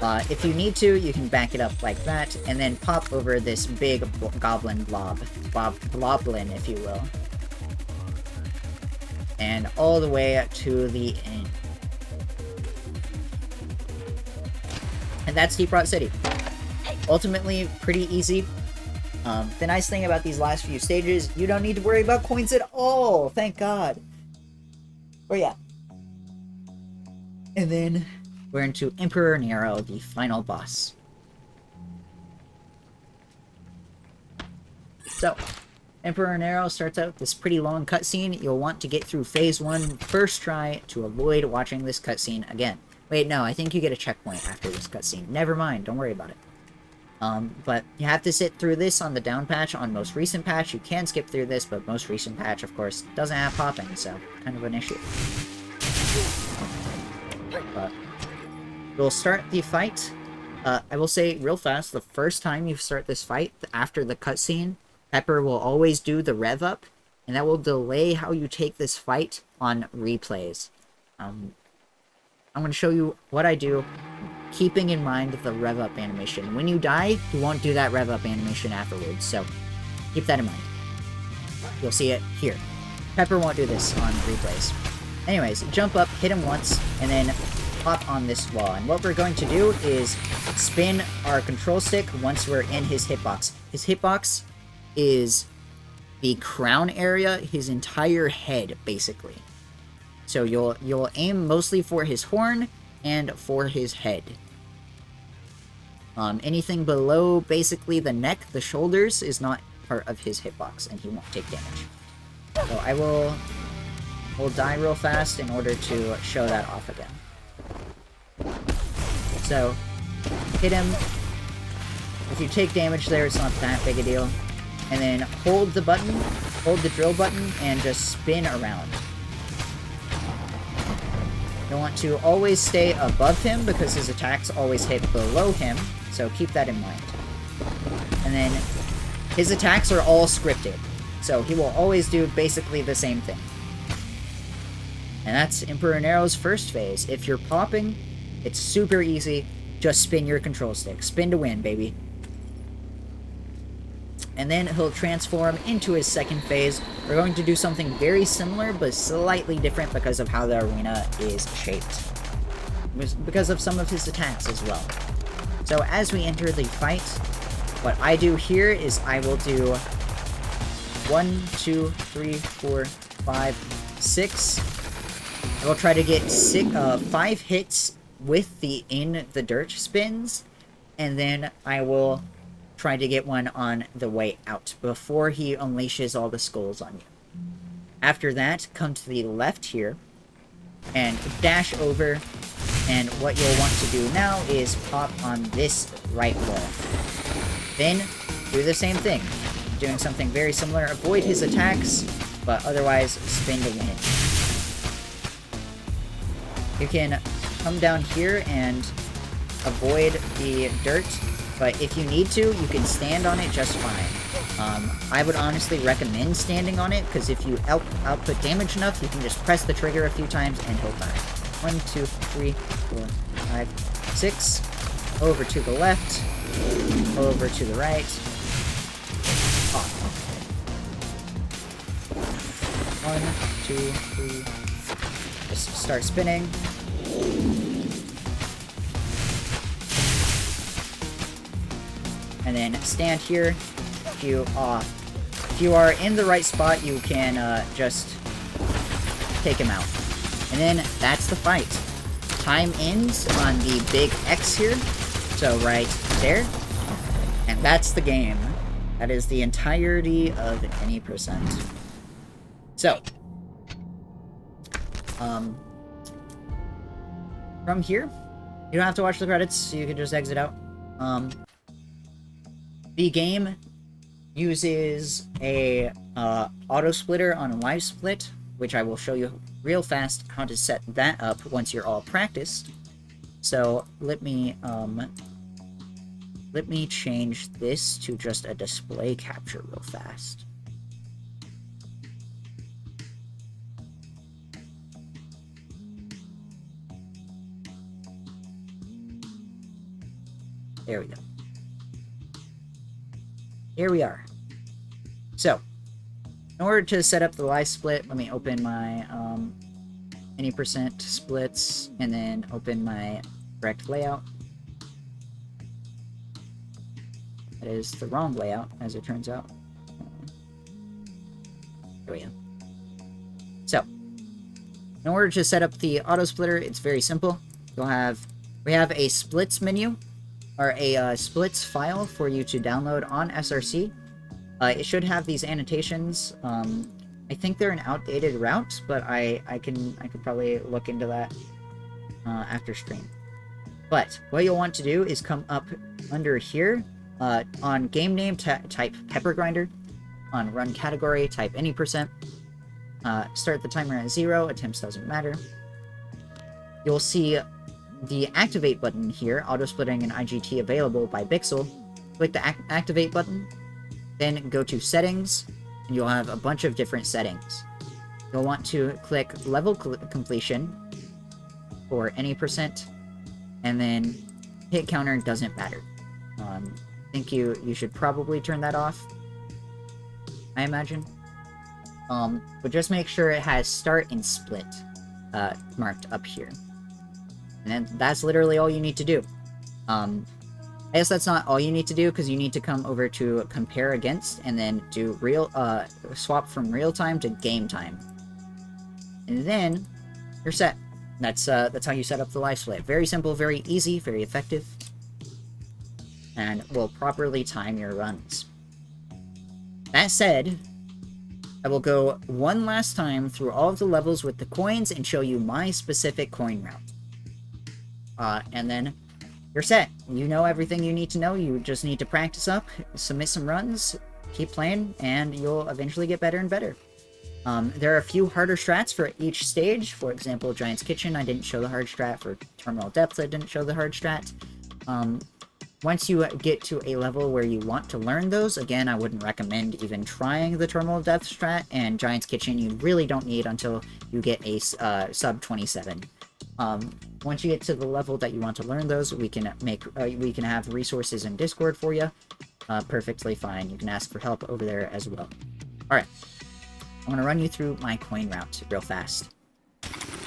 If you need to, you can back it up like that, and then pop over this big goblin bloblin, if you will. And all the way to the end. And that's Deep Rot City. Ultimately, pretty easy. The nice thing about these last few stages, you don't need to worry about coins at all, thank God. But yeah. And then we're into Emperor Nero, the final boss. So, Emperor Nero starts out this pretty long cutscene. You'll want to get through phase 1 first try to avoid watching this cutscene again. Wait, no, I think you get a checkpoint after this cutscene. Never mind, don't worry about it. But you have to sit through this on the down patch. On most recent patch, you can skip through this, but most recent patch, of course, doesn't have popping, so kind of an issue. But we'll start the fight. I will say real fast, the first time you start this fight, after the cutscene, Pepper will always do the rev up, and that will delay how you take this fight on replays. I'm going to show you what I do, keeping in mind the rev up animation. When you die, you won't do that rev up animation afterwards, so keep that in mind. You'll see it here. Pepper won't do this on replays. Anyways, jump up, hit him once, and then pop on this wall. And what we're going to do is spin our control stick once we're in his hitbox. His hitbox is the crown area, his entire head, basically. So you'll aim mostly for his horn and for his head. Anything below basically the neck, the shoulders, is not part of his hitbox, and he won't take damage. So I will die real fast in order to show that off again. So, hit him. If you take damage there, it's not that big a deal. And then hold the button, hold the drill button, and just spin around. You'll want to always stay above him because his attacks always hit below him, so keep that in mind. And then his attacks are all scripted, so he will always do basically the same thing. And that's Emperor Nero's first phase. If you're popping, it's super easy. Just spin your control stick. Spin to win, baby. And then he'll transform into his second phase. We're going to do something very similar, but slightly different because of how the arena is shaped. Because of some of his attacks as well. So as we enter the fight, what I do here is I will do 1, 2, 3, 4, 5, 6. I will try to get 5 hits with the in the dirt spins, and then I will try to get one on the way out before he unleashes all the skulls on you. After that, come to the left here and dash over, and what you'll want to do now is pop on this right wall. Then do the same thing, doing something very similar. Avoid his attacks, but otherwise spin to win. You can come down here and avoid the dirt, but if you need to, you can stand on it just fine. I would honestly recommend standing on it, because if you output damage enough, you can just press the trigger a few times and he'll die. 1, 2, 3, 4, 5, 6. Over to the left. Over to the right. Oh. 1, 2, 3. Just start spinning. And then stand here. If you are in the right spot, you can just take him out. And then that's the fight. Time ends on the big X here. So right there. And that's the game. That is the entirety of any percent. So, from here, you don't have to watch the credits, so you can just exit out. The game uses a auto splitter on live split, which I will show you real fast how to set that up once you're all practiced. So let me change this to just a display capture real fast. There we go. Here we are. So, in order to set up the live split, let me open my any percent splits and then open my correct layout. That is the wrong layout, as it turns out. There we go. So, in order to set up the auto splitter, it's very simple. We have a splits menu, or a splits file for you to download on SRC. It should have these annotations. I think they're an outdated route, but I could probably look into that after stream. But what you'll want to do is come up under here on game name, type Pepper Grinder. On run category, type any percent. Start the timer at 0. Attempts doesn't matter. You'll see the activate button here, auto splitting and IGT available by Bixel. Click the activate button, then go to settings, and you'll have a bunch of different settings. You'll want to click level completion for any percent, and then hit counter doesn't matter. I think you should probably turn that off, I imagine. But just make sure it has start and split marked up here. And then that's literally all you need to do. I guess that's not all you need to do, because you need to come over to compare against, and then do swap from real time to game time. And then you're set. That's how you set up the live split. Very simple, very easy, very effective, and will properly time your runs. That said, I will go one last time through all of the levels with the coins and show you my specific coin route. And then you're set. You know everything you need to know. You just need to practice up, submit some runs, keep playing, and you'll eventually get better and better. There are a few harder strats for each stage. For example, Giant's Kitchen, I didn't show the hard strat. For Terminal Depth, I didn't show the hard strat. Once you get to a level where you want to learn those, again, I wouldn't recommend even trying the Terminal Depth strat, and Giant's Kitchen you really don't need until you get a sub 27. Once you get to the level that you want to learn those, we can have resources in Discord for you. Perfectly fine. You can ask for help over there as well. Alright. I'm going to run you through my coin route real fast.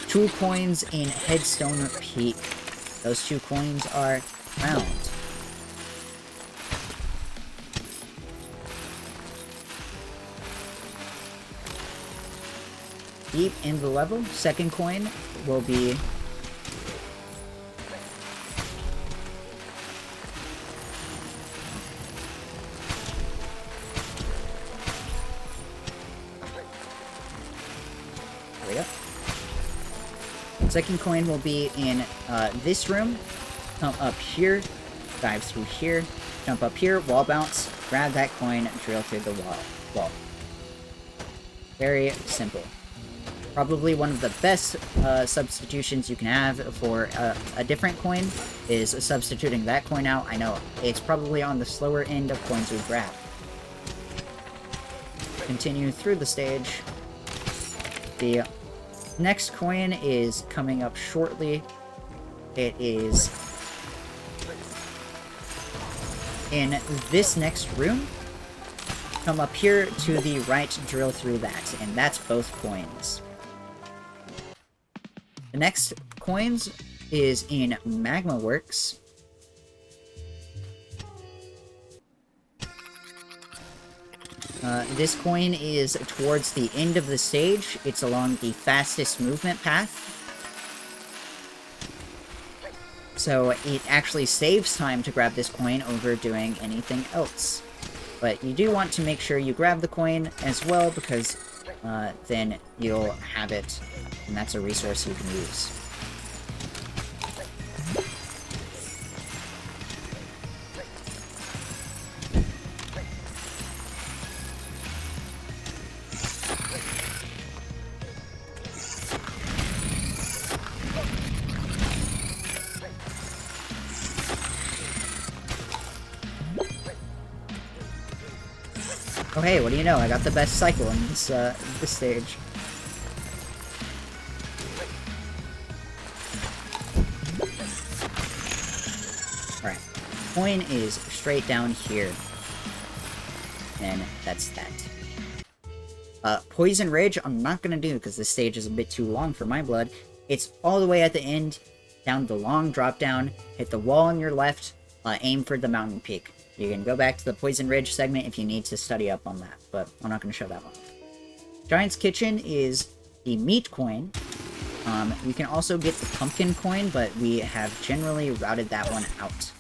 2 coins in Headstone Peak. Those 2 coins are round. Deep in the level, second coin will be there we go. Second coin will be in this room. Come up here, dive through here, jump up here, wall bounce, grab that coin, drill through the wall. Very simple. Probably one of the best substitutions you can have for a different coin is substituting that coin out. I know it's probably on the slower end of coins we grab. Continue through the stage. The next coin is coming up shortly. It is In this next room, come up here to the right, drill through that, and that's both coins. The next coins is in Magma Works. This coin is towards the end of the stage. It's along the fastest movement path. So it actually saves time to grab this coin over doing anything else. But you do want to make sure you grab the coin as well, because then you'll have it, and that's a resource you can use. Oh hey, what do you know? I got the best cycle in this stage. Alright. Coin is straight down here. And that's that. Poison Ridge, I'm not gonna do because this stage is a bit too long for my blood. It's all the way at the end, down the long drop down, hit the wall on your left, aim for the mountain peak. You can go back to the Poison Ridge segment if you need to study up on that, but I'm not going to show that one. Giant's Kitchen is the meat coin. You can also get the pumpkin coin, but we have generally routed that one out.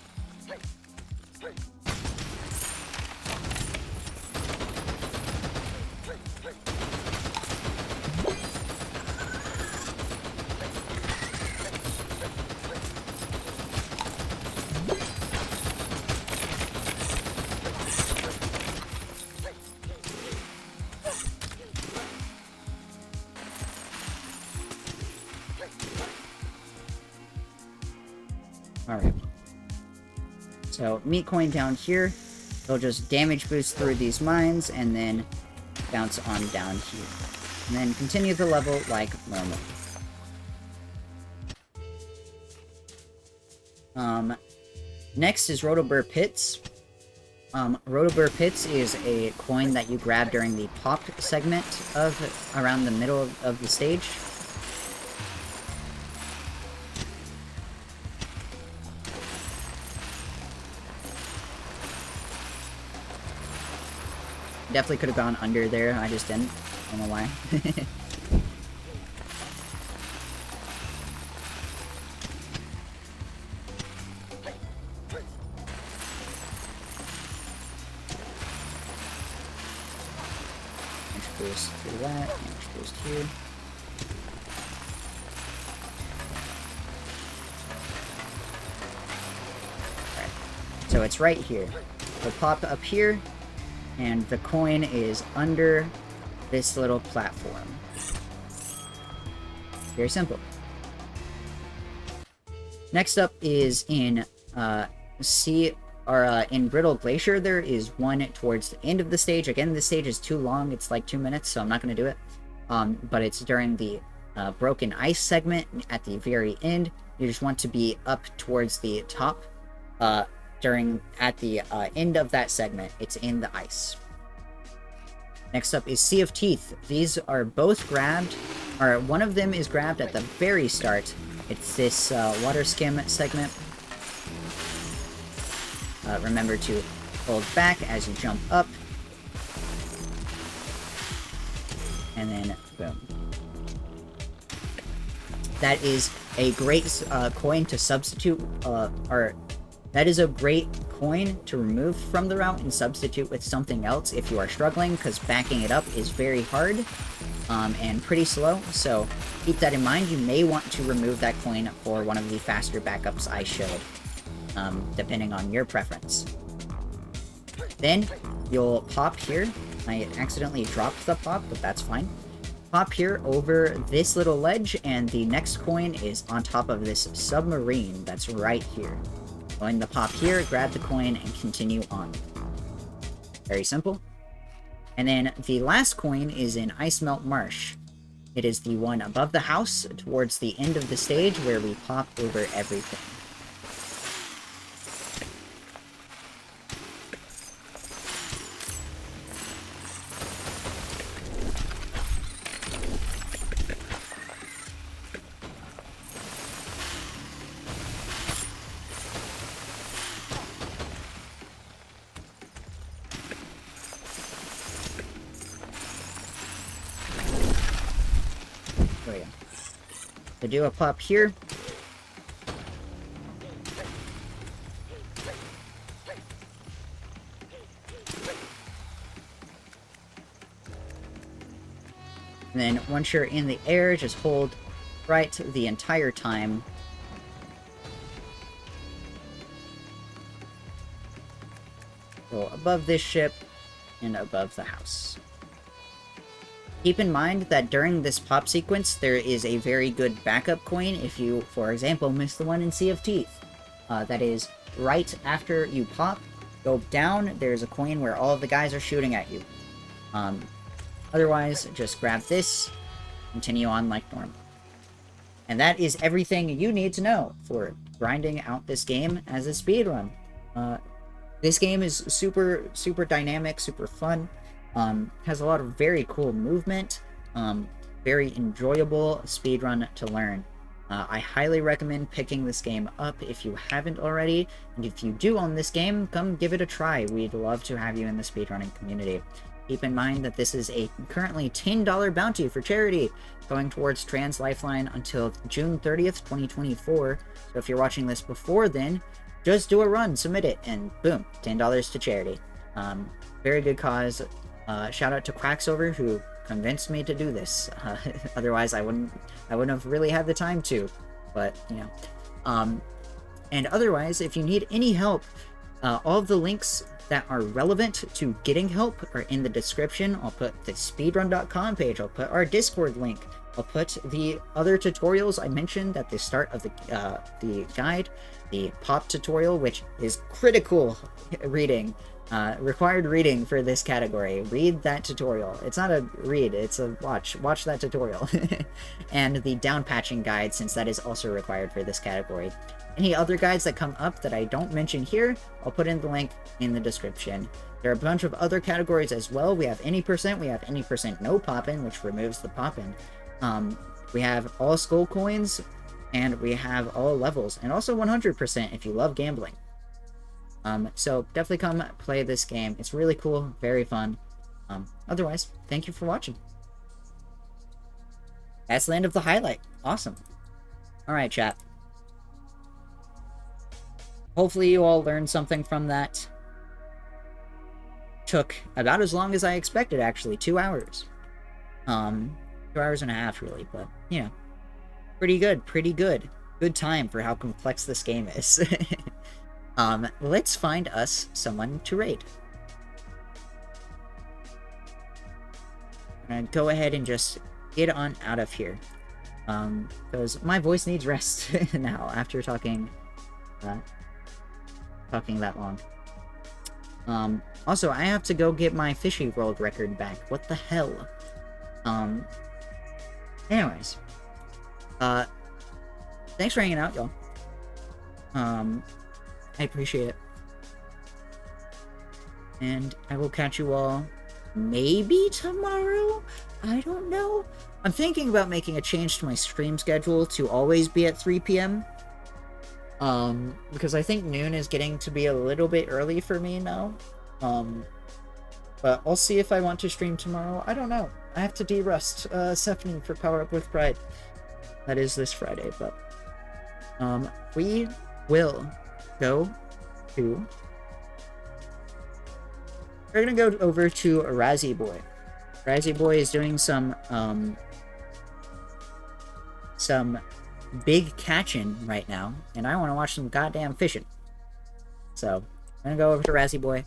Alright. So, meat coin down here. They'll just damage boost through these mines, and then bounce on down here. And then continue the level like normal. Next is Rotoburr Pits. Rotoburr Pits is a coin that you grab during the pop segment of around the middle of the stage. Definitely could have gone under there, I just didn't. I don't know why. Boost through that, boost here. Alright, so it's right here. We'll pop up here, and the coin is under this little platform. Very simple. Next up is in in Brittle Glacier. There is one towards the end of the stage. Again, this stage is too long. It's like 2 minutes, so I'm not going to do it. But it's during the Broken Ice segment at the very end. You just want to be up towards the top at the end of that segment. It's in the ice. Next up is Sea of Teeth. These are both grabbed, or one of them is grabbed at the very start. It's this water skim segment. Remember to hold back as you jump up. And then, boom. That is a great coin to substitute, that is a great coin to remove from the route and substitute with something else if you are struggling, because backing it up is very hard and pretty slow, so keep that in mind. You may want to remove that coin for one of the faster backups I showed, depending on your preference. Then, you'll pop here. I accidentally dropped the pop, but that's fine. Pop here over this little ledge, and the next coin is on top of this submarine that's right here. Going to pop here, grab the coin, and continue on. Very simple. And then the last coin is in Ice Melt Marsh. It is the one above the house, towards the end of the stage, where we pop over everything. to do a pop here. And then once you're in the air, just hold right the entire time. Go above this ship and above the house. Keep in mind that during this pop sequence, there is a very good backup coin if you, for example, miss the one in Sea of Teeth. That is right after you pop, go down, there's a coin where all of the guys are shooting at you. Otherwise, just grab this, continue on like normal. And that is everything you need to know for grinding out this game as a speedrun. This game is super, super dynamic, super fun. Has a lot of very cool movement. Very enjoyable speedrun to learn. I highly recommend picking this game up if you haven't already. And if you do own this game, come give it a try. We'd love to have you in the speedrunning community. Keep in mind that this is a currently $10 bounty for charity going towards Trans Lifeline until June 30th, 2024. So if you're watching this before then, just do a run, submit it, and boom, $10 to charity. Very good cause. Shout out to Quacksilver who convinced me to do this. Otherwise, I wouldn't have really had the time to. But you know, and otherwise, if you need any help, all of the links that are relevant to getting help are in the description. I'll put the speedrun.com page. I'll put our Discord link. I'll put the other tutorials I mentioned at the start of the guide. The pop tutorial, which is critical reading, required reading for this category. Read that tutorial. It's not a read, it's a watch. Watch that tutorial. And the down patching guide, since that is also required for this category. Any other guides that come up that I don't mention here, I'll put in the link in the description. There are a bunch of other categories as well. We have any percent, we have any percent no poppin', which removes the poppin'. We have all skull coins, and we have all levels, and also 100% if you love gambling. So definitely come play this game. It's really cool, very fun. Otherwise, thank you for watching. That's the end of the highlight. Awesome. Alright, chat. Hopefully you all learned something from that. Took about as long as I expected, actually. 2 hours. 2 hours and a half, really, but, you know. Pretty good, pretty good. Good time for how complex this game is. Let's find us someone to raid. I'm gonna go ahead and just get on out of here. Because my voice needs rest now after talking that long. Also, I have to go get my Fishy World record back. What the hell? Anyways. Thanks for hanging out, y'all. I appreciate it. And I will catch you all maybe tomorrow? I don't know. I'm thinking about making a change to my stream schedule to always be at 3 p.m. Because I think noon is getting to be a little bit early for me now. But I'll see if I want to stream tomorrow. I don't know. I have to de-rust Stephanie for Power Up with Pride. That is this Friday, but we will go to... We're gonna go over to Razzie Boy. Razzie Boy is doing some big catching right now, and I want to watch some goddamn fishing. So, I'm gonna go over to Razzie Boy.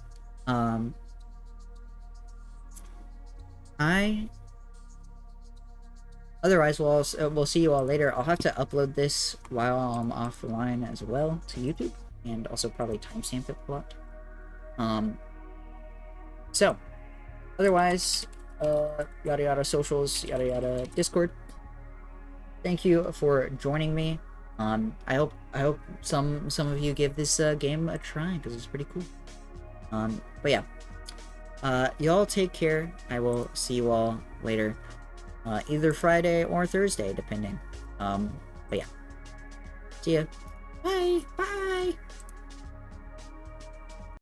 Otherwise, we'll see you all later. I'll have to upload this while I'm offline as well to YouTube, and also probably timestamp it a lot. So, otherwise, yada yada socials, yada yada Discord. Thank you for joining me. I hope some of you give this game a try because it's pretty cool. But yeah, y'all take care. I will see you all later, either Friday or Thursday, depending. But yeah, see ya. Bye. Bye.